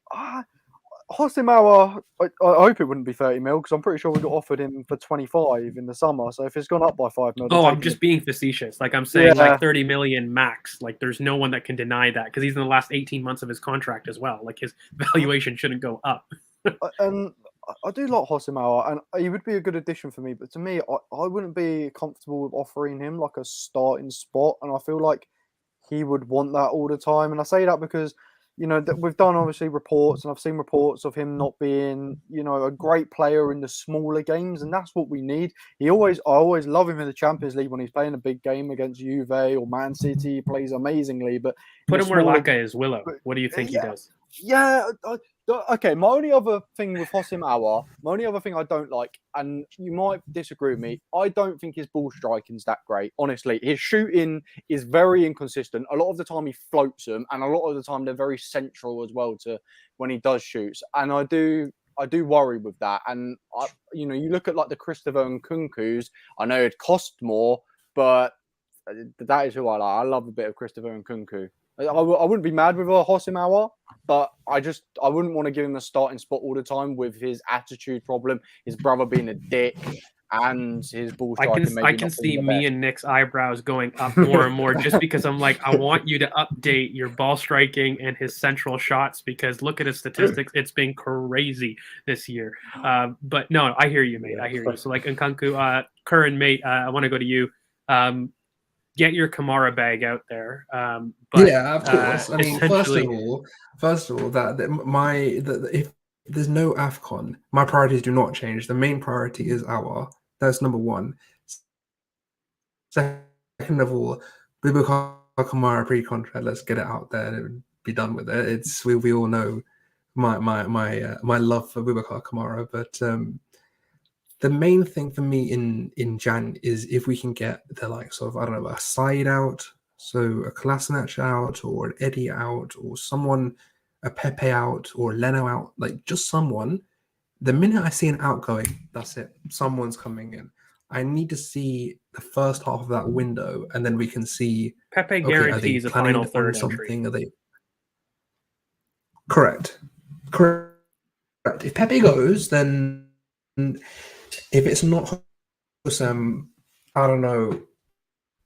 Hosimauer, I hope it wouldn't be 30 mil because I'm pretty sure we got offered him for 25 in the summer. So if it's gone up by 5 mil, I'm just being facetious. Like I'm saying, like 30 million max. Like there's no one that can deny that because he's in the last 18 months of his contract as well. Like his valuation shouldn't go up. And I do like Hosimauer, and he would be a good addition for me. But to me, I wouldn't be comfortable with offering him like a starting spot, and I feel like he would want that all the time. And I say that because we've done obviously reports, and I've seen reports of him not being, a great player in the smaller games, and that's what we need. I always love him in the Champions League when he's playing a big game against Juve or Man City. He plays amazingly, but put him where Laka is, Willow. What do you think he does? Yeah, Okay, my only other thing with Hossim Aouar, my only other thing I don't like, and you might disagree with me, I don't think his ball striking's that great. Honestly, his shooting is very inconsistent. A lot of the time he floats them, and a lot of the time they're very central as well to when he does shoots. And I do worry with that. And you look at like the Christopher Nkunku's. I know it cost more, but that is who I like. I love a bit of Christopher Nkunku. I wouldn't be mad with a Hossim Aouar, but I wouldn't want to give him a starting spot all the time with his attitude problem, his brother being a dick, and his ball striking. I can see me and Nick's eyebrows going up more and more just because I'm like, I want you to update your ball striking and his central shots because look at his statistics. It's been crazy this year. But no, I hear you, mate. I hear you. So like Nkunku, Curran, mate, I want to go to you. Get your Kamara bag out there. But, yeah, of course. I mean, first of all, if there's no AFCON, my priorities do not change. The main priority is Aouar. That's number one. Second of all, Boubacar Kamara pre-contract. Let's get it out there and be done with it. We all know my love for Boubacar Kamara, but the main thing for me in Jan is if we can get the likes of, I don't know, a Said out, so a Kolasinac out, or an Eddie out, or someone, a Pepe out, or Leno out, like just someone. The minute I see an outgoing, that's it. Someone's coming in. I need to see the first half of that window, and then we can see Pepe guarantees a final third entry. Are they correct? If Pepe goes, then if it's not I don't know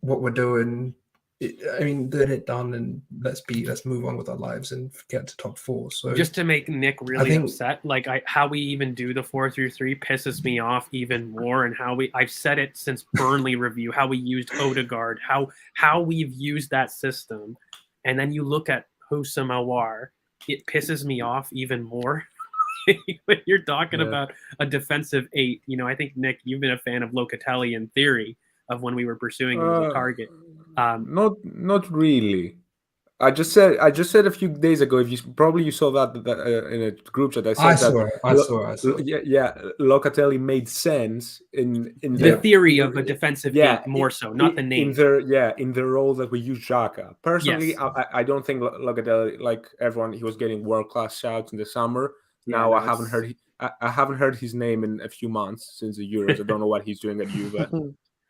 what we're doing. I mean, get it done and let's move on with our lives and get to top four. So just to make Nick really upset, like how we even do the 4-3-3 pisses me off even more. And I've said it since Burnley review, how we used Odegaard, how we've used that system. And then you look at Hosam Aouar, it pisses me off even more. When you're talking about a defensive 8, I think, Nick, you've been a fan of Locatelli in theory of when we were pursuing him as a target. Not really. I just said a few days ago. If you saw that in a group chat, I saw it. Yeah, Locatelli made sense in the theory of a defensive 8 more so, not the name. In the role that we use Saka. Personally, yes. I don't think Locatelli, like everyone, he was getting world-class shouts in the summer. Now I haven't heard his name in a few months since the Euros. I don't know what he's doing at Juve.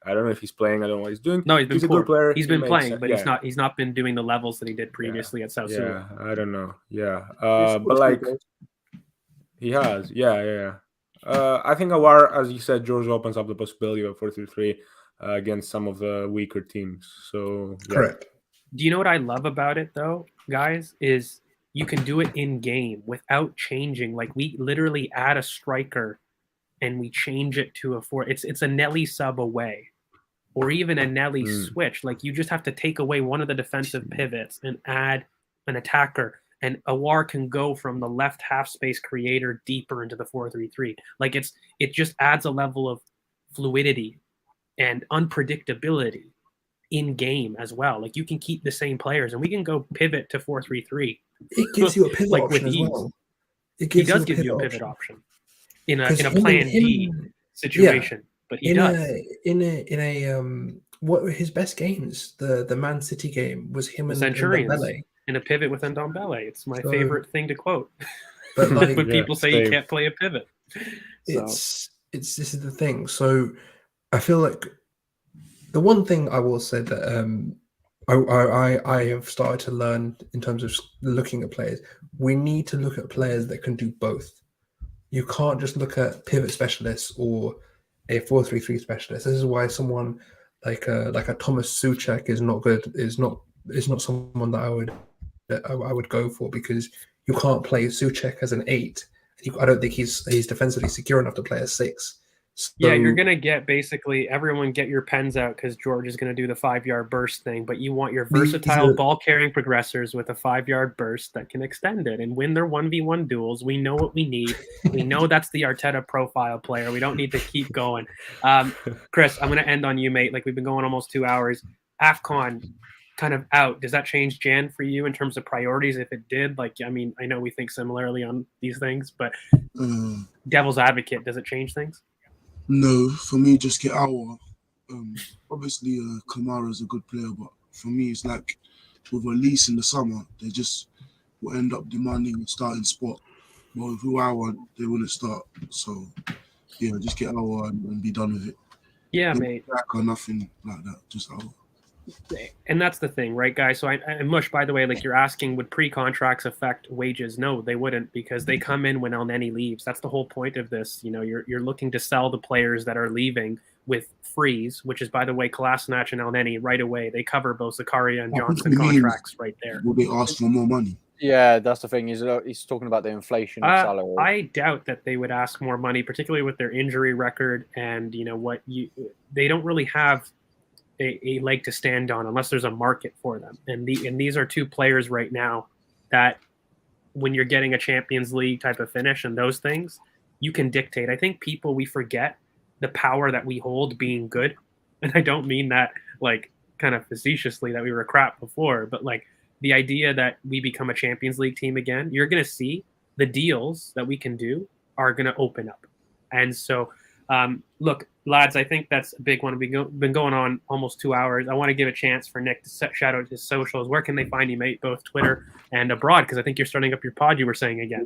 I don't know if he's playing. I don't know what he's doing. No, he's a good player. He's been playing, but he's not been doing the levels that he did previously at South Sudan. I don't know. Yeah, but like he has. Yeah. I think Aouar, as you said, George opens up the possibility of 4-3-3 against some of the weaker teams. So correct. Do you know what I love about it though, guys? Is you can do it in game without changing. Like we literally add a striker and we change it to a 4. It's a Nelly sub away, or even a Nelly switch. Like you just have to take away one of the defensive pivots and add an attacker, and Aouar can go from the left half space creator deeper into the 4-3-3. Like it just adds a level of fluidity and unpredictability in game as well. Like you can keep the same players, and we can go pivot to 4-3-3. It gives you a pivot like option with as ease. well. He does give you a pivot option. In a plan B situation, but he does. What were his best games? The Man City game was him and Centurions Ndombele. In a pivot with Ndombele. It's my favorite thing to quote. But like, when people say you can't play a pivot, this is the thing. So I feel like the one thing I will say that I have started to learn in terms of looking at players, we need to look at players that can do both. You can't just look at pivot specialists or a 4-3-3 specialist. This is why someone like a Thomas Souček is not good. Is not someone that I would go for, because you can't play Souček as an 8. I don't think he's defensively secure enough to play a 6. So, yeah, you're going to get basically everyone get your pens out because George is going to do the 5-yard burst thing, but you want your versatile ball-carrying progressors with a 5-yard burst that can extend it and win their 1v1 duels. We know what we need. We know that's the Arteta profile player. We don't need to keep going. Chris, I'm going to end on you, mate. Like we've been going almost 2 hours. AFCON, kind of out, does that change Jan for you in terms of priorities? If it did, like, I mean, I know we think similarly on these things, but devil's advocate, does it change things? No, for me, just get our. Obviously, Kamara's a good player, but for me, it's like with a lease in the summer, they just will end up demanding a starting spot. But with who I want, they wouldn't start. So, yeah, just get our and be done with it. Yeah, No mate. back or nothing like that, just our. And that's the thing, right, guys? So I Mush, by the way, like you're asking, would pre-contracts affect wages? No, they wouldn't, because they come in when Elneny leaves. That's the whole point of this. You know, you're looking to sell the players that are leaving with freeze, which is, by the way, Kolasinac and Elneny right away. They cover both Zakaria and Johnson contracts right there. Will they ask for more money? Yeah, that's the thing. He's talking about the inflation of salary. I doubt that they would ask more money, particularly with their injury record and they don't really have a leg to stand on unless there's a market for them. And these are two players right now that when you're getting a Champions League type of finish and those things, you can dictate. I think we forget the power that we hold being good. And I don't mean that like kind of facetiously that we were crap before, but like the idea that we become a Champions League team again, you're going to see the deals that we can do are going to open up. And so, look, lads, I think that's a big one. We've been going on almost 2 hours. I want to give a chance for Nick to shout out his socials. Where can they find you, mate, both Twitter and abroad? Because I think you're starting up your pod, you were saying again.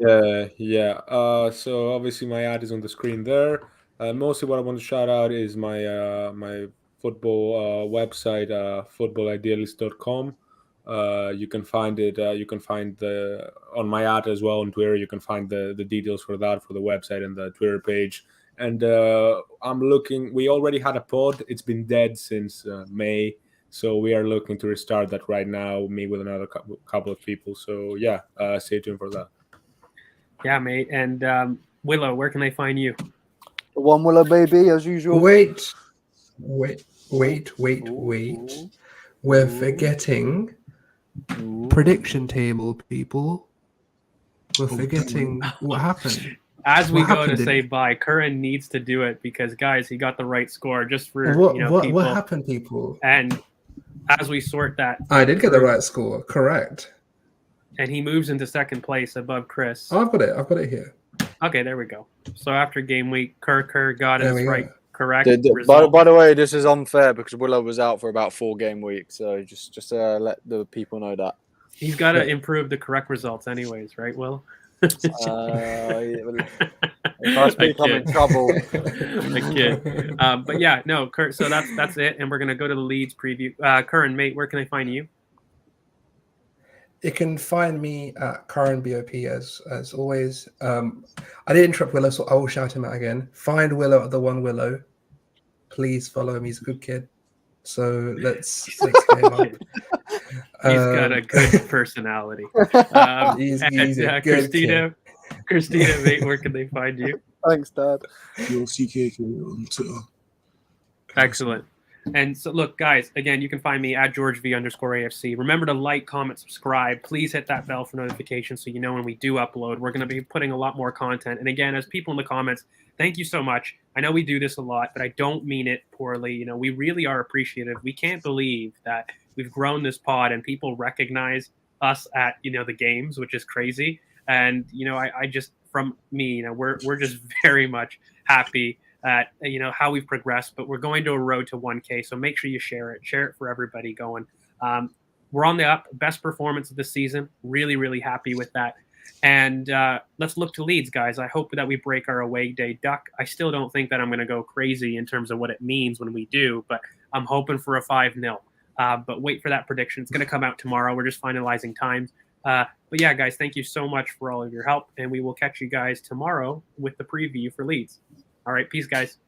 Yeah. So obviously my ad is on the screen there. Mostly what I want to shout out is my my football website, footballidealist.com. You can find it. You can find on my ad as well on Twitter. You can find the details for that, for the website and the Twitter page. And I'm looking. We already had a pod. It's been dead since May, so we are looking to restart that right now. Me with another couple of people. So yeah, stay tuned for that. Yeah, mate. And Willow, where can they find you? The One Willow baby, as usual. Wait. We're forgetting prediction table, people. We're forgetting what happened. As we go to say bye, Curran needs to do it because, guys, he got the right score just for people. What happened, people? And as we sort that, I did get the right score, correct. And he moves into second place above Chris. Oh, I've got it here. Okay, there we go. So after game week, Kerr got his right, correct. By the way, this is unfair because Willow was out for about 4 game weeks, so just let the people know that he's got to improve the correct results, anyways, right, Will? If I speak, I'm in trouble. But yeah, no, Kurt. So that's it, and we're gonna go to the Leeds preview. Curran, mate, where can I find you? You can find me at Curran BoP as always. I did interrupt Willow, so I will shout him out again. Find Willow at the One Willow. Please follow him. He's a good kid. So let's get him up. He's got a good personality. He's a good Christina, mate, where can they find you? Thanks, Dad. CKK on Twitter. Excellent. And so, look, guys, again, you can find me at GeorgeV_AFC. Remember to like, comment, subscribe. Please hit that bell for notifications so you know when we do upload. We're going to be putting a lot more content. And again, as people in the comments, thank you so much. I know we do this a lot, but I don't mean it poorly. You know, we really are appreciative. We can't believe that we've grown this pod and people recognize us at, the games, which is crazy. And, I just, from me, we're just very much happy at how we've progressed, but we're going to a road to 1K. So make sure you share it for everybody going. We're on the up, best performance of the season. Really, really happy with that. And let's look to Leeds, guys. I hope that we break our away day duck. I still don't think that I'm going to go crazy in terms of what it means when we do, but I'm hoping for a 5-0. But wait for that prediction. It's going to come out tomorrow. We're just finalizing times. But yeah, guys, thank you so much for all of your help. And we will catch you guys tomorrow with the preview for Leeds. All right. Peace, guys.